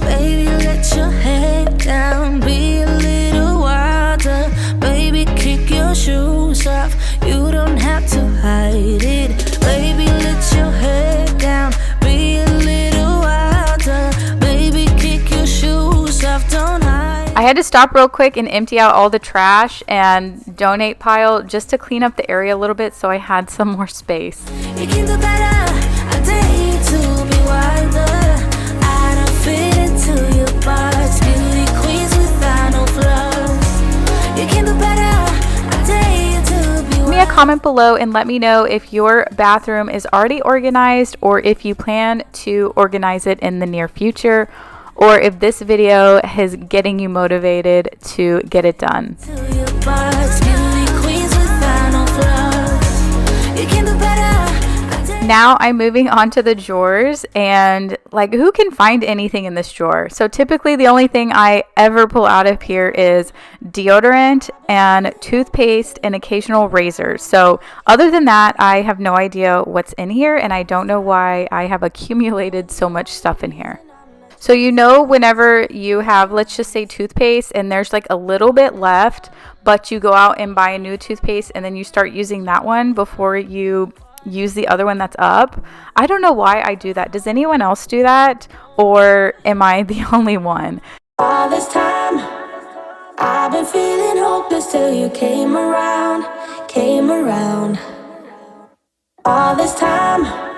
Baby, let your head down, be a little wilder. Baby, kick your shoes off, you don't have to hide it. Baby, let your head down, be a little wilder. Baby, kick your shoes off, don't hide. I had to stop real quick and empty out all the trash and donate pile just to clean up the area a little bit so I had some more space. You can do better, I dare you to be wilder. I don't fit into your parts, beauty queens without no flaws. You can do better, I dare you to be wilder. Leave me a comment below and let me know if your bathroom is already organized or if you plan to organize it in the near future, or if this video is getting you motivated to get it done. To your parts, beauty queens without no flaws. You can do better, I dare. Now I'm moving on to the drawers, and like, who can find anything in this drawer? So typically the only thing I ever pull out of here is deodorant and toothpaste and occasional razors. So other than that, I have no idea what's in here, and I don't know why I have accumulated so much stuff in here. So you know, whenever you have, let's just say, toothpaste and there's like a little bit left, but you go out and buy a new toothpaste and then you start using that one before you use the other one that's up. I don't know why I do that. Does anyone else do that, or am I the only one? All this time, I've been feeling hopeless till you came around, came around. All this time,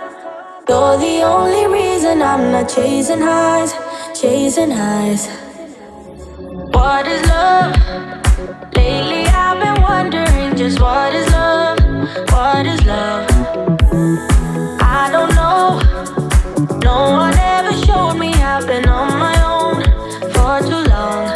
you're the only reason I'm not chasing highs, chasing highs. What is love? Lately I've been wondering just what is love, what is love? I don't know, no one ever showed me, I've been on my own for too long.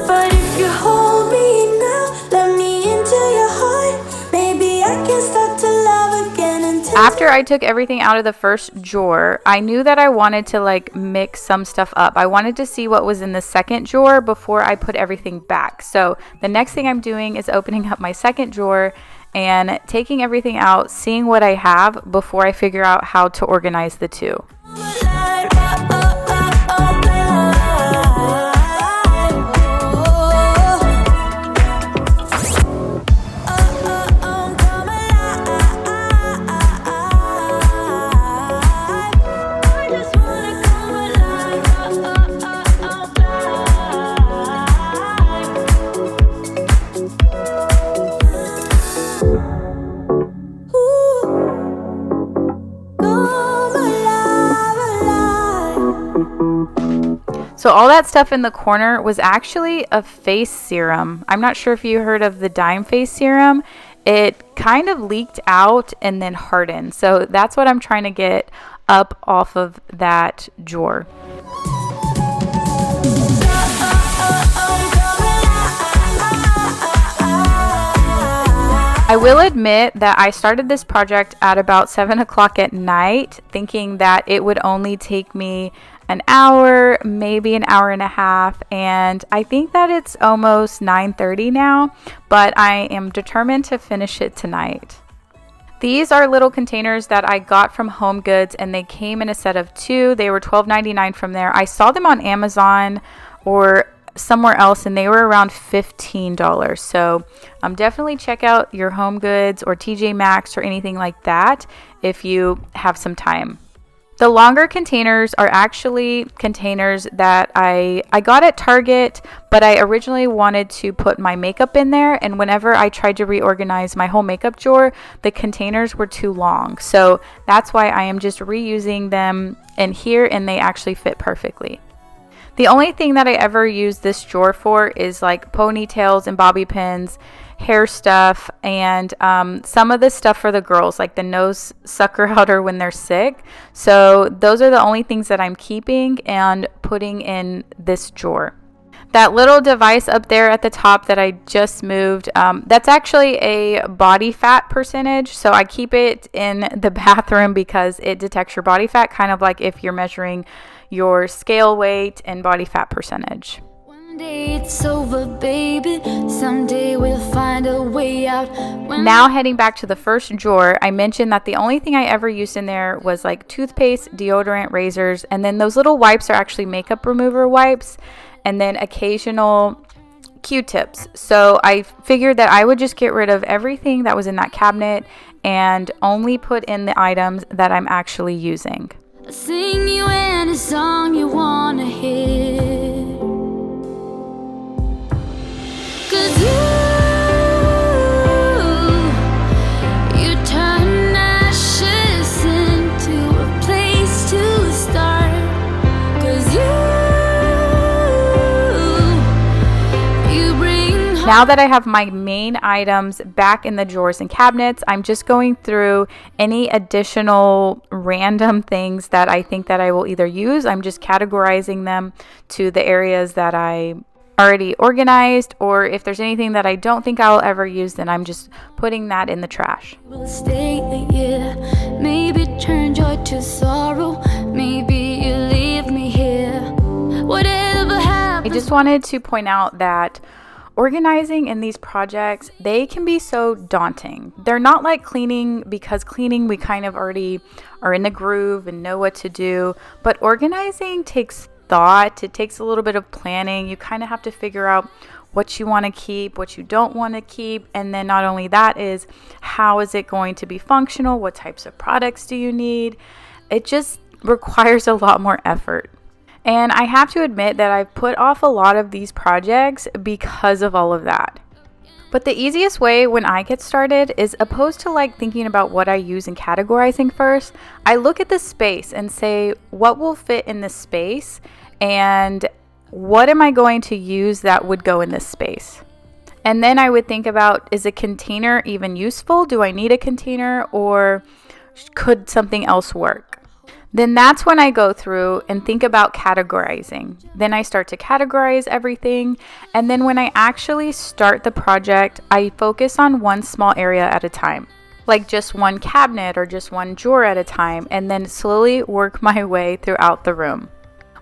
But if you hold me now, let me into your heart, maybe I can start to love again. After I took everything out of the first drawer, I knew that I wanted to like mix some stuff up. I wanted to see what was in the second drawer before I put everything back. So the next thing I'm doing is opening up my second drawer and taking everything out, seeing what I have before I figure out how to organize the two. So all that stuff in the corner was actually a face serum. I'm not sure if you heard of the Dime face serum. It kind of leaked out and then hardened. So that's what I'm trying to get up off of that drawer. I will admit that I started this project at about 7 o'clock at night, thinking that it would only take me an hour, maybe an hour and a half, and I think that it's almost 9:30 now, but I am determined to finish it tonight. These are little containers that I got from Home Goods, and they came in a set of 2. They were $12.99 from there. I saw them on Amazon or somewhere else, and they were around $15. So definitely check out your Home Goods or TJ Maxx or anything like that if you have some time. The longer containers are actually containers that I got at Target, but I originally wanted to put my makeup in there, and whenever I tried to reorganize my whole makeup drawer, the containers were too long. So that's why I am just reusing them in here, and they actually fit perfectly. The only thing that I ever use this drawer for is like ponytails and bobby pins, hair stuff, and some of the stuff for the girls, like the nose sucker outer when they're sick. So those are the only things that I'm keeping and putting in this drawer. That little device up there at the top that I just moved, that's actually a body fat percentage. So I keep it in the bathroom because it detects your body fat, kind of like if you're measuring your scale weight and body fat percentage. One day it's over, baby. Someday we'll find a way out. Now heading back to the first drawer, I mentioned that the only thing I ever used in there was like toothpaste, deodorant, razors, and then those little wipes are actually makeup remover wipes, and then occasional Q-tips. So I figured that I would just get rid of everything that was in that cabinet and only put in the items that I'm actually using. I'll sing you any song you wanna hear. 'Cause you turn ashes into a place to start. 'Cause you bring home. Now that I have my main items back in the drawers and cabinets, I'm just going through any additional random things that I think that I will either use. I'm just categorizing them to the areas that I already organized, or if there's anything that I don't think I'll ever use, then I'm just putting that in the trash. Will stay a year, maybe turn joy to sorrow, maybe you leave me here. Whatever happens. I just wanted to point out that organizing in these projects, they can be so daunting. They're not like cleaning, because cleaning we kind of already are in the groove and know what to do, but organizing takes thought. It takes a little bit of planning. You kind of have to figure out what you want to keep, what you don't want to keep, and then not only that is how is it going to be functional, what types of products do you need. It just requires a lot more effort. And I have to admit that I've put off a lot of these projects because of all of that. But the easiest way when I get started is, opposed to like thinking about what I use and categorizing first, I look at the space and say, what will fit in this space and what am I going to use that would go in this space? And then I would think about, is a container even useful? Do I need a container, or could something else work? Then that's when I go through and think about categorizing. Then I start to categorize everything. And then when I actually start the project, I focus on one small area at a time, like just one cabinet or just one drawer at a time, and then slowly work my way throughout the room.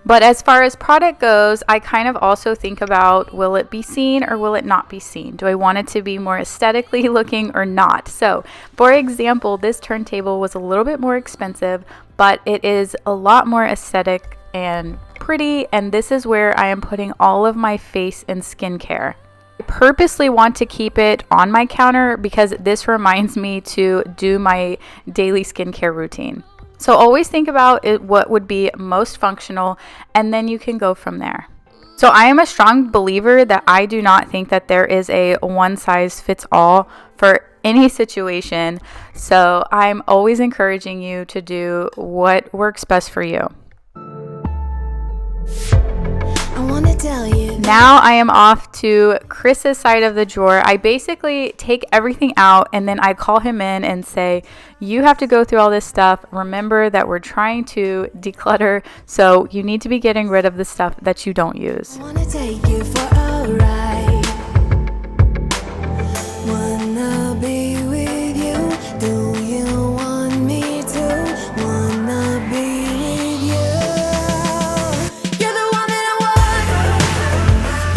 But as far as product goes, I kind of also think about, will it be seen or will it not be seen? Do I want it to be more aesthetically looking or not? So, for example, this turntable was a little bit more expensive, but it is a lot more aesthetic and pretty, and this is where I am putting all of my face and skincare. I purposely want to keep it on my counter because this reminds me to do my daily skincare routine. So always think about it, what would be most functional, and then you can go from there. So I am a strong believer that I do not think that there is a one size fits all for any situation. So I'm always encouraging you to do what works best for you. I wanna tell you. Now I am off to Chris's side of the drawer. I basically take everything out and then I call him in and say, you have to go through all this stuff. Remember that we're trying to declutter, so you need to be getting rid of the stuff that you don't use. I wanna take you for a ride. Wanna be with you. Do you want me to? Wanna be with you. You're the one that I want.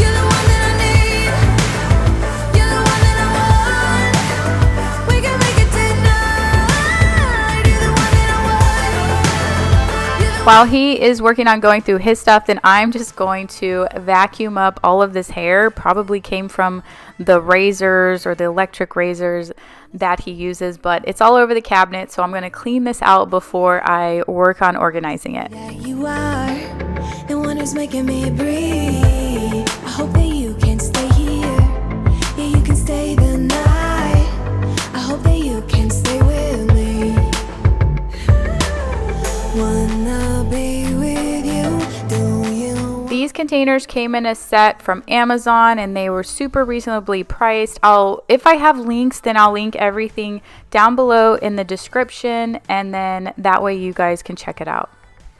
You're the one that I need. You're the one that I want. We can make it tonight. You're the one that I want. You're the While he is working on going through his stuff, then I'm just going to vacuum up all of this hair. Probably came from the razors or the electric razors that he uses, but it's all over the cabinet, so I'm going to clean this out before I work on organizing it. Yeah, you are the one who's making me breathe. I hope that you can stay here. Yeah, you can stay the night. I hope that you can stay with me. Wanna be with you, do you? These containers came in a set from Amazon and they were super reasonably priced. If I have links, then I'll link everything down below in the description, and then that way you guys can check it out.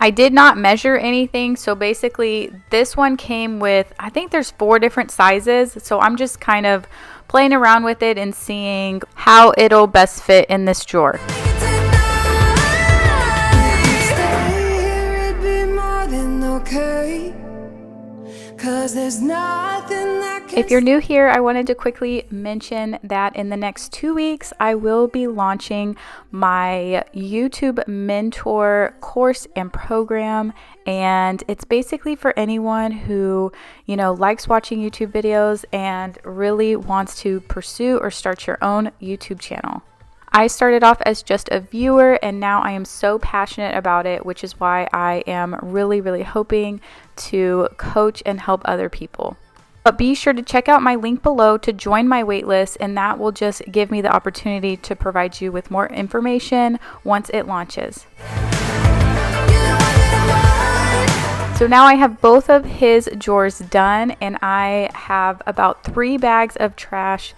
I did not measure anything, so basically this one came with, I think there's 4 different sizes, so I'm just kind of playing around with it and seeing how it'll best fit in this drawer. If you're new here, I wanted to quickly mention that in the next 2 weeks, I will be launching my YouTube mentor course and program. And it's basically for anyone who, likes watching YouTube videos and really wants to pursue or start your own YouTube channel. I started off as just a viewer, and now I am so passionate about it, which is why I am really, really hoping to coach and help other people. But be sure to check out my link below to join my waitlist, and that will just give me the opportunity to provide you with more information once it launches. So now I have both of his drawers done, and I have about 3 bags of trash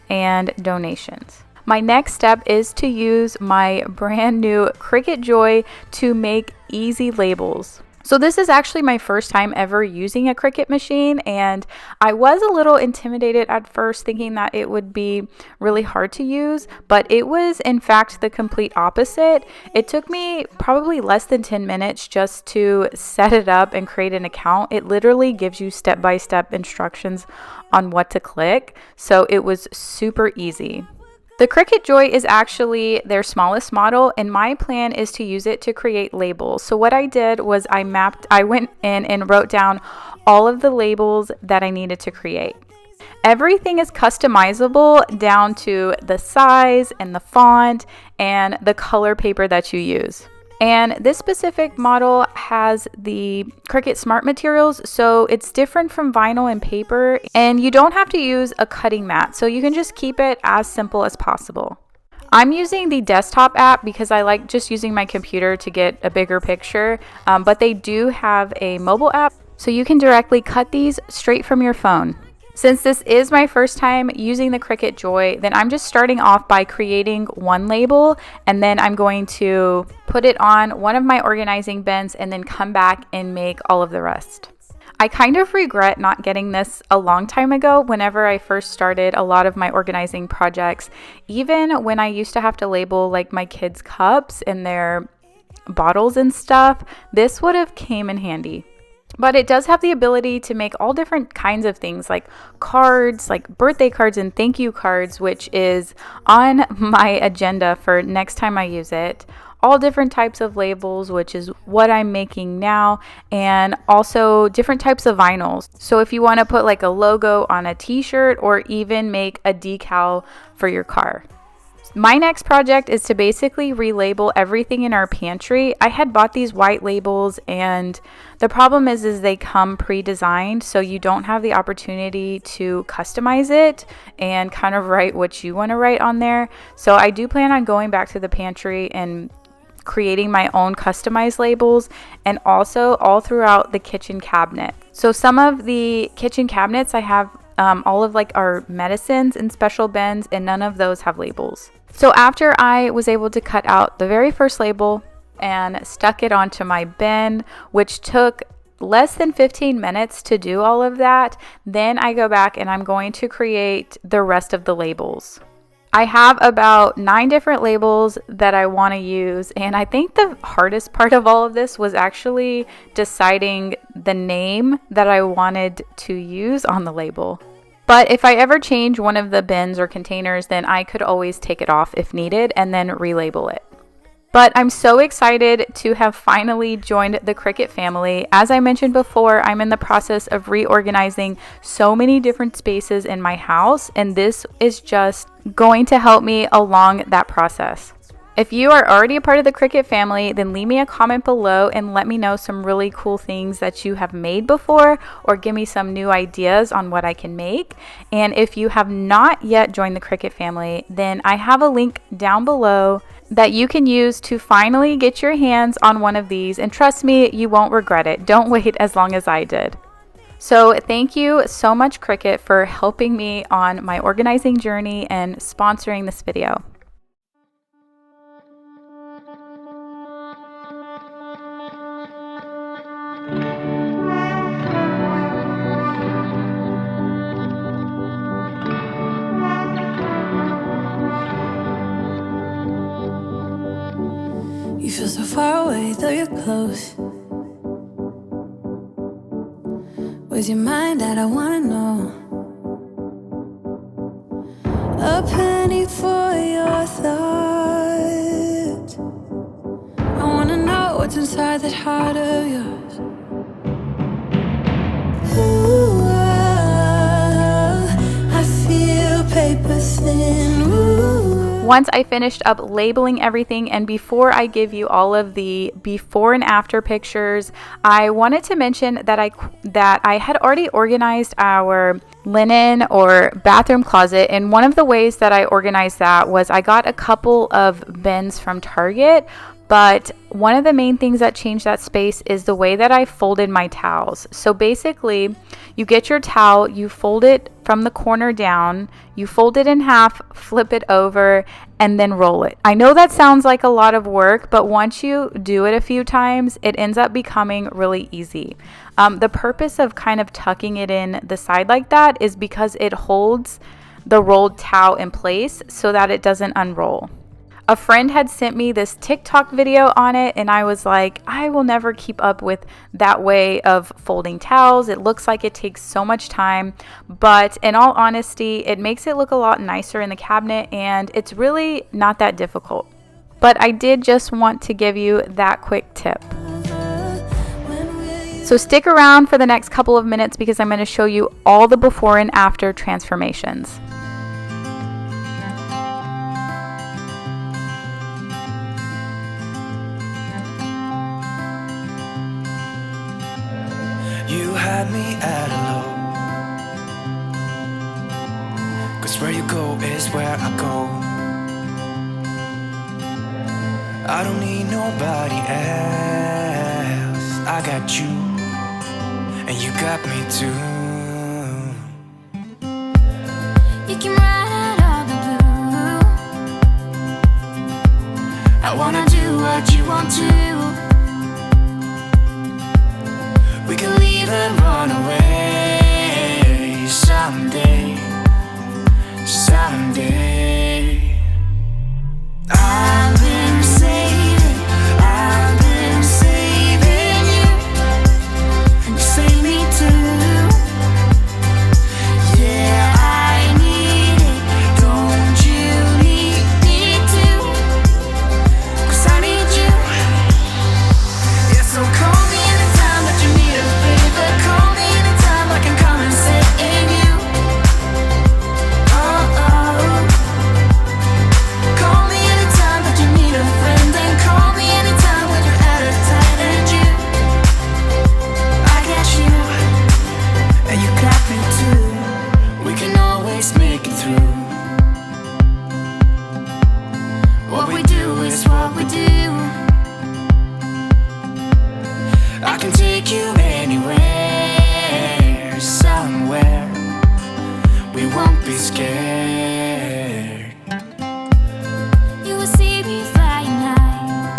and donations. My next step is to use my brand new Cricut Joy to make easy labels. So this is actually my first time ever using a Cricut machine, and I was a little intimidated at first, thinking that it would be really hard to use, but it was in fact the complete opposite. It took me probably less than 10 minutes just to set it up and create an account. It literally gives you step-by-step instructions on what to click, so it was super easy. The Cricut Joy is actually their smallest model, and my plan is to use it to create labels. So what I did was I went in and wrote down all of the labels that I needed to create. Everything is customizable down to the size and the font and the color paper that you use. And this specific model has the Cricut Smart materials, so it's different from vinyl and paper, and you don't have to use a cutting mat, so you can just keep it as simple as possible. I'm using the desktop app because I like just using my computer to get a bigger picture, but they do have a mobile app, so you can directly cut these straight from your phone. Since this is my first time using the Cricut Joy, then I'm just starting off by creating one label, and then I'm going to put it on one of my organizing bins and then come back and make all of the rest. I kind of regret not getting this a long time ago whenever I first started a lot of my organizing projects. Even when I used to have to label like my kids' cups and their bottles and stuff, this would have came in handy. But it does have the ability to make all different kinds of things like cards, like birthday cards and thank you cards, which is on my agenda for next time I use it. All different types of labels, which is what I'm making now, and also different types of vinyls. So if you want to put like a logo on a t-shirt or even make a decal for your car. My next project is to basically relabel everything in our pantry. I had bought these white labels, and the problem is they come pre-designed, so you don't have the opportunity to customize it and kind of write what you want to write on there. So I do plan on going back to the pantry and creating my own customized labels, and also all throughout the kitchen cabinet. So some of the kitchen cabinets I have all of like our medicines in special bins, and none of those have labels. So after I was able to cut out the very first label and stuck it onto my bin, which took less than 15 minutes to do all of that, then I go back and I'm going to create the rest of the labels. I have about 9 different labels that I want to use, and I think the hardest part of all of this was actually deciding the name that I wanted to use on the label. But if I ever change one of the bins or containers, then I could always take it off if needed and then relabel it. But I'm so excited to have finally joined the Cricut family. As I mentioned before, I'm in the process of reorganizing so many different spaces in my house, and this is just going to help me along that process. If you are already a part of the Cricut family, then leave me a comment below and let me know some really cool things that you have made before, or give me some new ideas on what I can make. And if you have not yet joined the Cricut family, then I have a link down below that you can use to finally get your hands on one of these, and trust me, you won't regret it. Don't wait as long as I did. So thank you so much, Cricut, for helping me on my organizing journey and sponsoring this video. You feel so far away, though you're close. Where's your mind at? I wanna know. A penny for your thoughts. I wanna know what's inside that heart of yours. Ooh, I feel paper thin. Ooh. Once I finished up labeling everything, and before I give you all of the before and after pictures, I wanted to mention that I had already organized our linen or bathroom closet, and one of the ways that I organized that was I got a couple of bins from Target. But one of the main things that changed that space is the way that I folded my towels. So basically, you get your towel, you fold it from the corner down, you fold it in half, flip it over, and then roll it. I know that sounds like a lot of work, but once you do it a few times, it ends up becoming really easy. The purpose of kind of tucking it in the side like that is because it holds the rolled towel in place so that it doesn't unroll. A friend had sent me this TikTok video on it, and I was like, I will never keep up with that way of folding towels. It looks like it takes so much time, but in all honesty, it makes it look a lot nicer in the cabinet, and it's really not that difficult. But I did just want to give you that quick tip. So stick around for the next couple of minutes because I'm going to show you all the before and after transformations. You had me at hello, 'cause where you go is where I go. I don't need nobody else. I got you, and you got me too. You can ride out all the blue. I wanna do what you want to. We can leave and run away someday, someday. I've been saving you, and you save me too. Yeah, I need it, don't you need me too? 'Cause I need you. Yeah, so call me anytime that you need a favor. Call me anytime I can come and save you. Oh, oh. Call me anytime that you need a friend, and call me anytime when you're out of time. And you, I got you, and you got me too. We can always make it through. What we do is what we do. I can take you anywhere, somewhere. We won't be scared. You will see me flying high.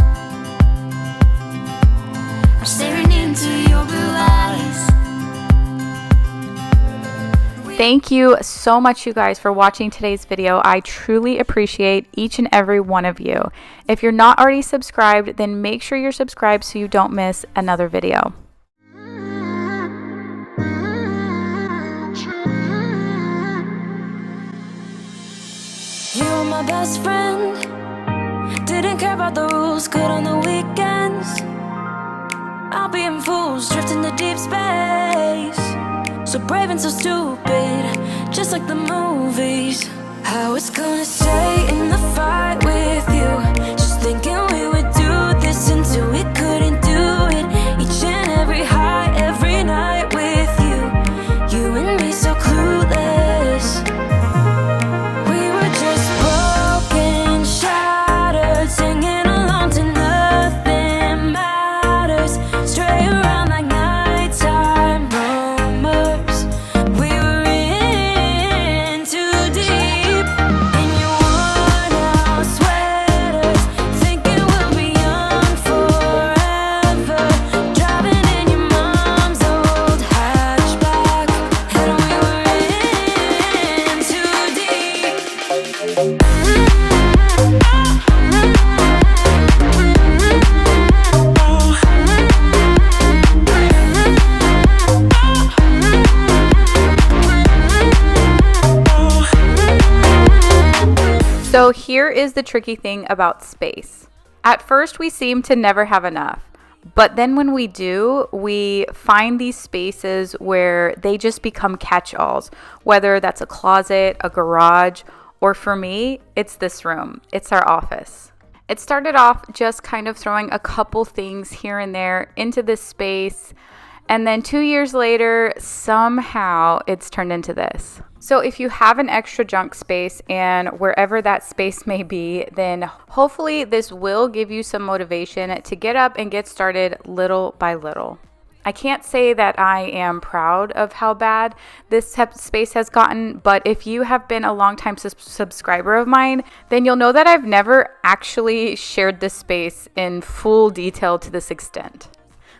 I'm staring into your blue eyes. Thank you so much, you guys, for watching today's video. I truly appreciate each and every one of you. If you're not already subscribed, then make sure you're subscribed so you don't miss another video. You're my best friend. didn't care about the rules, good on the weekends. I'll be in fools, drifting to deep space. So brave and so stupid, just like the movies. I was gonna stay in the fight with you, just thinking we would do this until we couldn't do it. Each and every high, every night with you, you and me so clueless. We were just broken, shattered, singing along to nothing matters. Stray around like nighttime rumors. We were in too deep. In your worn-out sweaters, thinking we'll be young forever. Driving in your mom's old hatchback, and we were in too deep. So here is the tricky thing about space. At first, we seem to never have enough. But then when we do, we find these spaces where they just become catch-alls, whether that's a closet, a garage, or for me, it's this room. It's our office. It started off just kind of throwing a couple things here and there into this space. And then 2 years later, somehow it's turned into this. So if you have an extra junk space and wherever that space may be, then hopefully this will give you some motivation to get up and get started little by little. I can't say that I am proud of how bad this space has gotten, but if you have been a longtime subscriber of mine, then you'll know that I've never actually shared this space in full detail to this extent.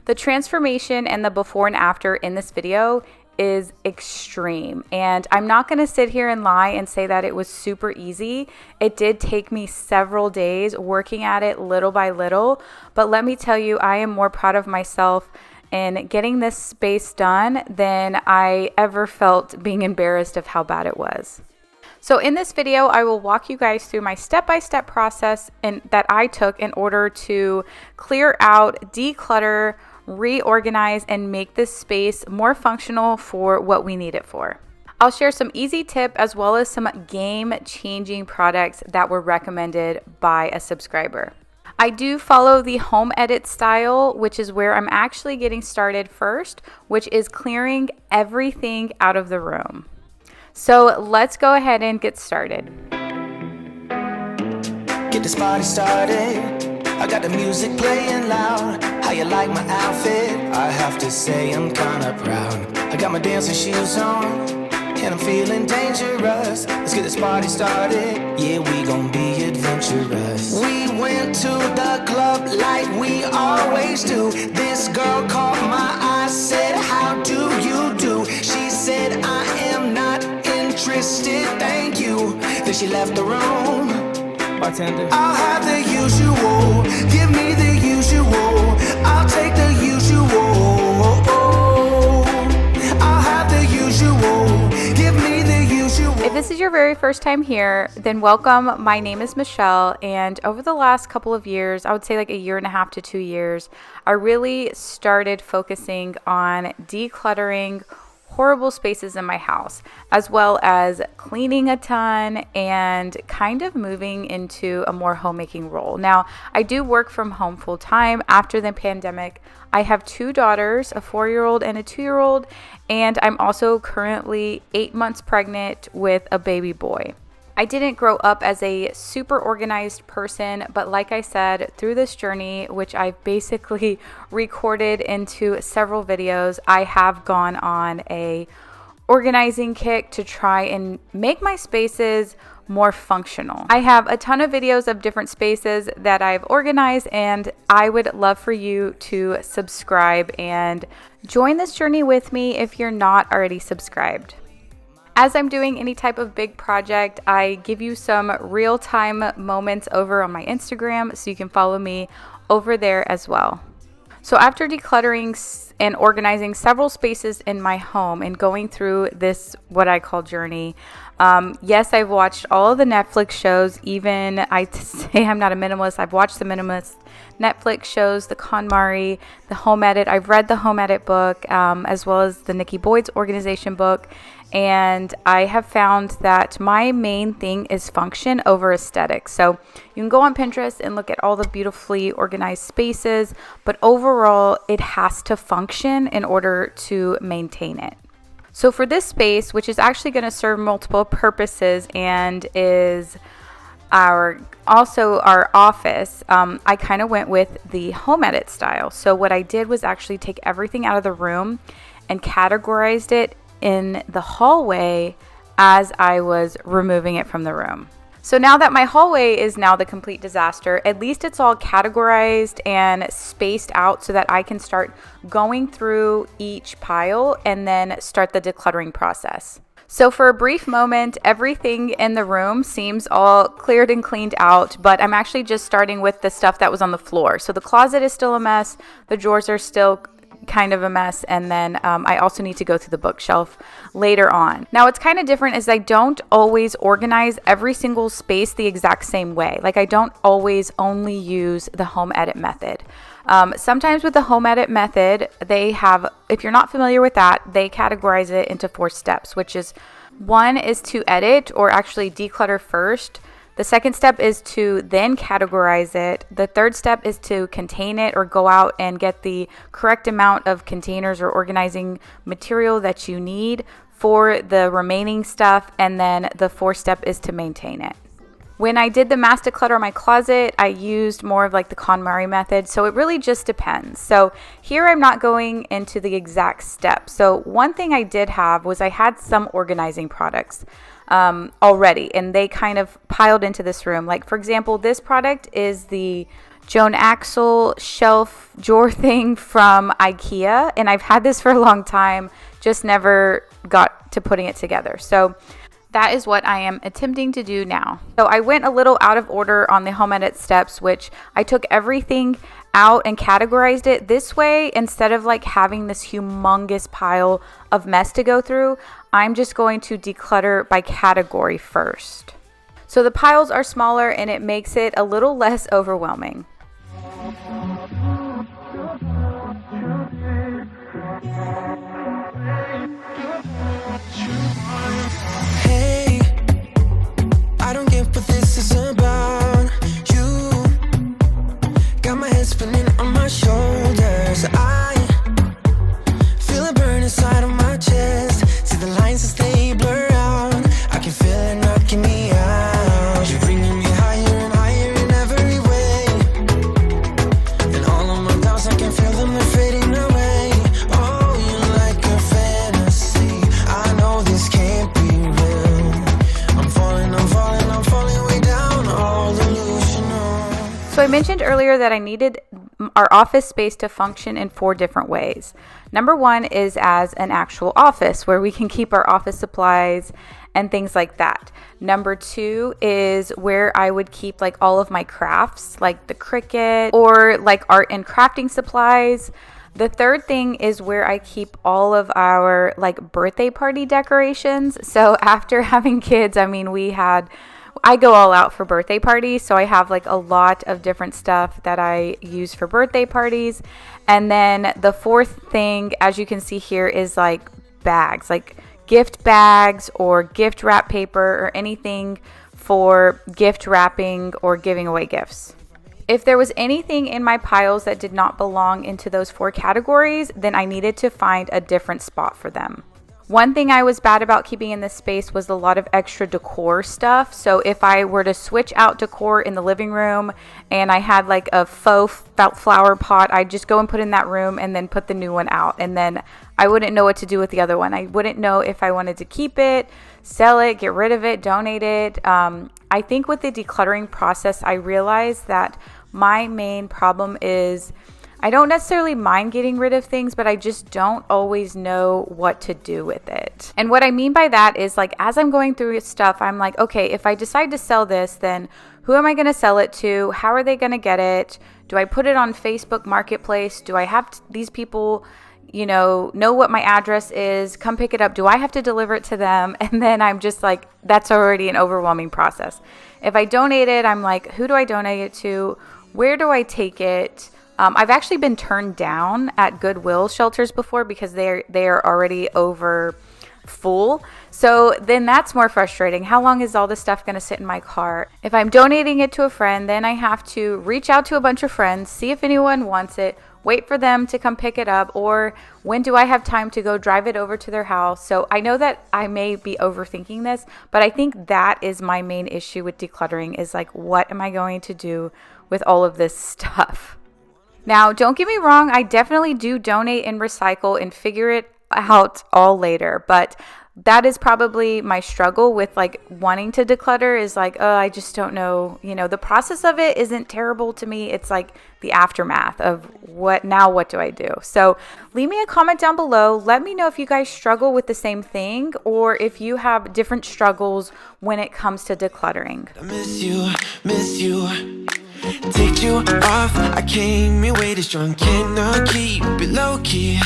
The transformation and the before and after in this video is extreme, and I'm not going to sit here and lie and say that it was super easy. It did take me several days working at it little by little, but let me tell you, I am more proud of myself in getting this space done than I ever felt being embarrassed of how bad it was. So in this video, I will walk you guys through my step-by-step process that I took in order to clear out, declutter, reorganize, and make this space more functional for what we need it for. I'll share some easy tip as well as some game-changing products that were recommended by a subscriber. I do follow the home edit style, which is where I'm actually getting started first, which is clearing everything out of the room. So let's go ahead and get started. Get this party started. I got the music playing loud. How you like my outfit? I have to say I'm kinda proud. I got my dancing shoes on, and I'm feeling dangerous. Let's get this party started. Yeah, we gon' be adventurous. We went to the club like we always do. This girl caught my eye, said, how do you do? She said, I am not interested, thank you. Then she left the room. Bartender, I'll have the usual. Give me the usual. I'll take the usual. I'll have the usual. Give me the usual. If this is your very first time here, then welcome. My name is Michelle, and over the last couple of years, I would say like a year and a half to 2 years, I really started focusing on decluttering horrible spaces in my house, as well as cleaning a ton and kind of moving into a more homemaking role. Now, I do work from home full time after the pandemic. I have 2 daughters, a 4-year-old and a 2-year-old, and I'm also currently 8 months pregnant with a baby boy. I didn't grow up as a super organized person, but like I said, through this journey, which I've basically recorded into several videos, I have gone on a organizing kick to try and make my spaces more functional. I have a ton of videos of different spaces that I've organized, and I would love for you to subscribe and join this journey with me if you're not already subscribed. As I'm doing any type of big project, I give you some real-time moments over on my Instagram, so you can follow me over there as well. So after decluttering and organizing several spaces in my home and going through this, what I call journey, yes, I've watched all of the Netflix shows. Even I say I'm not a minimalist. I've watched the minimalist Netflix shows, the KonMari, the Home Edit. I've read the Home Edit book, as well as the Nikki Boyd's organization book. And I have found that my main thing is function over aesthetics. So you can go on Pinterest and look at all the beautifully organized spaces, but overall it has to function in order to maintain it. So for this space, which is actually going to serve multiple purposes and is our office, I kind of went with the Home Edit style. So what I did was actually take everything out of the room and categorized it in the hallway as I was removing it from the room. So now that my hallway is now the complete disaster, at least it's all categorized and spaced out so that I can start going through each pile and then start the decluttering process. So for a brief moment, everything in the room seems all cleared and cleaned out, but I'm actually just starting with the stuff that was on the floor. So the closet is still a mess, the drawers are still kind of a mess, and then I also need to go through the bookshelf later on. Now what's kind of different is I don't always organize every single space the exact same way. Like I don't always only use the Home Edit method. Sometimes with the Home Edit method, they have, if you're not familiar with that, they categorize it into 4 steps, which is one is to edit or actually declutter first. The second step is to then categorize it. The third step is to contain it or go out and get the correct amount of containers or organizing material that you need for the remaining stuff. And then the fourth step is to maintain it. When I did the mass declutter on my closet, I used more of like the KonMari method. So it really just depends. So here I'm not going into the exact steps. So one thing I did have was I had some organizing products already, and they kind of piled into this room. Like for example, this product is the Joan Axel shelf drawer thing from IKEA, and I've had this for a long time, just never got to putting it together. So that is what I am attempting to do now. So I went a little out of order on the Home Edit steps, which I took everything out and categorized it this way. Instead of like having this humongous pile of mess to go through, I'm just going to declutter by category first. So the piles are smaller and it makes it a little less overwhelming. Hey, I don't get what this is about. You got my head spinning on my shoulders. I feel it burn inside of my chest. See the lines as they blur out. I can feel it knocking me out. You're bringing me higher and higher in every way. And all of my doubts, I can feel them, they're fading away. Oh, you're like a fantasy. I know this can't be real. I'm falling way down, all delusional. So I mentioned earlier that I needed our office space to function in 4 different ways. Number 1 is as an actual office where we can keep our office supplies and things like that. Number 2 is where I would keep like all of my crafts, like the Cricut or like art and crafting supplies. The third thing is where I keep all of our like birthday party decorations. So after having kids, I go all out for birthday parties. So I have like a lot of different stuff that I use for birthday parties. And then the fourth thing, as you can see here, is like bags, like gift bags or gift wrap paper or anything for gift wrapping or giving away gifts. If there was anything in my piles that did not belong into those 4 categories, then I needed to find a different spot for them. One thing I was bad about keeping in this space was a lot of extra decor stuff. So if I were to switch out decor in the living room and I had like a faux flower pot, I'd just go and put in that room and then put the new one out. And then I wouldn't know what to do with the other one. I wouldn't know if I wanted to keep it, sell it, get rid of it, donate it. I think with the decluttering process, I realized that my main problem is I don't necessarily mind getting rid of things, but I just don't always know what to do with it. And what I mean by that is like, as I'm going through stuff, I'm like, okay, if I decide to sell this, then Who am I going to sell it to? How are they going to get it? Do I put it on Facebook Marketplace? Do I have these people, know what my address is, come pick it up? Do I have to deliver it to them? And then I'm just like, that's already an overwhelming process. If I donate it, I'm like, who do I donate it to? Where do I take it? I've actually been turned down at Goodwill shelters before because they are already over full. So then that's more frustrating. How long is all this stuff going to sit in my car? If I'm donating it to a friend, then I have to reach out to a bunch of friends, see if anyone wants it, wait for them to come pick it up, or when do I have time to go drive it over to their house? So I know that I may be overthinking this, but I think that is my main issue with decluttering is like, what am I going to do with all of this stuff? Now, don't get me wrong, I definitely do donate and recycle and figure it out all later, but that is probably my struggle with like wanting to declutter is like, oh, I just don't know, the process of it isn't terrible to me. It's like the aftermath of what do I do? So leave me a comment down below. Let me know if you guys struggle with the same thing or if you have different struggles when it comes to decluttering. I miss you. Take you off, I came here way too strong. Cannot keep it low key.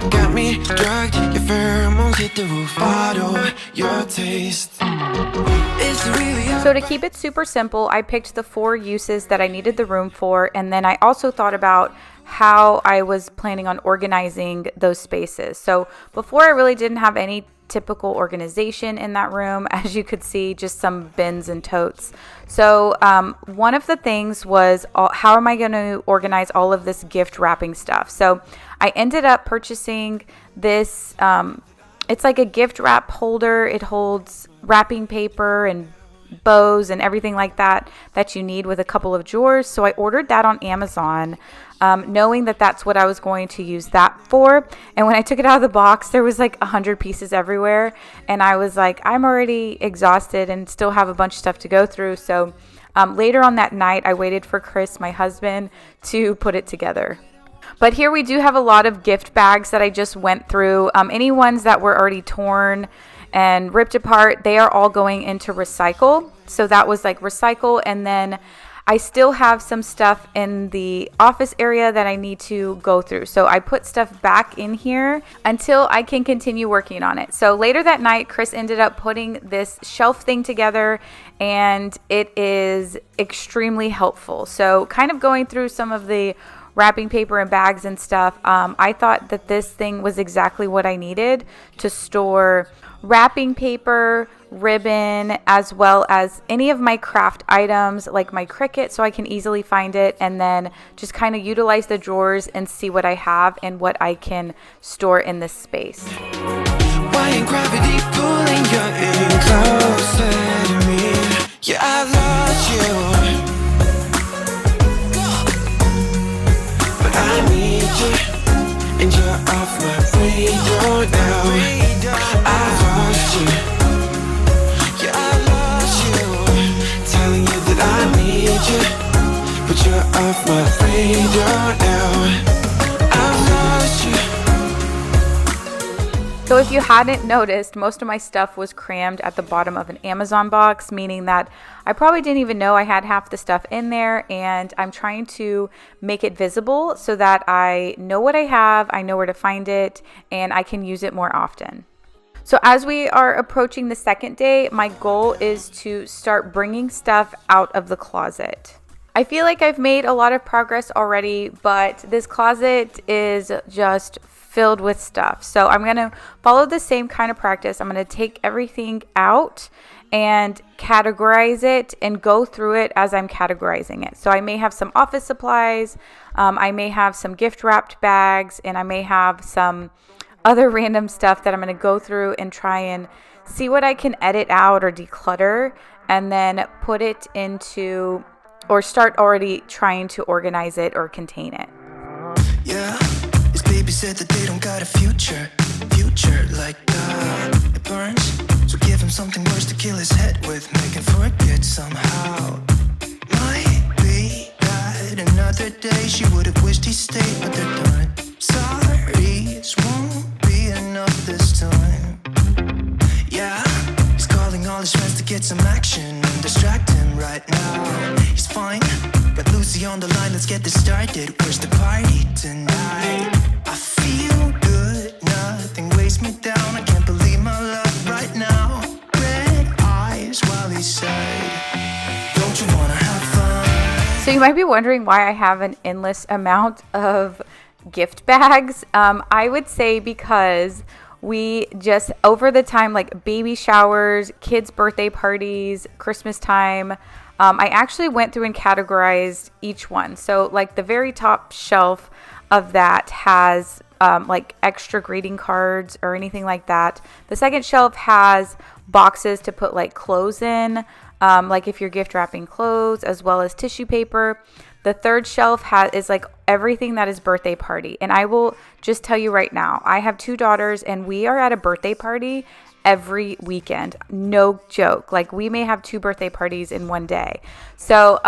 Got me drugged, your pheromones hit the roof. Bottle your taste. It's really So to keep it super simple, I picked the 4 uses that I needed the room for, and then I also thought about how I was planning on organizing those spaces. So before I really didn't have any typical organization in that room. As you could see, just some bins and totes. So one of the things was how am I going to organize all of this gift wrapping stuff? So I ended up purchasing this, it's like a gift wrap holder. It holds wrapping paper and bows and everything like that you need with a couple of drawers. So I ordered that on Amazon, knowing that that's what I was going to use that for. And when I took it out of the box, there was like 100 pieces everywhere. And I was like, I'm already exhausted and still have a bunch of stuff to go through. So later on that night, I waited for Chris, my husband, to put it together. But here we do have a lot of gift bags that I just went through. Any ones that were already torn and ripped apart, they are all going into recycle. So that was like recycle. And then I still have some stuff in the office area that I need to go through. So I put stuff back in here until I can continue working on it. So later that night, Chris ended up putting this shelf thing together, and it is extremely helpful. So kind of going through some of the wrapping paper and bags and stuff, I thought that this thing was exactly what I needed to store wrapping paper, ribbon, as well as any of my craft items like my Cricut, so I can easily find it and then just kind of utilize the drawers and see what I have and what I can store in this space. Why ain't gravity pulling you in closer to me? Yeah, I lost you, but I need you, and you're off my radar now. I lost you, yeah, I lost you, telling you that I need you, but you're off my radar now. I lost you. So if you hadn't noticed, most of my stuff was crammed at the bottom of an Amazon box, meaning that I probably didn't even know I had half the stuff in there, and I'm trying to make it visible so that I know what I have, I know where to find it, and I can use it more often. So as we are approaching the second day, my goal is to start bringing stuff out of the closet. I feel like I've made a lot of progress already, but this closet is just filled with stuff. So I'm going to follow the same kind of practice. I'm going to take everything out and categorize it and go through it as I'm categorizing it. So I may have some office supplies, I may have some gift wrapped bags, and I may have some other random stuff that I'm going to go through and try and see what I can edit out or declutter, and then put it into, or start already trying to organize it or contain it. Yeah, his baby said that they don't got a future like that. It burns, so give him something worse to kill his head with, make him forget somehow. Might be that another day she would have wished he stayed, but they're done. Sorry's won't be enough this time. Yeah, he's calling all his friends to get some action and distract him right now. on the line, let's get this started. Where's the party tonight? I feel good, nothing weighs me down. I can't believe my luck right now. Red eyes while he said, don't you wanna have fun? So you might be wondering why I have an endless amount of gift bags. I would say because we just, over the time, like baby showers, kids' birthday parties, Christmas time, I actually went through and categorized each one. So like the very top shelf of that has like extra greeting cards or anything like that. The second shelf has boxes to put like clothes in, like if you're gift wrapping clothes, as well as tissue paper. The third shelf is like everything that is birthday party. And I will just tell you right now, I have 2 daughters and we are at a birthday party every weekend. No joke. Like we may have 2 birthday parties in one day. So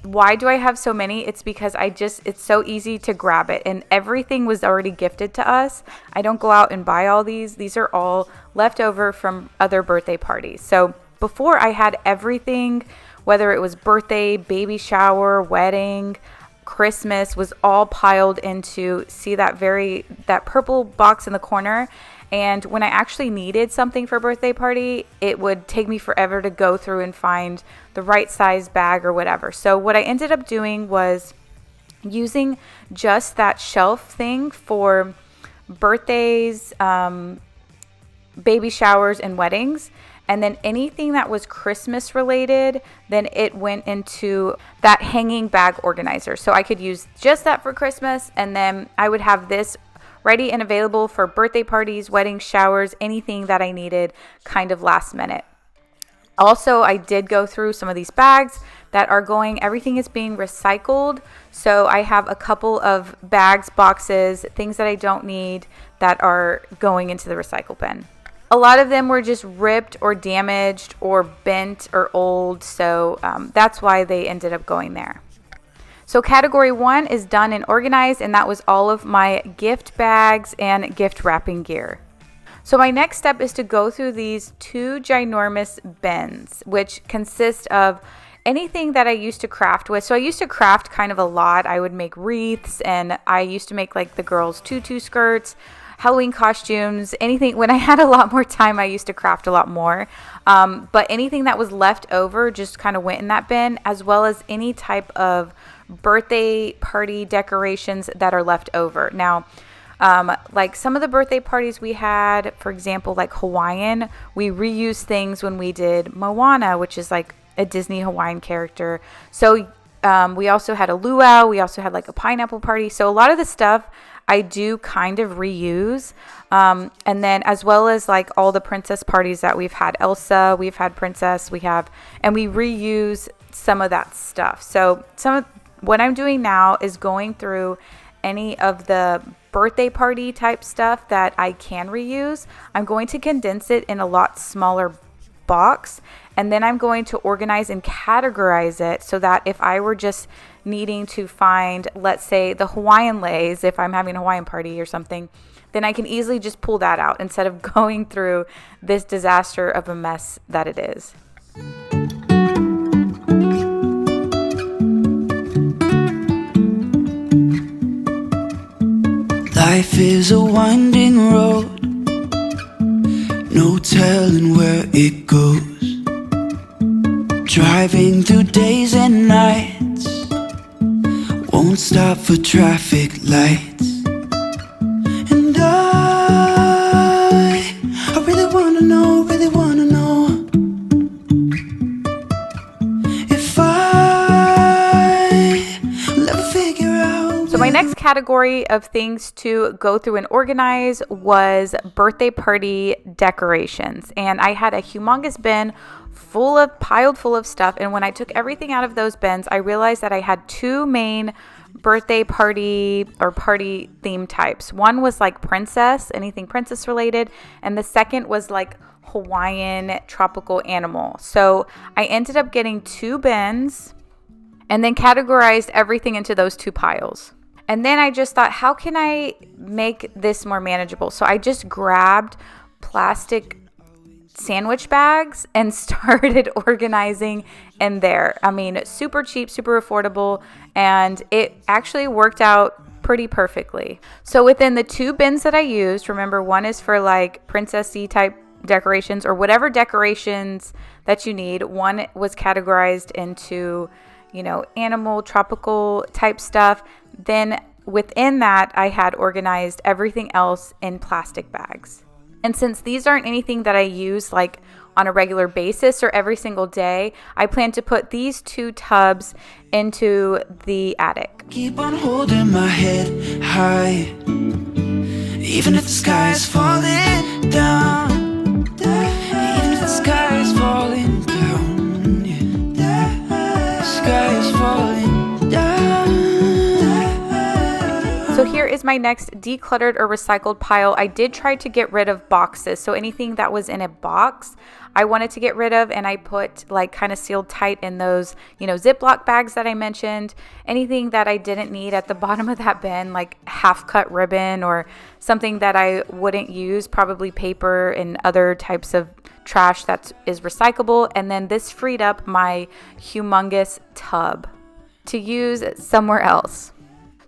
why do I have so many? It's because it's so easy to grab it. And everything was already gifted to us. I don't go out and buy all these. These are all left over from other birthday parties. So before I had everything, whether it was birthday, baby shower, wedding, Christmas, was all piled into, see that purple box in the corner. And when I actually needed something for a birthday party, it would take me forever to go through and find the right size bag or whatever. So what I ended up doing was using just that shelf thing for birthdays, baby showers, and weddings. And then anything that was Christmas related, then it went into that hanging bag organizer. So I could use just that for Christmas, and then I would have this ready and available for birthday parties, weddings, showers, anything that I needed kind of last minute. Also, I did go through some of these bags that are everything is being recycled. So I have a couple of bags, boxes, things that I don't need that are going into the recycle bin. A lot of them were just ripped or damaged or bent or old, so that's why they ended up going there. So category 1 is done and organized, and that was all of my gift bags and gift wrapping gear. So my next step is to go through these 2 ginormous bins, which consist of anything that I used to craft with. So I used to craft kind of a lot. I would make wreaths, and I used to make like the girls' tutu skirts, Halloween costumes, anything. When I had a lot more time, I used to craft a lot more. But anything that was left over just kind of went in that bin, as well as any type of birthday party decorations that are left over. Now, like some of the birthday parties we had, for example, like Hawaiian, we reused things when we did Moana, which is like a Disney Hawaiian character. So we also had a luau. We also had like a pineapple party. So a lot of the stuff I do kind of reuse. And then as well as like all the princess parties that we've had, Elsa, we've had princess, and we reuse some of that stuff. So what I'm doing now is going through any of the birthday party type stuff that I can reuse. I'm going to condense it in a lot smaller box, and then I'm going to organize and categorize it so that if I were just needing to find, let's say, the Hawaiian leis, if I'm having a Hawaiian party or something, then I can easily just pull that out instead of going through this disaster of a mess that it is. Life is a winding road, no telling where it goes. Driving through days and nights, won't stop for traffic lights. And I really wanna know if I'll ever figure out. So my next category of things to go through and organize was birthday party decorations. And I had a humongous bin piled full of stuff. And when I took everything out of those bins, I realized that I had 2 main birthday party or party theme types. One was like princess, anything princess related. And the second was like Hawaiian tropical animal. So I ended up getting 2 bins and then categorized everything into those 2 piles. And then I just thought, how can I make this more manageable? So I just grabbed plastic sandwich bags and started organizing in there. I mean, super cheap, super affordable, and it actually worked out pretty perfectly. So within the 2 bins that I used, remember, one is for like princessy type decorations or whatever decorations that you need. One was categorized into, animal, tropical type stuff. Then within that, I had organized everything else in plastic bags. And since these aren't anything that I use like on a regular basis or every single day, I plan to put these 2 tubs into the attic. Keep on holding my head high, even if the sky is falling down. Even if the sky is falling down, yeah. The sky is falling down. So here is my next decluttered or recycled pile. I did try to get rid of boxes. So anything that was in a box, I wanted to get rid of, and I put like kind of sealed tight in those, Ziploc bags that I mentioned. Anything that I didn't need at the bottom of that bin, like half cut ribbon or something that I wouldn't use, probably paper and other types of trash that is recyclable. And then this freed up my humongous tub to use somewhere else.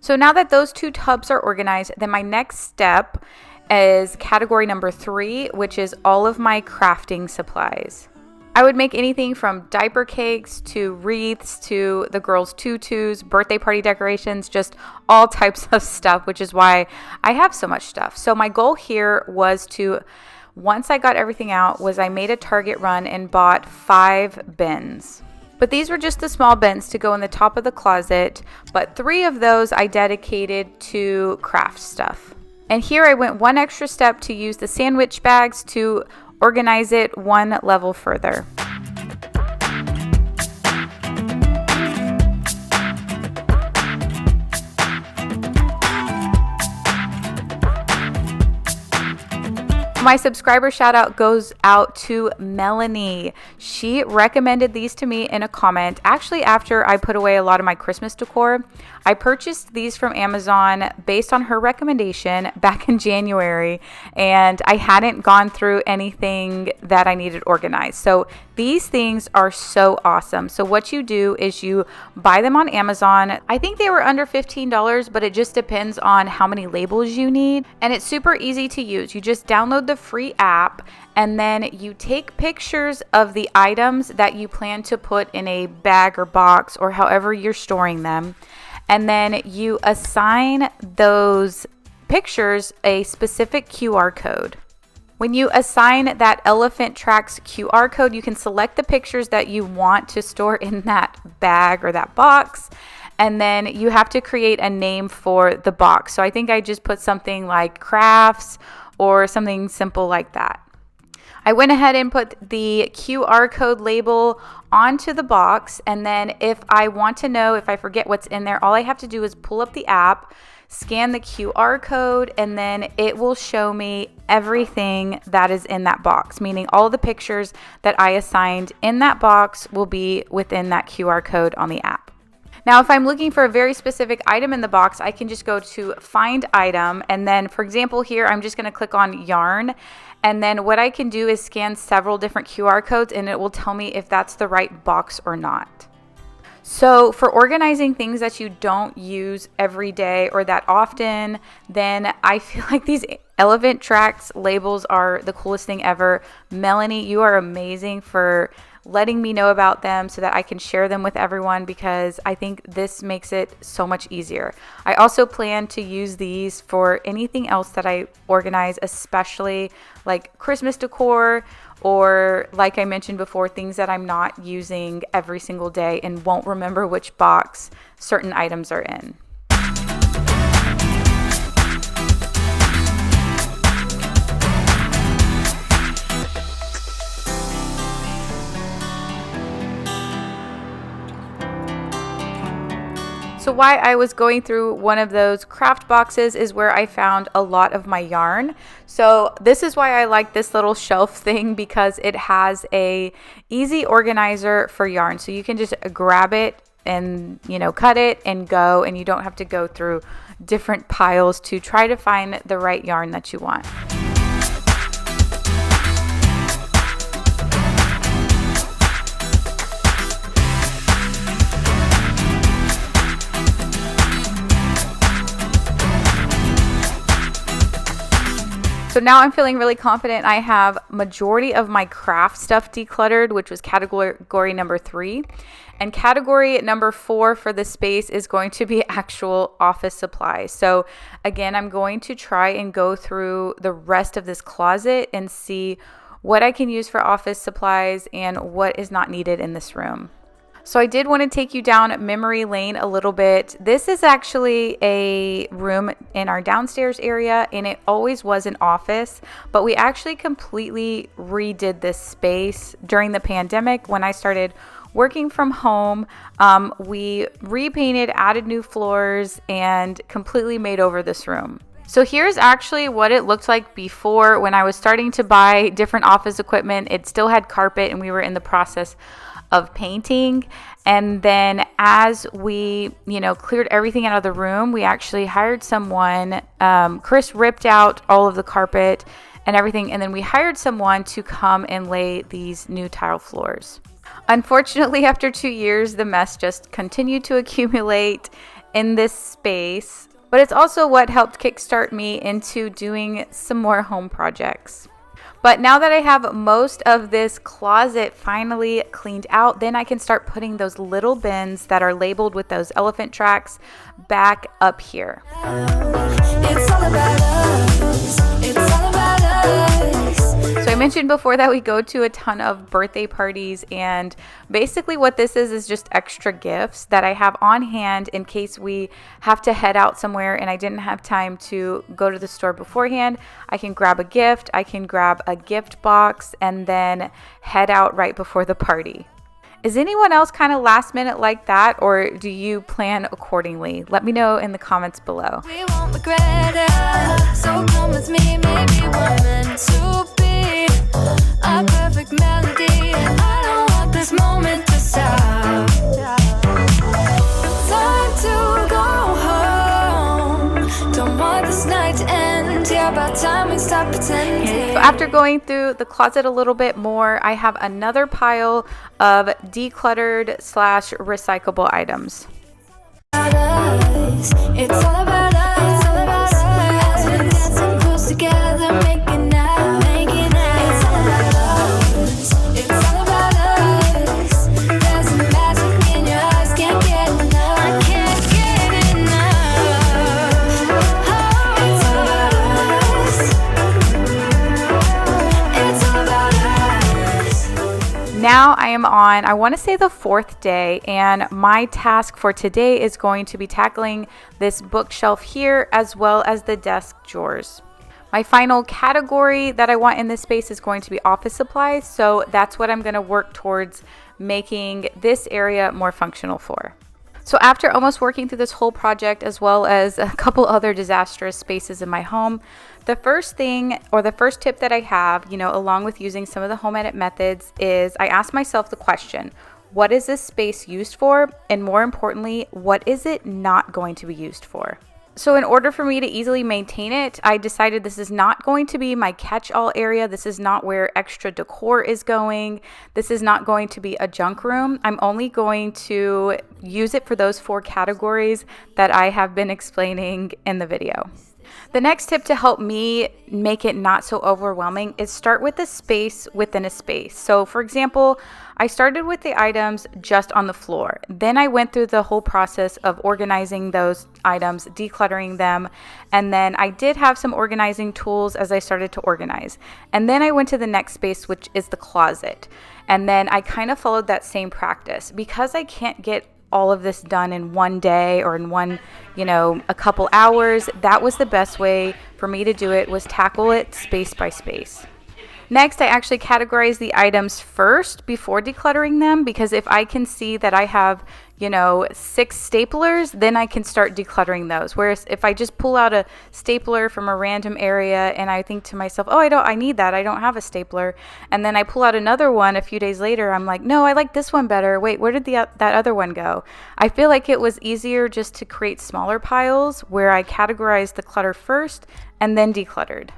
So now that those 2 tubs are organized, then my next step is category number 3, which is all of my crafting supplies. I would make anything from diaper cakes to wreaths to the girls' tutus, birthday party decorations, just all types of stuff, which is why I have so much stuff. So my goal here was to, once I got everything out, was I made a Target run and bought 5 bins. But these were just the small bins to go in the top of the closet, but 3 of those I dedicated to craft stuff. And here I went one extra step to use the sandwich bags to organize it one level further. My subscriber shout out goes out to Melanie. She recommended these to me in a comment. Actually, after I put away a lot of my Christmas decor, I purchased these from Amazon based on her recommendation back in January, and I hadn't gone through anything that I needed organized. So these things are so awesome. So what you do is you buy them on Amazon. I think they were under $15, but it just depends on how many labels you need. And it's super easy to use. You just download the free app, and then you take pictures of the items that you plan to put in a bag or box or however you're storing them. And then you assign those pictures a specific QR code. When you assign that Elephant Tracks QR code, you can select the pictures that you want to store in that bag or that box, and then you have to create a name for the box. So I think I just put something like crafts or something simple like that. I went ahead and put the QR code label onto the box, and then if I want to know, if I forget what's in there, all I have to do is pull up the app, scan the QR code, and then it will show me everything that is in that box, meaning all the pictures that I assigned in that box will be within that QR code on the app. Now, if I'm looking for a very specific item in the box, I can just go to find item. And then, for example, here, I'm just going to click on yarn. And then what I can do is scan several different QR codes, and it will tell me if that's the right box or not. So for organizing things that you don't use every day or that often, then I feel like these Elephant Tracks labels are the coolest thing ever. Melanie, you are amazing for letting me know about them so that I can share them with everyone, because I think this makes it so much easier. I also plan to use these for anything else that I organize, especially like Christmas decor, or like I mentioned before, things that I'm not using every single day and won't remember which box certain items are in. So while I was going through one of those craft boxes is where I found a lot of my yarn. So this is why I like this little shelf thing, because it has a easy organizer for yarn. So you can just grab it and, cut it and go, and you don't have to go through different piles to try to find the right yarn that you want. So now I'm feeling really confident. I have majority of my craft stuff decluttered, which was category number 3. And category number 4 for this space is going to be actual office supplies. So again, I'm going to try and go through the rest of this closet and see what I can use for office supplies and what is not needed in this room. So I did want to take you down memory lane a little bit. This is actually a room in our downstairs area, and it always was an office, but we actually completely redid this space during the pandemic when I started working from home. We repainted, added new floors, and completely made over this room. So here's actually what it looked like before when I was starting to buy different office equipment. It still had carpet, and we were in the process of painting. And then as we, cleared everything out of the room, we actually hired someone. Chris ripped out all of the carpet and everything, and then we hired someone to come and lay these new tile floors. Unfortunately, after 2 years, the mess just continued to accumulate in this space, but it's also what helped kickstart me into doing some more home projects. But now that I have most of this closet finally cleaned out, then I can start putting those little bins that are labeled with those elephant tracks back up here. It's all about us. It's all about us. So I mentioned before that we go to a ton of birthday parties, and basically what this is just extra gifts that I have on hand in case we have to head out somewhere and I didn't have time to go to the store beforehand. I can grab a gift, I can grab a gift box, and then head out right before the party. Is anyone else kind of last minute like that, or do you plan accordingly? Let me know in the comments below. We won't regret it. So come with me, maybe we're meant to be a perfect melody. And I don't want this moment to stop. Time to go home. Don't want this night to end. Yeah, about time we stop pretending. So after going through the closet a little bit more, I have another pile of decluttered / recyclable items. It's all about us. It's all about us. We're dancing close together, making out, making out. It's all about us. It's all about us. There's a magic in your eyes, can't get enough. I can't get enough. It's all about us. It's all about us. Now I am on, I want to say the 4th day, and my task for today is going to be tackling this bookshelf here as well as the desk drawers. My final category that I want in this space is going to be office supplies, so that's what I'm going to work towards making this area more functional for. So after almost working through this whole project as well as a couple other disastrous spaces in my home, the first thing or the first tip that I have, along with using some of the home edit methods, is I ask myself the question, what is this space used for? And more importantly, what is it not going to be used for? So in order for me to easily maintain it, I decided this is not going to be my catch-all area. This is not where extra decor is going. This is not going to be a junk room. I'm only going to use it for those 4 categories that I have been explaining in the video. The next tip to help me make it not so overwhelming is start with a space within a space. So for example, I started with the items just on the floor. Then I went through the whole process of organizing those items, decluttering them, and then I did have some organizing tools as I started to organize. And then I went to the next space, which is the closet. And then I kind of followed that same practice. Because I can't get all of this done in one day or in one, a couple hours, that was the best way for me to do it, was tackle it space by space. Next, I actually categorize the items first before decluttering them, because if I can see that I have, 6 staplers, then I can start decluttering those. Whereas if I just pull out a stapler from a random area and I think to myself, oh, I need that, I don't have a stapler. And then I pull out another one a few days later, I'm like, no, I like this one better. Wait, where did that other one go? I feel like it was easier just to create smaller piles where I categorized the clutter first and then decluttered.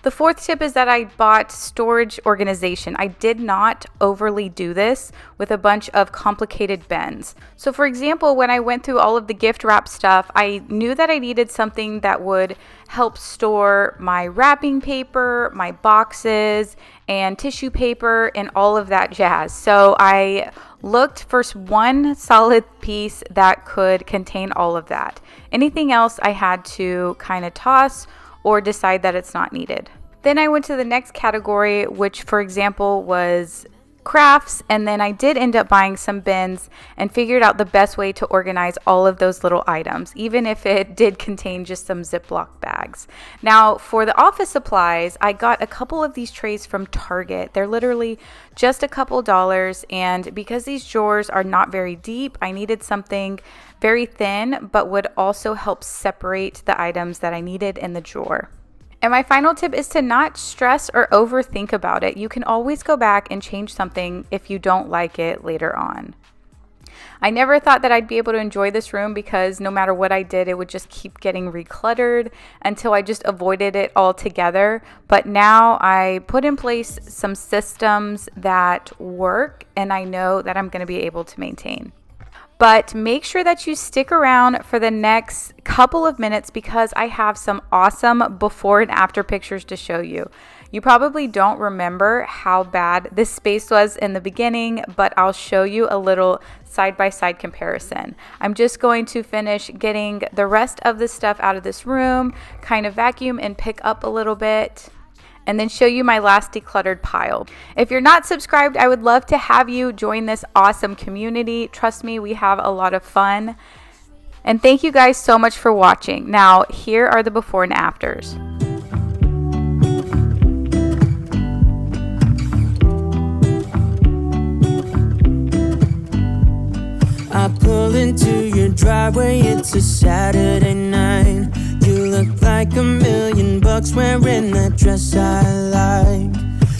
The fourth tip is that I bought storage organization. I did not overly do this with a bunch of complicated bins. So for example, when I went through all of the gift wrap stuff, I knew that I needed something that would help store my wrapping paper, my boxes, and tissue paper, and all of that jazz. So I looked for one solid piece that could contain all of that. Anything else I had to kind of toss or decide that it's not needed. Then I went to the next category, which for example was crafts, and then I did end up buying some bins and figured out the best way to organize all of those little items, even if it did contain just some Ziploc bags. Now for the office supplies, I got a couple of these trays from Target. They're literally just a couple dollars, and because these drawers are not very deep, I needed something very thin but would also help separate the items that I needed in the drawer. And my final tip is to not stress or overthink about it. You can always go back and change something if you don't like it later on. I never thought that I'd be able to enjoy this room because no matter what I did, it would just keep getting recluttered until I just avoided it altogether. But now I put in place some systems that work, and I know that I'm going to be able to maintain. But make sure that you stick around for the next couple of minutes because I have some awesome before and after pictures to show you. You probably don't remember how bad this space was in the beginning, but I'll show you a little side-by-side comparison. I'm just going to finish getting the rest of the stuff out of this room, kind of vacuum and pick up a little bit, and then show you my last decluttered pile. If you're not subscribed, I would love to have you join this awesome community. Trust me, we have a lot of fun. And thank you guys so much for watching. Now, here are the before and afters. I pull into your driveway, it's a Saturday night. You look like $1,000,000 wearing that dress I like.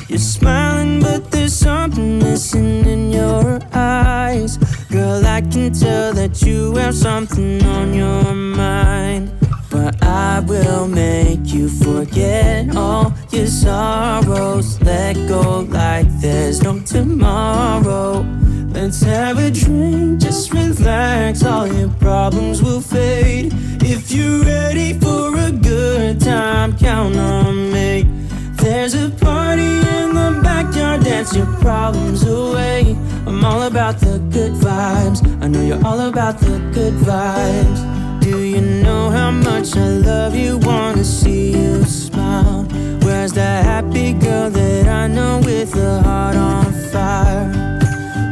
You're smiling, but there's something missing in your eyes. Girl, I can tell that you have something on your mind. But I will make you forget all your sorrows. Let go like there's no tomorrow. Let's have a drink, just relax, all your problems will fade. If you're ready for a good time, count on me. There's a party in the backyard, dance your problems away. I'm all about the good vibes, I know you're all about the good vibes. Do you know how much I love you, wanna see you smile? Where's that happy girl that I know with a heart on fire?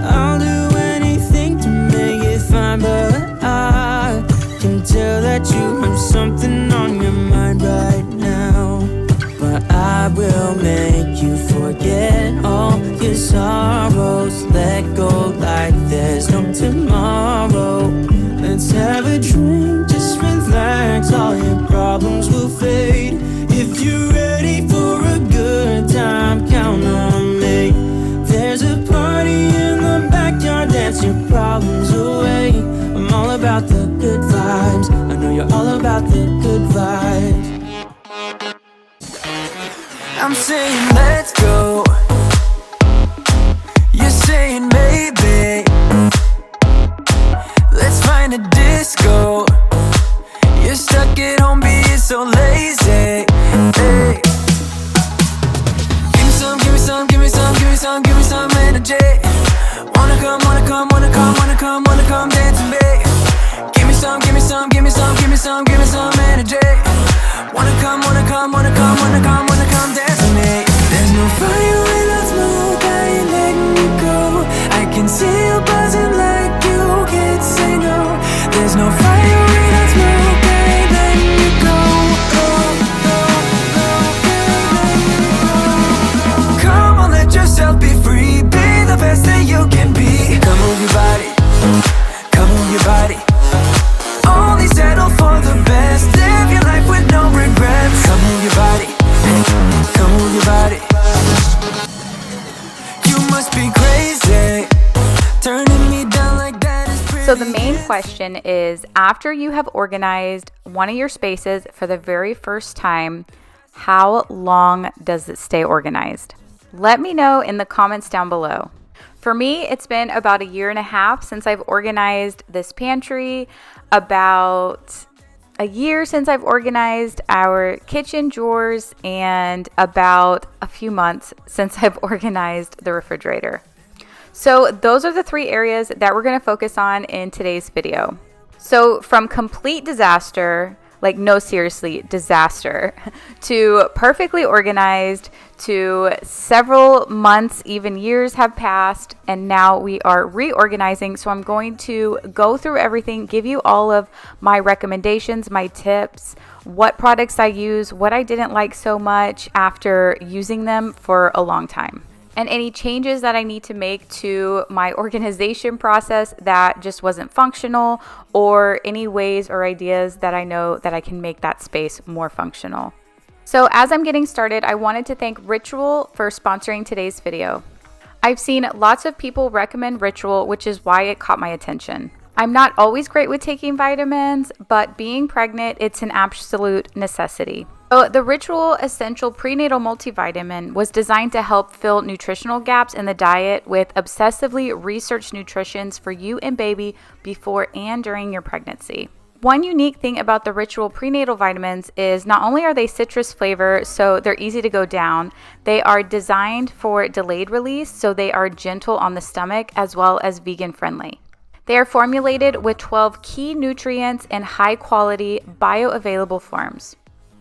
I'll do anything to make it fine, but I can tell that you have something on your mind right now. But I will make you forget all your sorrows. Let go like there's no tomorrow. Let's have a drink, just relax, all your problems will fade. If you're ready for a good time, count on me. There's a party in the backyard, dance your problems away. I'm all about the good vibes, I know you're all about the good vibes. I'm saying let's go, you're saying maybe. Let's find a disco. You're stuck at home being so lazy. Hey. Give me some, give me some, give me some, give me some, give me some energy. Wanna come, wanna come, wanna come, wanna come, wanna come dance with me. Give me some, give me some, give me some, give me some, give me some energy. Wanna come, wanna come, wanna come, wanna come, wanna come dance with me. There's no fire without smoke, I ain't letting you go. I can see you buzzing like you can't say no. There's no fire without smoke, I ain't letting you go. Come on, let yourself be free, be the best that you can be. Come move your body, come move your body. Only settle for the best, live your life with no regrets. Come move your body, come move your body. You must be crazy, turning me down like that is pretty. So the main question is, after you have organized one of your spaces for the very first time, How long does it stay organized? Let me know in the comments down below. For me, it's been about 1.5 years since I've organized this pantry, about a year since I've organized our kitchen drawers, and about a few months since I've organized the refrigerator. So those are the 3 areas that we're going to focus on in today's video. So from complete disaster, like no, seriously, disaster, to perfectly organized, to several months, even years have passed, and now we are reorganizing. So I'm going to go through everything, give you all of my recommendations, my tips, what products I use, what I didn't like so much after using them for a long time, and any changes that I need to make to my organization process that just wasn't functional, or any ways or ideas that I know that I can make that space more functional. So as I'm getting started, I wanted to thank Ritual for sponsoring today's video. I've seen lots of people recommend Ritual, which is why it caught my attention. I'm not always great with taking vitamins, but being pregnant, it's an absolute necessity. So the Ritual Essential Prenatal Multivitamin was designed to help fill nutritional gaps in the diet with obsessively researched nutritions for you and baby before and during your pregnancy. One unique thing about the Ritual prenatal vitamins is not only are they citrus flavor, so they're easy to go down, they are designed for delayed release, so they are gentle on the stomach as well as vegan friendly. They are formulated with 12 key nutrients in high quality bioavailable forms.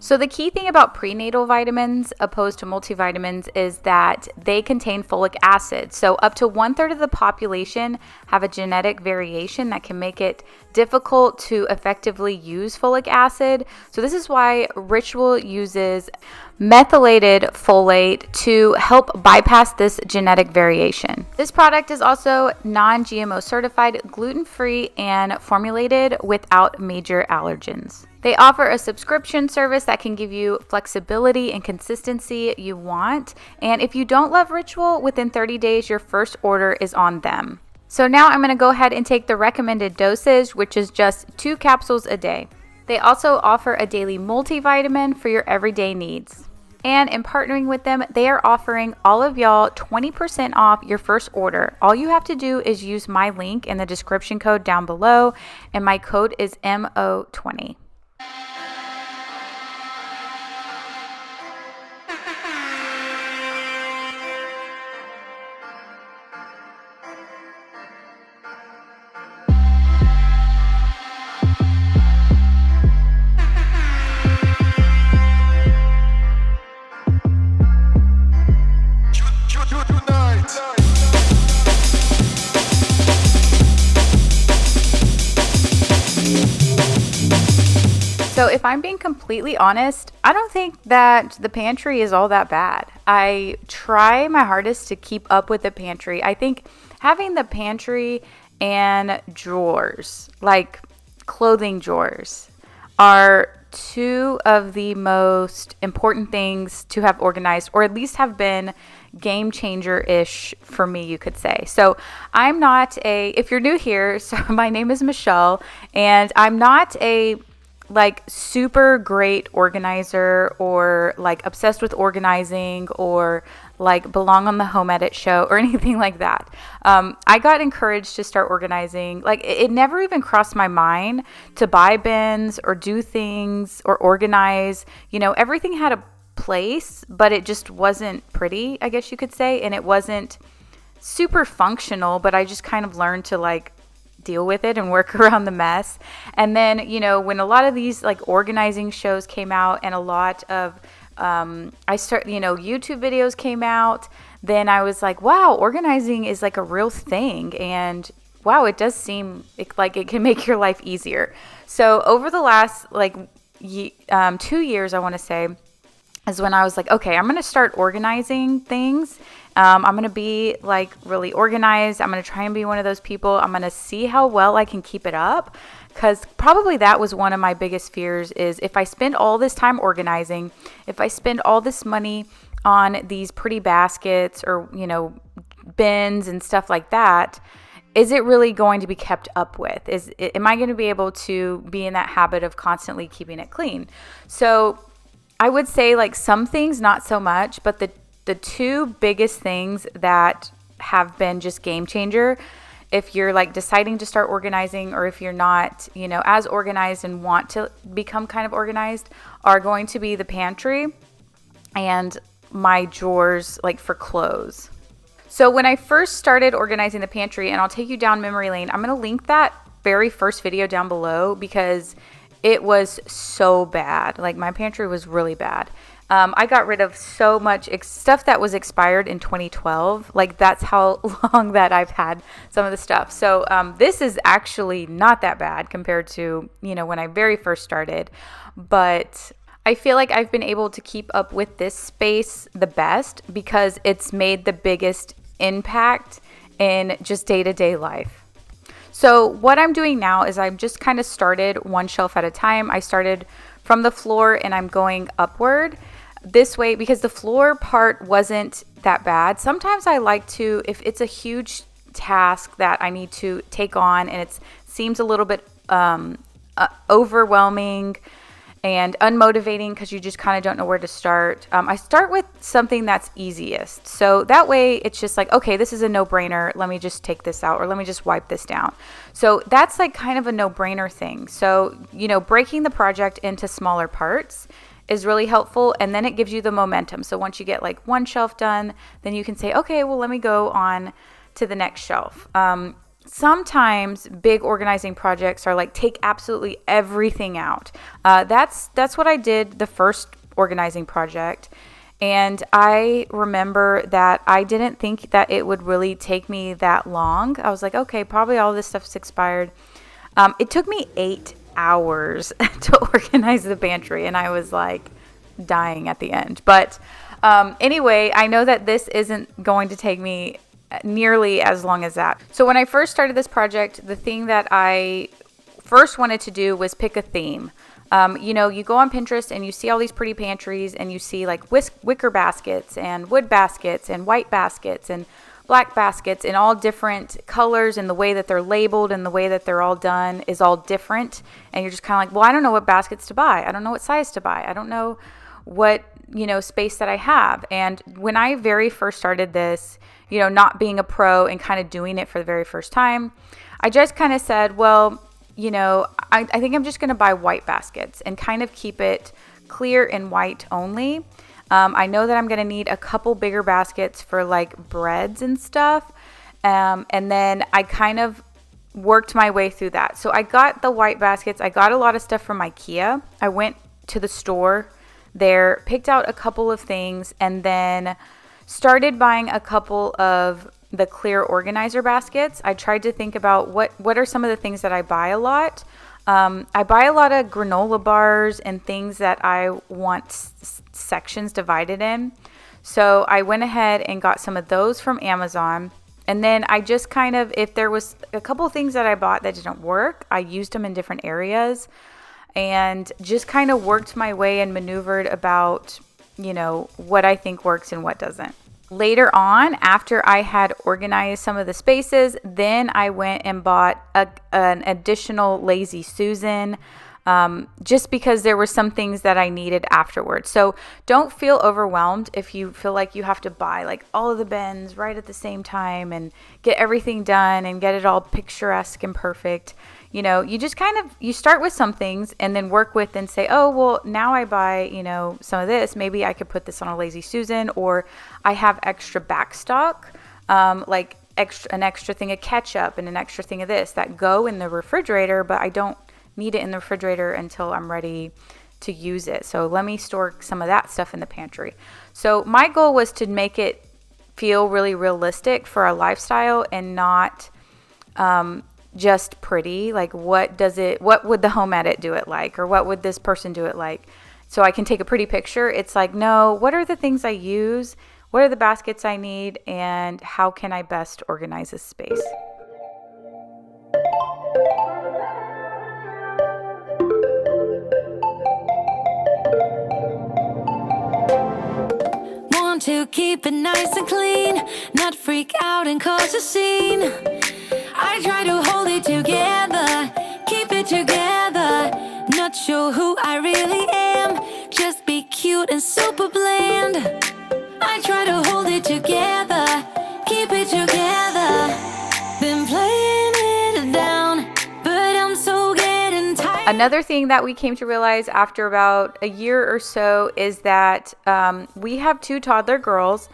So the key thing about prenatal vitamins opposed to multivitamins is that they contain folic acid. So up to 1/3 of the population have a genetic variation that can make it difficult to effectively use folic acid. So this is why Ritual uses methylated folate to help bypass this genetic variation. This product is also non-GMO certified, gluten-free, and formulated without major allergens. They offer a subscription service that can give you flexibility and consistency you want. And if you don't love Ritual, within 30 days, your first order is on them. So now I'm going to go ahead and take the recommended dosage, which is just 2 capsules a day. They also offer a daily multivitamin for your everyday needs. And in partnering with them, they are offering all of y'all 20% off your first order. All you have to do is use my link in the description code down below, and my code is MO20. So if I'm being completely honest, I don't think that the pantry is all that bad. I try my hardest to keep up with the pantry. I think having the pantry and drawers, like clothing drawers, are 2 of the most important things to have organized, or at least have been game changer-ish for me, you could say. So I'm not if you're new here, so my name is Michelle, and I'm not a like super great organizer, or like obsessed with organizing, or like belong on the home edit show or anything like that. I got encouraged to start organizing. Like it never even crossed my mind to buy bins or do things or organize. You know, everything had a place, but it just wasn't pretty, I guess you could say, and it wasn't super functional, but I just kind of learned to like deal with it and work around the mess. And then, you know, when a lot of these like organizing shows came out, and a lot of YouTube videos came out, then I was like, wow, organizing is like a real thing, and wow, it does seem like it can make your life easier. So over the last 2 years, I want to say, is when I was like, okay, I'm going to start organizing things. I'm going to be like really organized. I'm going to try and be one of those people. I'm going to see how well I can keep it up, because probably that was one of my biggest fears, is if I spend all this time organizing, if I spend all this money on these pretty baskets or, you know, bins and stuff like that, is it really going to be kept up with? Am I going to be able to be in that habit of constantly keeping it clean? So I would say like some things, not so much, but the two biggest things that have been just game changer, if you're like deciding to start organizing, or if you're not, as organized and want to become kind of organized, are going to be the pantry and my drawers, like for clothes. So when I first started organizing the pantry, and I'll take you down memory lane, I'm going to link that very first video down below because it was so bad. Like my pantry was really bad. I got rid of so much stuff that was expired in 2012. Like that's how long that I've had some of the stuff. So this is actually not that bad compared to, when I very first started. But I feel like I've been able to keep up with this space the best because it's made the biggest impact in just day-to-day life. So what I'm doing now is I've just kind of started one shelf at a time. I started from the floor and I'm going upward this way because the floor part wasn't that bad. Sometimes I like to, if it's a huge task that I need to take on and it seems a little bit overwhelming and unmotivating because you just kind of don't know where to start. I start with something that's easiest. So that way it's just like, okay, this is a no-brainer. Let me just take this out or let me just wipe this down. So that's like kind of a no-brainer thing. So, breaking the project into smaller parts is really helpful. And then it gives you the momentum. So once you get like one shelf done, then you can say, okay, well, let me go on to the next shelf. Sometimes big organizing projects are like take absolutely everything out. That's what I did the first organizing project. And I remember that I didn't think that it would really take me that long. I was like, okay, probably all this stuff's expired. It took me 8 hours to organize the pantry, and I was like dying at the end. But anyway, I know that this isn't going to take me nearly as long as that. So when I first started this project, the thing that I first wanted to do was pick a theme. You go on Pinterest and you see all these pretty pantries and you see like wicker baskets and wood baskets and white baskets and black baskets in all different colors, and the way that they're labeled and the way that they're all done is all different. And you're just kind of like, well, I don't know what baskets to buy. I don't know what size to buy. I don't know what, space that I have. And when I very first started this, not being a pro and kind of doing it for the very first time, I just kind of said, well, I think I'm just going to buy white baskets and kind of keep it clear and white only. I know that I'm going to need a couple bigger baskets for like breads and stuff. And then I kind of worked my way through that. So I got the white baskets. I got a lot of stuff from IKEA. I went to the store there, picked out a couple of things, and then started buying a couple of the clear organizer baskets. I tried to think about what are some of the things that I buy a lot. I buy a lot of granola bars and things that I want sections divided in. So I went ahead and got some of those from Amazon. And then I just kind of, if there was a couple of things that I bought that didn't work, I used them in different areas and just kind of worked my way and maneuvered about, what I think works and what doesn't. Later on, after I had organized some of the spaces, then I went and bought an additional Lazy Susan, just because there were some things that I needed afterwards. So don't feel overwhelmed if you feel like you have to buy like all of the bins right at the same time and get everything done and get it all picturesque and perfect. You just you start with some things and then work with and say, oh, well, now I buy, some of this. Maybe I could put this on a Lazy Susan, or I have extra backstock, like an extra thing of ketchup and an extra thing of this that go in the refrigerator, but I don't need it in the refrigerator until I'm ready to use it. So let me store some of that stuff in the pantry. So my goal was to make it feel really realistic for our lifestyle and not just pretty. Like what would the home edit do it like, or what would this person do it like? So I can take a pretty picture. It's like, no, what are the things I use? What are the baskets I need? And how can I best organize this space? Want to keep it nice and clean, not freak out and cause a scene. I try to hold it together, keep it together. Not sure who I really am, just be cute cute and super bland. I try to hold it together, keep it together. Been playing it down, but I'm so getting tired. Another thing that we came to realize after about a year or so is that we have 2 toddler girls,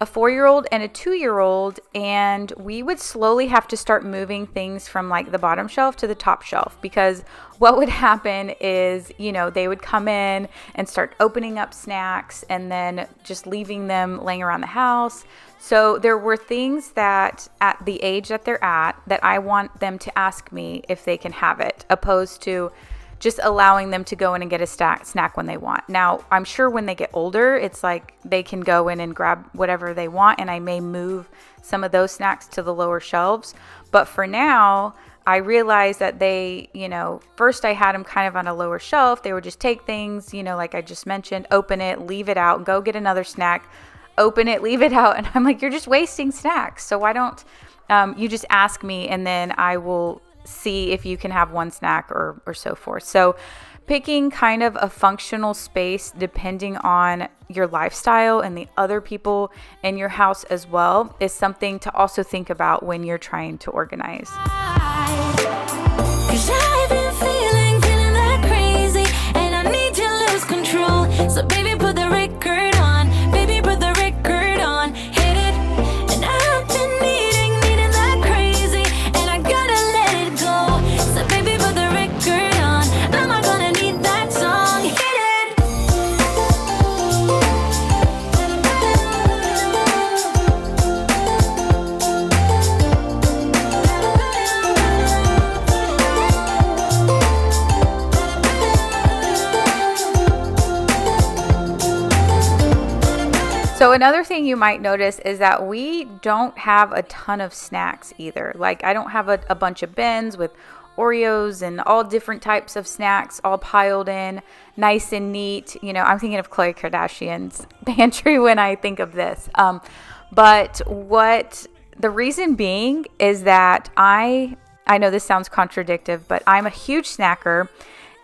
a 4-year-old and a 2-year-old, and we would slowly have to start moving things from like the bottom shelf to the top shelf, because what would happen is, they would come in and start opening up snacks and then just leaving them laying around the house. So there were things that at the age that they're at that I want them to ask me if they can have it, opposed to just allowing them to go in and get a snack when they want. Now, I'm sure when they get older, it's like they can go in and grab whatever they want, and I may move some of those snacks to the lower shelves. But for now, I realized that they, first I had them kind of on a lower shelf. They would just take things, like I just mentioned, open it, leave it out, go get another snack, open it, leave it out. And I'm like, you're just wasting snacks. So why don't you just ask me, and then I will see if you can have one snack or so forth. So picking kind of a functional space depending on your lifestyle and the other people in your house as well is something to also think about when you're trying to organize. 'Cause I've been feeling that crazy, and I need to lose control. So baby, put the record on. Baby, put the record on. Hit it. And I've been needing that crazy, and I gotta let it go. So baby, put the record on. I'm not gonna need that song. Hit it. So another thing you might notice is that we don't have a ton of snacks either. Like I don't have a bunch of bins with Oreos and all different types of snacks all piled in, nice and neat. I'm thinking of Khloe Kardashian's pantry when I think of this. But what the reason being is that I know this sounds contradictory, but I'm a huge snacker,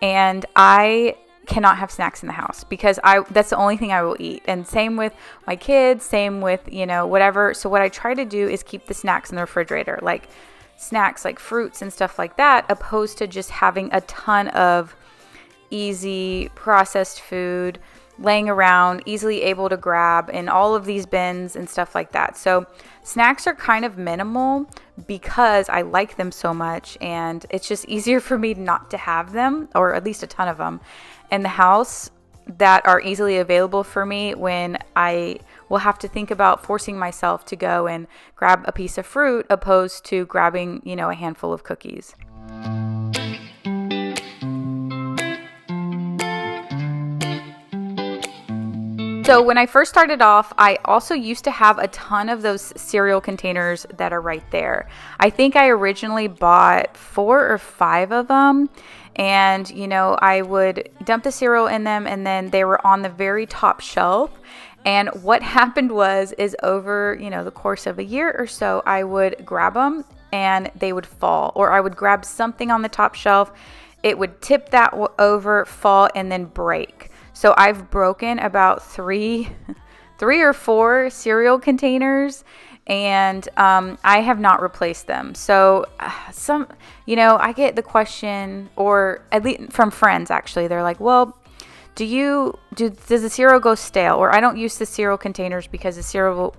and I cannot have snacks in the house because that's the only thing I will eat. And same with my kids, same with, whatever. So what I try to do is keep the snacks in the refrigerator, like snacks like fruits and stuff like that, opposed to just having a ton of easy processed food laying around, easily able to grab in all of these bins and stuff like that. So snacks are kind of minimal because I like them so much, and it's just easier for me not to have them, or at least a ton of them, in the house that are easily available for me when I will have to think about forcing myself to go and grab a piece of fruit opposed to grabbing, a handful of cookies. So when I first started off, I also used to have a ton of those cereal containers that are right there. I think I originally bought 4 or 5 of them. And, I would dump the cereal in them, and then they were on the very top shelf. And what happened is over, the course of a year or so, I would grab them and they would fall. Or I would grab something on the top shelf, it would tip that over, fall, and then break. So I've broken about 3 or 4 cereal containers, and I have not replaced them. So I get the question, or at least from friends actually, they're like, well, does the cereal go stale? Or I don't use the cereal containers because the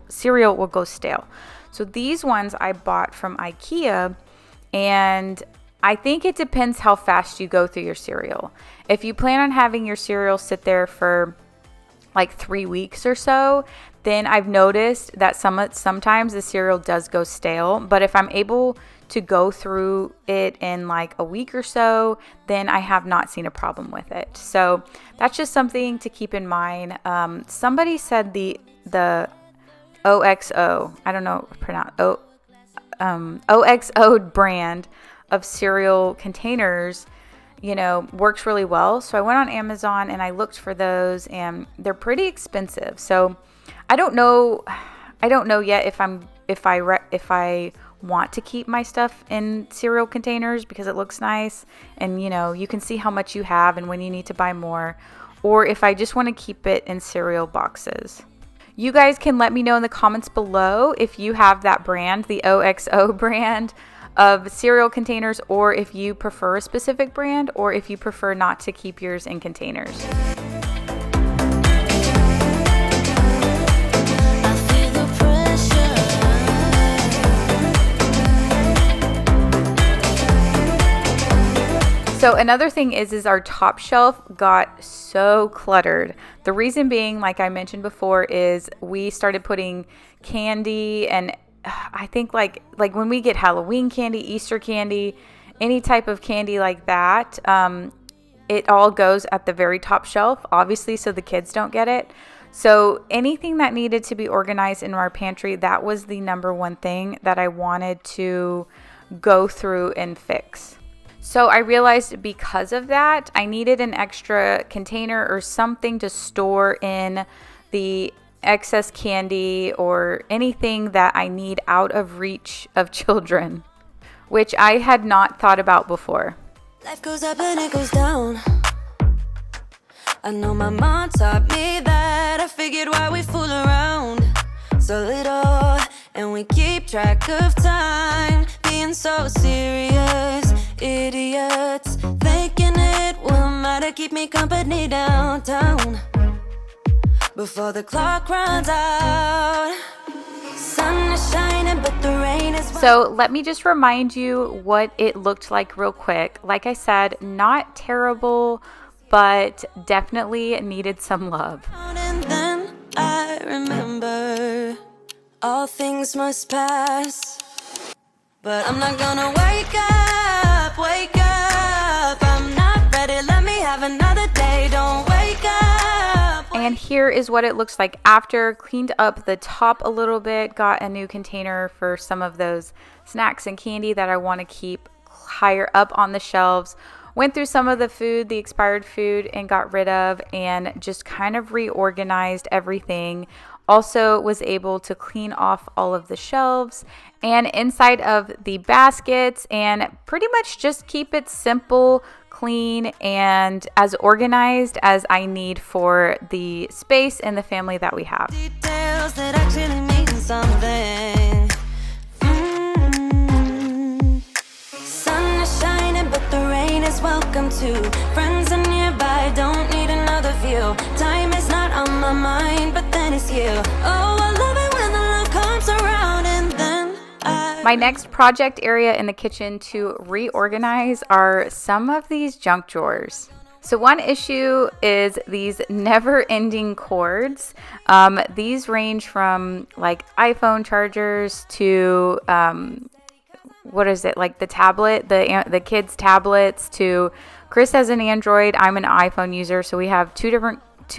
cereal will go stale. So these ones I bought from IKEA, and I think it depends how fast you go through your cereal. If you plan on having your cereal sit there for like 3 weeks or so, then I've noticed that sometimes the cereal does go stale. But if I'm able to go through it in like a week or so, then I have not seen a problem with it. So that's just something to keep in mind. Somebody said the OXO, I don't know, OXO brand of cereal containers, works really well. So I went on Amazon and I looked for those, and they're pretty expensive. So I don't know yet if I want to keep my stuff in cereal containers because it looks nice, and you can see how much you have and when you need to buy more, or if I just want to keep it in cereal boxes. You guys can let me know in the comments below if you have that brand, the OXO brand of cereal containers, or if you prefer a specific brand, or if you prefer not to keep yours in containers. So another thing is our top shelf got so cluttered. The reason being, like I mentioned before, is we started putting candy, and I think like when we get Halloween candy, Easter candy, any type of candy like that, it all goes at the very top shelf, obviously, so the kids don't get it. So anything that needed to be organized in our pantry, that was the number one thing that I wanted to go through and fix. So I realized because of that, I needed an extra container or something to store in the excess candy or anything that I need out of reach of children, which I had not thought about before. Life goes up and it goes down. I know my mom taught me that. I figured why we fool around so little, and we keep track of time, being so serious. Idiots thinking it will matter, keep me company downtown before the clock runs out. Sun is shining but the rain is... So let me just remind you what it looked like real quick. Like I said, not terrible, but definitely needed some love. And then I remember all things must pass, but I'm not gonna wake up. I'm not ready, let me have another day. Don't wake up. And here is what it looks like after. Cleaned up the top a little bit, got a new container for some of those snacks and candy that I want to keep higher up on the shelves. Went through some of the food, the expired food, and got rid of, and just kind of reorganized everything. Also was able to clean off all of the shelves and inside of the baskets, and pretty much just keep it simple, clean, and as organized as I need for the space and the family that we have. Details that actually mean something. Sun is shining but the rain is welcome too. Friends are nearby, don't need another view. Time is not on my mind, but then it's you. Oh, I love it when the love comes around, and then my next project area in the kitchen to reorganize are some of these junk drawers. So one issue is these never-ending cords. These range from like iPhone chargers to like the tablet, the kids' tablets, to Chris has an Android, I'm an iPhone user, so we have two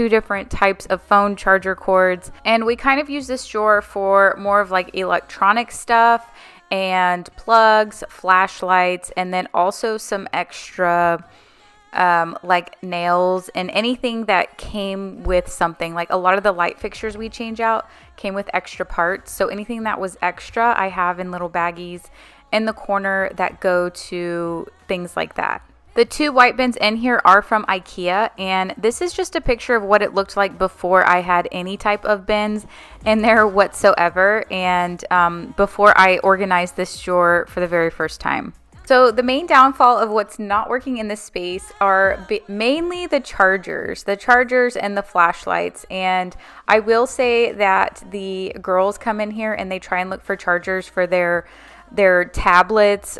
different types of phone charger cords, and we kind of use this drawer for more of like electronic stuff and plugs, flashlights, and then also some extra like nails and anything that came with something. Like a lot of the light fixtures we change out came with extra parts, so anything that was extra I have in little baggies in the corner that go to things like that. The two white bins in here are from IKEA, and this is just a picture of what it looked like before I had any type of bins in there whatsoever, and before I organized this drawer for the very first time. So the main downfall of what's not working in this space are mainly the chargers and the flashlights. And I will say that the girls come in here and they try and look for chargers for their tablets,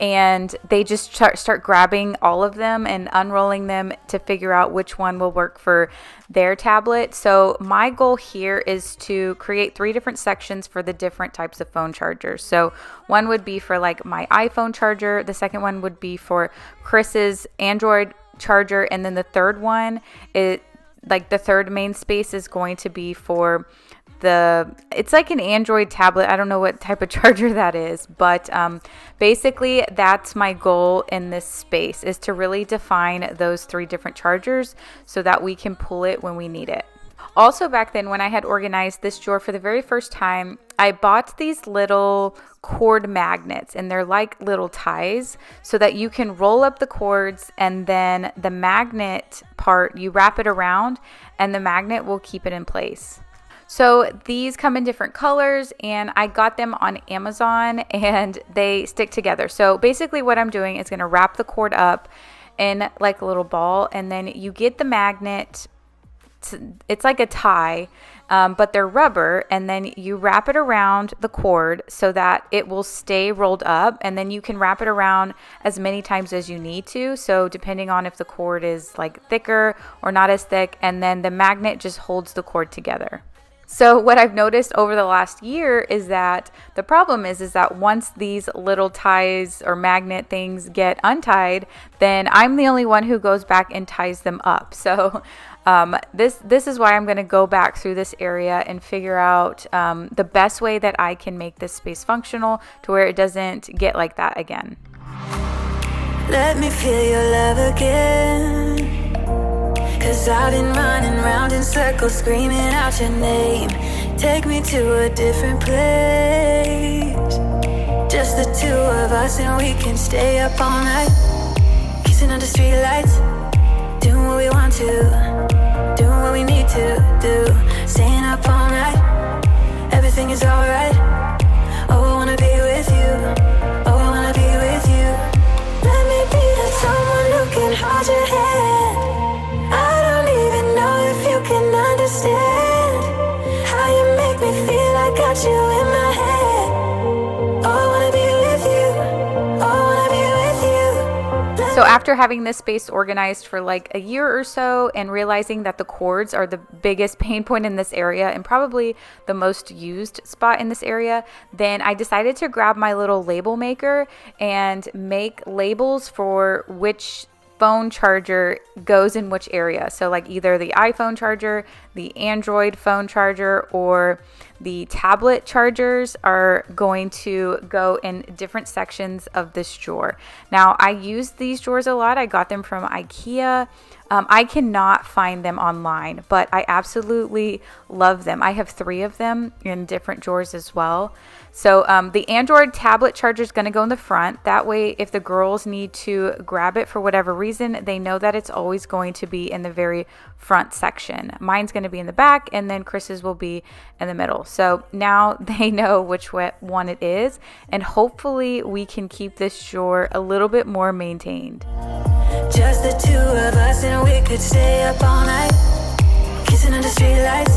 and they just start grabbing all of them and unrolling them to figure out which one will work for their tablet. So my goal here is to create 3 different sections for the different types of phone chargers. So one would be for like my iPhone charger, the second one would be for Chris's Android charger, and then the third one, the third main space is going to be for it's like an Android tablet. I don't know what type of charger that is, but basically that's my goal in this space, is to really define those 3 different chargers so that we can pull it when we need it. Also, back then when I had organized this drawer for the very first time, I bought these little cord magnets, and they're like little ties so that you can roll up the cords, and then the magnet part, you wrap it around and the magnet will keep it in place. So these come in different colors and I got them on Amazon and they stick together. So basically what I'm doing is going to wrap the cord up in like a little ball, and then you get the magnet. It's like a tie, but they're rubber, and then you wrap it around the cord so that it will stay rolled up, and then you can wrap it around as many times as you need to. So depending on if the cord is like thicker or not as thick, and then the magnet just holds the cord together. So what I've noticed over the last year is that the problem is that once these little ties or magnet things get untied, then I'm the only one who goes back and ties them up. So this is why I'm going to go back through this area and figure out the best way that I can make this space functional to where it doesn't get like that again. Let me feel your love again. 'Cause I've been running round in circles screaming out your name. Take me to a different place. Just the two of us and we can stay up all night. Kissing under street lights. Doing what we want to. Doing what we need to do. Staying up all night. Everything is alright. Oh, I wanna be with you. Oh, I wanna be with you. Let me be the someone who can hold your hand. I don't even know if you can understand how you make me feel. I got you in my head. Oh, I wanna be with you. Oh, I wanna be with you. So after having this space organized for like a year or so and realizing that the cords are the biggest pain point in this area and probably the most used spot in this area, then I decided to grab my little label maker and make labels for which phone charger goes in which area. So like either the iPhone charger, the Android phone charger, or the tablet chargers are going to go in different sections of this drawer. Now I use these drawers a lot. I got them from IKEA. I cannot find them online, but I absolutely love them. I have 3 of them in different drawers as well. So the Android tablet charger is going to go in the front. That way, if the girls need to grab it for whatever reason, they know that it's always going to be in the very front section. Mine's going to be in the back, and then Chris's will be in the middle. So now they know which one it is, and hopefully we can keep this drawer a little bit more maintained. Just the two of us and we could stay up all night. Kissing under street lights.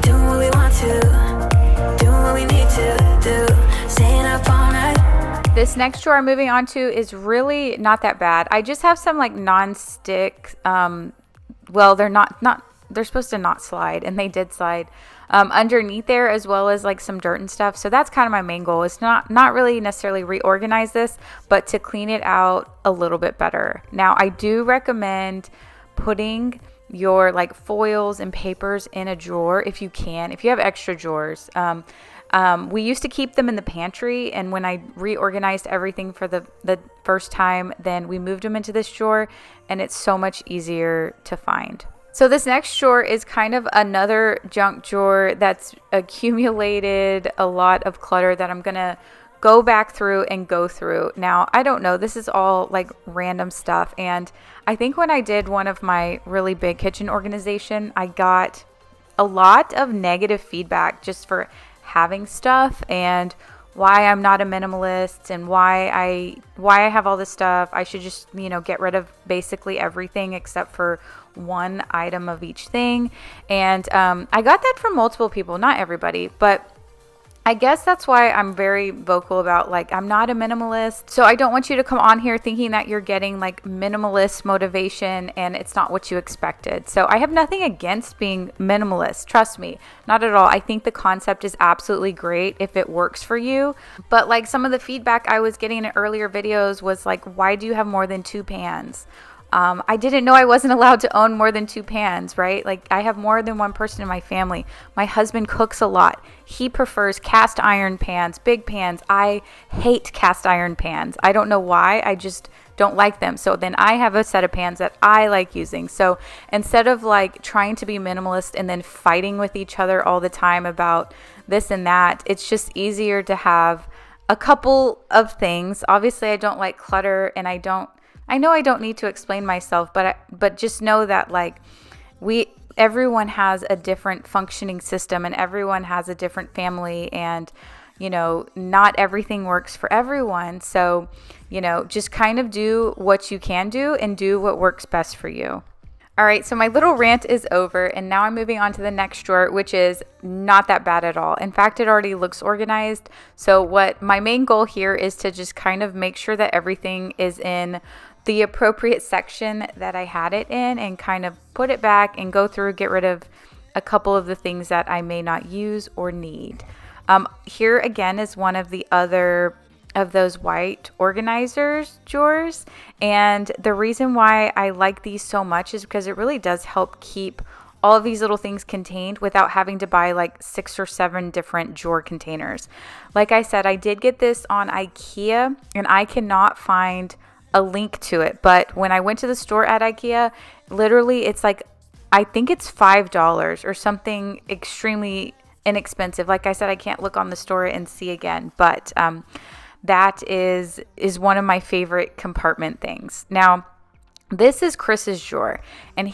Doing what we want to. Doing what we need to do. Staying up all night. This next drawer I'm moving on to is really not that bad. I just have some like non-stick, well, they're supposed to not slide, and they did slide underneath there, as well as like some dirt and stuff. So that's kind of my main goal. It's not really necessarily reorganize this, but to clean it out a little bit better. Now I do recommend putting your like foils and papers in a drawer if you can, if you have extra drawers. We used to keep them in the pantry, and when I reorganized everything for the first time, then we moved them into this drawer, and it's so much easier to find. So this next drawer is kind of another junk drawer that's accumulated a lot of clutter that I'm gonna go back through and go through. Now, I don't know, this is all like random stuff, and I think when I did one of my really big kitchen organization, I got a lot of negative feedback just for having stuff and why I'm not a minimalist and why I have all this stuff. I should just, get rid of basically everything except for one item of each thing. And I got that from multiple people, not everybody, but I guess that's why I'm very vocal about like, I'm not a minimalist. So I don't want you to come on here thinking that you're getting like minimalist motivation and it's not what you expected. So I have nothing against being minimalist. Trust me, not at all. I think the concept is absolutely great if it works for you. But like some of the feedback I was getting in earlier videos was like, why do you have more than 2 pans? I didn't know I wasn't allowed to own more than 2 pans, right? Like I have more than one person in my family. My husband cooks a lot. He prefers cast iron pans, big pans. I hate cast iron pans. I don't know why. I just don't like them. So then I have a set of pans that I like using. So instead of like trying to be minimalist and then fighting with each other all the time about this and that, it's just easier to have a couple of things. Obviously, I don't like clutter, and I don't I know I don't need to explain myself, but just know that like everyone has a different functioning system and everyone has a different family, and not everything works for everyone. So, just kind of do what you can do and do what works best for you. All right, so my little rant is over, and now I'm moving on to the next drawer, which is not that bad at all. In fact, it already looks organized. So what my main goal here is to just kind of make sure that everything is in the appropriate section that I had it in, and kind of put it back and go through, get rid of a couple of the things that I may not use or need. Here again is one of the other of those white organizers drawers, and the reason why I like these so much is because it really does help keep all of these little things contained without having to buy like 6 or 7 different drawer containers. Like I said, I did get this on IKEA, and I cannot find a link to it, but when I went to the store at IKEA, literally it's like, I think it's $5 or something extremely inexpensive. Like I said, I can't look on the store and see again, but that is one of my favorite compartment things. Now, this is Chris's drawer, and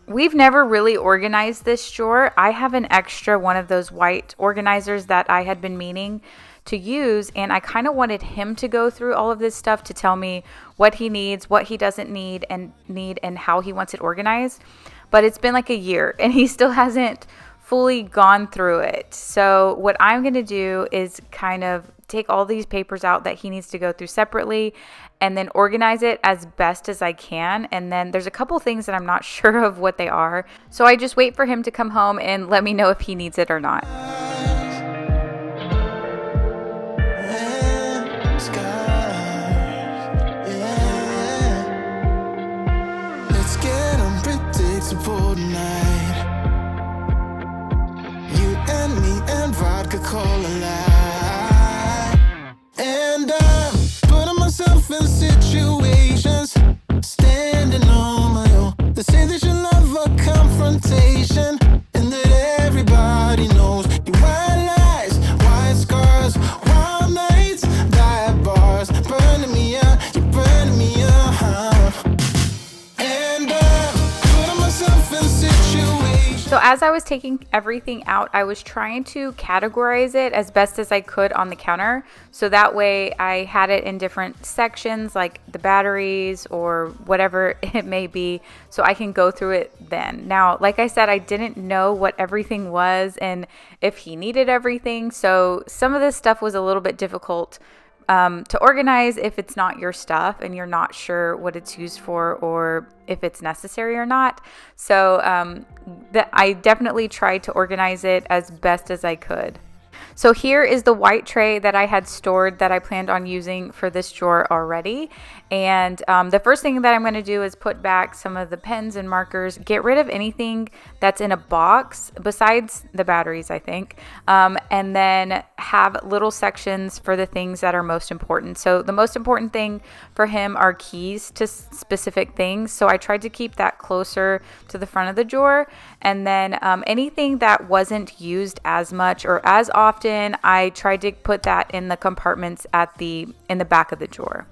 we've never really organized this drawer. I have an extra one of those white organizers that I had been meaning to use, and I kind of wanted him to go through all of this stuff to tell me what he needs, what he doesn't need, and how he wants it organized. But it's been like a year, and he still hasn't fully gone through it. So what I'm going to do is kind of take all these papers out that he needs to go through separately, and then organize it as best as I can. And then there's a couple things that I'm not sure of what they are, so I just wait for him to come home and let me know if he needs it or not. Let's get unpredictable tonight. You and me and vodka cola light. And I'm putting myself in situations, standing on my own. They say that you love a confrontation, and that everybody knows your white lies, white scars, wild nights, dive bars, burning me out, you're burning me out. And I'm putting myself in situations. So as I was taking everything out, I was trying to categorize it as best as I could on the counter. So that way I had it in different sections, like the batteries or whatever it may be, so I can go through it then. Now, like I said, I didn't know what everything was and if he needed everything. So some of this stuff was a little bit difficult to organize if it's not your stuff and you're not sure what it's used for or if it's necessary or not. So I definitely tried to organize it as best as I could. So here is the white tray that I had stored that I planned on using for this drawer already. And the first thing that I'm going to do is put back some of the pens and markers, get rid of anything that's in a box besides the batteries, I think, and then have little sections for the things that are most important. So the most important thing for him are keys to specific things. So I tried to keep that closer to the front of the drawer. And then anything that wasn't used as much or as often, I tried to put that in the compartments in the back of the drawer.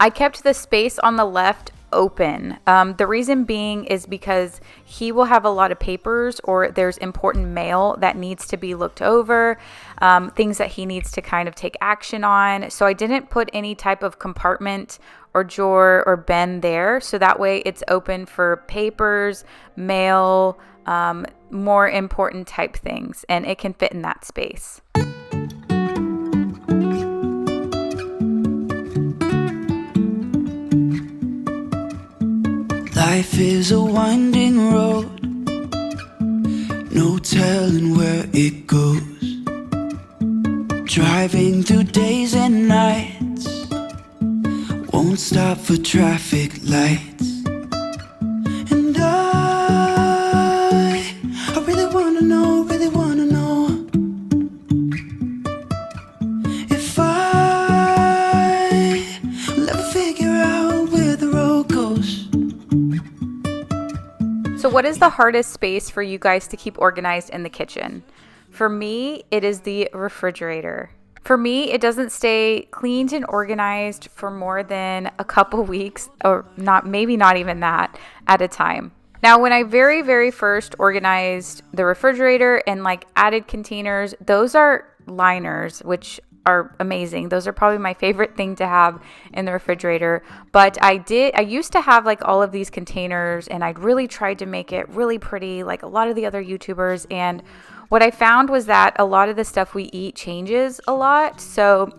I kept the space on the left open. The reason being is because he will have a lot of papers, or there's important mail that needs to be looked over, things that he needs to kind of take action on. So I didn't put any type of compartment or drawer or bin there. So that way it's open for papers, mail, more important type things, and it can fit in that space. Life is a winding road, no telling where it goes. Driving through days and nights, won't stop for traffic lights. And I really wanna know if I'll ever figure out where the road goes. So what is the hardest space for you guys to keep organized in the kitchen? For me, it is the refrigerator. For me, it doesn't stay cleaned and organized for more than a couple weeks, or maybe not even that at a time. Now, when I very, very first organized the refrigerator and like added containers, those are liners, which are amazing. Those are probably my favorite thing to have in the refrigerator. But I used to have like all of these containers, and I'd really tried to make it really pretty, like a lot of the other YouTubers. And what I found was that a lot of the stuff we eat changes a lot. So,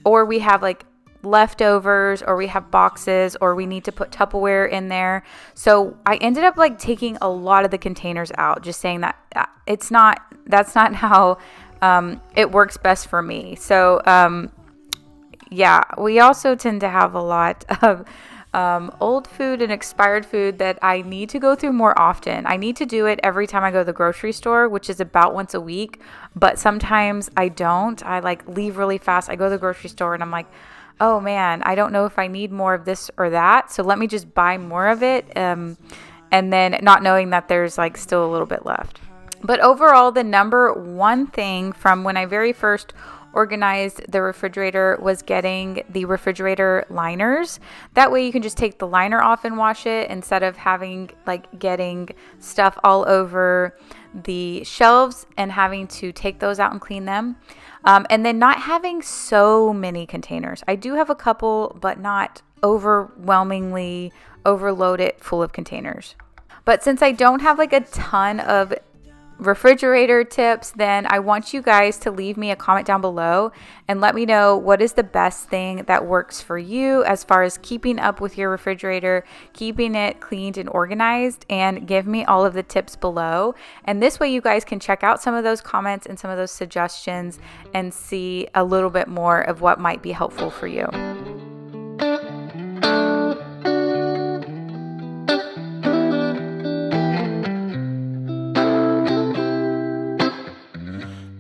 or we have like leftovers, or we have boxes, or we need to put Tupperware in there. So I ended up like taking a lot of the containers out, just saying that that's not how it works best for me. So yeah, we also tend to have a lot of old food and expired food that I need to go through more often. I need to do it every time I go to the grocery store, which is about once a week, but sometimes I don't. I like leave really fast. I go to the grocery store and I'm like, oh man, I don't know if I need more of this or that, so let me just buy more of it, and then not knowing that there's like still a little bit left. But overall, the number one thing from when I very first organized the refrigerator was getting the refrigerator liners. That way you can just take the liner off and wash it, instead of having like getting stuff all over the shelves and having to take those out and clean them. And then not having so many containers. I do have a couple, but not overwhelmingly overloaded full of containers. But since I don't have like a ton of refrigerator tips, then I want you guys to leave me a comment down below and let me know what is the best thing that works for you as far as keeping up with your refrigerator, keeping it cleaned and organized, and give me all of the tips below. And this way you guys can check out some of those comments and some of those suggestions and see a little bit more of what might be helpful for you.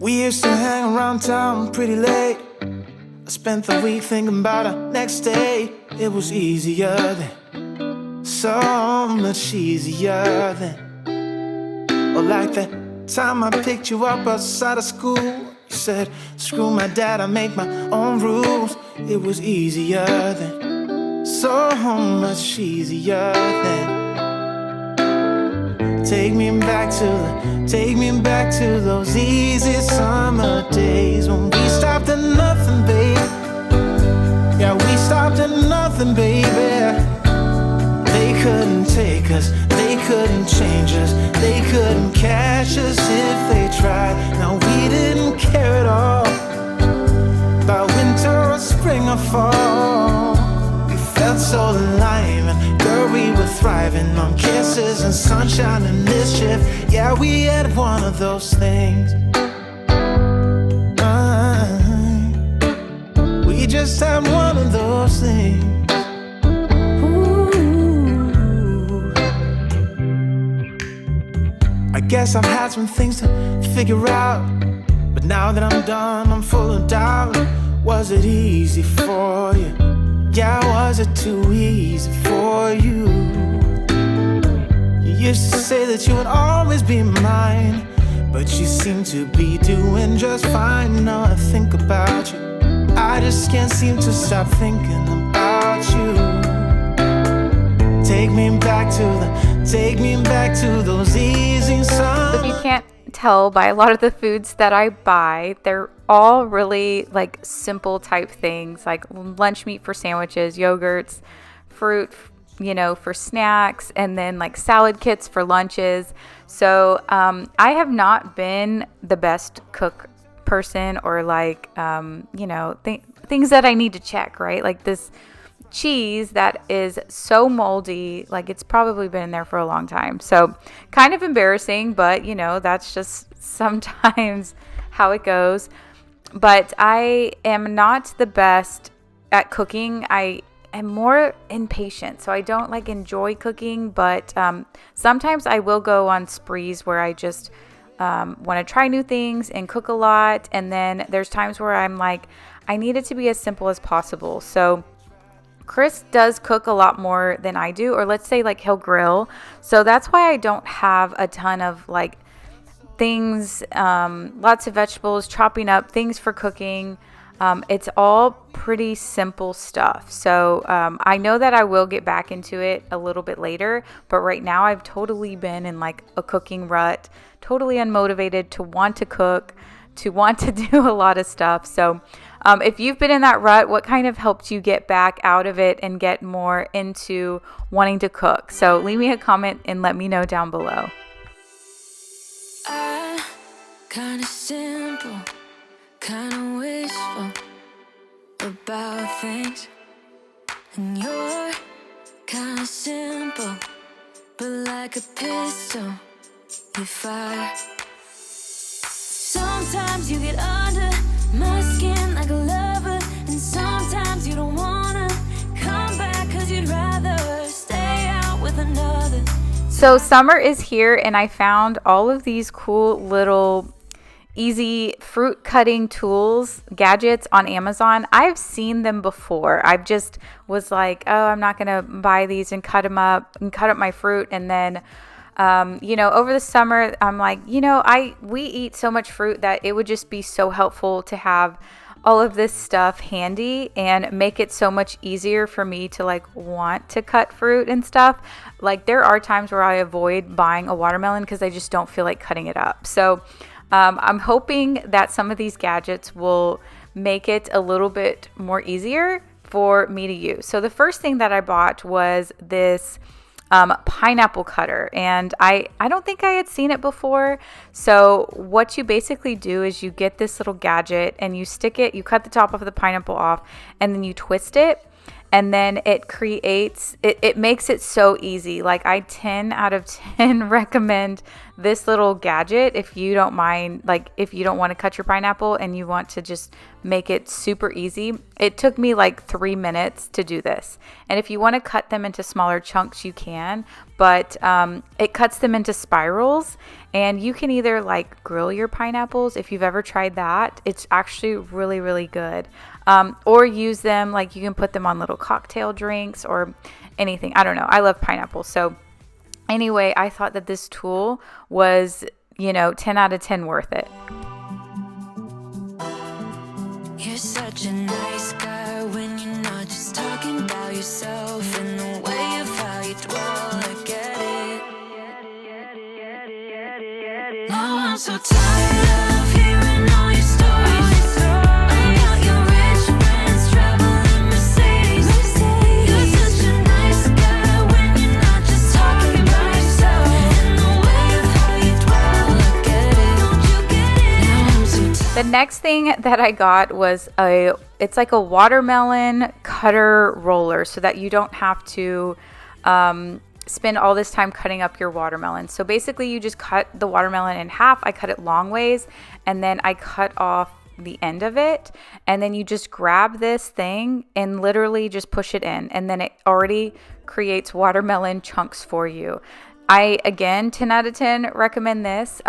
We used to hang around town pretty late. I spent the week thinking about our next day. It was easier then, so much easier then. Or like that time I picked you up outside of school. You said, screw my dad, I make my own rules. It was easier then, so much easier then. Take me back to those easy summer days when we stopped at nothing, baby. Yeah, we stopped at nothing, baby. They couldn't take us, they couldn't change us, they couldn't catch us if they tried. Now we didn't care at all about winter or spring or fall. We felt so alive, and girl, we were thriving on kisses and sunshine and mischief. Yeah, we had one of those things. We just had one of those things. Ooh. I guess I've had some things to figure out, but now that I'm done, I'm full of doubt. Was it easy for you? Yeah, was it too easy for you? You used to say that you would always be mine, but you seem to be doing just fine. Now I think about you, I just can't seem to stop thinking about you. Take me back to those easy summers. If you can't tell by a lot of the foods that I buy, they're all really like simple type things, like lunch meat for sandwiches, yogurts, fruit, for snacks, and then like salad kits for lunches. So I have not been the best cook person, or like things that I need to check, right? Like this cheese that is so moldy, like it's probably been there for a long time. So kind of embarrassing, but that's just sometimes how it goes. But I am not the best at cooking. I am more impatient, so I don't like enjoy cooking, but sometimes I will go on sprees where I just want to try new things and cook a lot. And then there's times where I'm like, I need it to be as simple as possible. So Chris does cook a lot more than I do, or let's say like he'll grill. So that's why I don't have a ton of like things, lots of vegetables, chopping up things for cooking. It's all pretty simple stuff. So I know that I will get back into it a little bit later, but right now I've totally been in like a cooking rut, totally unmotivated to want to cook, to want to do a lot of stuff. So if you've been in that rut, what kind of helped you get back out of it and get more into wanting to cook? So leave me a comment and let me know down below. Kinda simple, kinda wishful about things, and you're kinda simple, but like a pistol, you fire. Sometimes you get under my skin like a lover, and sometimes you don't wanna come back 'cause you'd rather stay out with another. So summer is here, and I found all of these cool little easy fruit cutting tools, gadgets on Amazon. I've seen them before. I've just was like, oh, I'm not gonna buy these and cut them up and cut up my fruit. And then over the summer, I'm like, we eat so much fruit that it would just be so helpful to have all of this stuff handy and make it so much easier for me to like want to cut fruit and stuff. Like there are times where I avoid buying a watermelon because I just don't feel like cutting it up. So I'm hoping that some of these gadgets will make it a little bit more easier for me to use. So the first thing that I bought was this pineapple cutter, and I don't think I had seen it before. So what you basically do is you get this little gadget and you stick it, you cut the top of the pineapple off, and then you twist it, and then it makes it so easy. Like I 10 out of 10 recommend this little gadget if you don't mind, like if you don't want to cut your pineapple and you want to just make it super easy. It took me like 3 minutes to do this. And if you want to cut them into smaller chunks, you can, but it cuts them into spirals, and you can either like grill your pineapples. If you've ever tried that, it's actually really, really good. Or use them, like you can put them on little cocktail drinks or anything. I don't know. I love pineapple. So anyway, I thought that this tool was, 10 out of 10 worth it. You're such a nice guy when you're not just talking about yourself, and the way of how you dwell, I get it. Now I'm so tired of hearing all your stories. The next thing that I got was it's like a watermelon cutter roller, so that you don't have to spend all this time cutting up your watermelon. So basically you just cut the watermelon in half. I cut it long ways, and then I cut off the end of it, and then you just grab this thing and literally just push it in, and then it already creates watermelon chunks for you. Again, 10 out of 10 recommend this.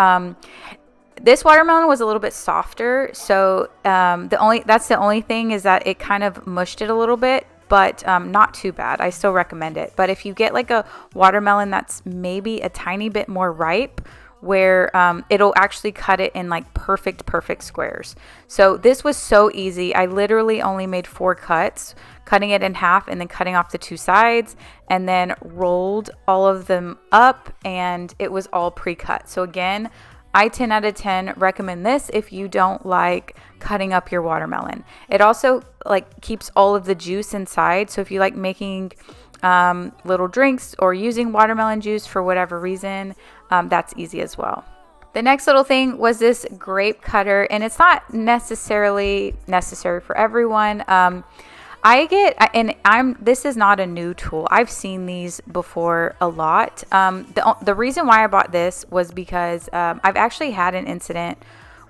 This watermelon was a little bit softer, so that's the only thing, is that it kind of mushed it a little bit, but not too bad. I still recommend it. But if you get like a watermelon that's maybe a tiny bit more ripe, where it'll actually cut it in like perfect squares. So this was so easy. I literally only made 4 cuts, cutting it in half and then cutting off the 2 sides, and then rolled all of them up, and it was all pre-cut. So again, I 10 out of 10 recommend this if you don't like cutting up your watermelon. It also like keeps all of the juice inside. So if you like making little drinks or using watermelon juice for whatever reason, that's easy as well. The next little thing was this grape cutter, and it's not necessarily necessary for everyone. This is not a new tool. I've seen these before a lot. The reason why I bought this was because I've actually had an incident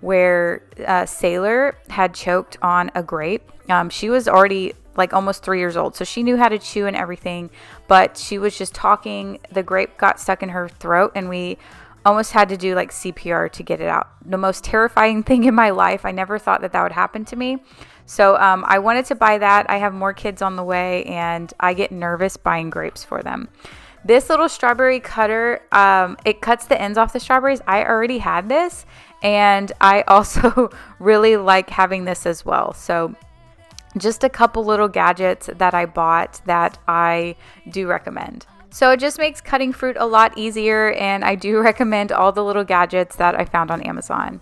where Sailor had choked on a grape. She was already like almost 3 years old, so she knew how to chew and everything, but she was just talking. The grape got stuck in her throat, and we almost had to do like CPR to get it out. The most terrifying thing in my life. I never thought that would happen to me. So I wanted to buy that. I have more kids on the way, and I get nervous buying grapes for them. This little strawberry cutter, it cuts the ends off the strawberries. I already had this, and I also really like having this as well. So just a couple little gadgets that I bought that I do recommend. So it just makes cutting fruit a lot easier, and I do recommend all the little gadgets that I found on Amazon.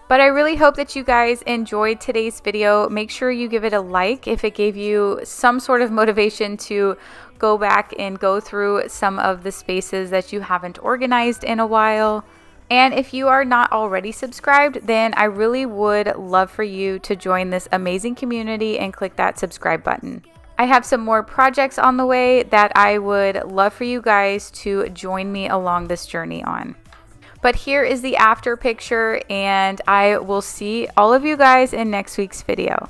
But I really hope that you guys enjoyed today's video. Make sure you give it a like if it gave you some sort of motivation to go back and go through some of the spaces that you haven't organized in a while. And if you are not already subscribed, then I really would love for you to join this amazing community and click that subscribe button. I have some more projects on the way that I would love for you guys to join me along this journey on. But here is the after picture, and I will see all of you guys in next week's video.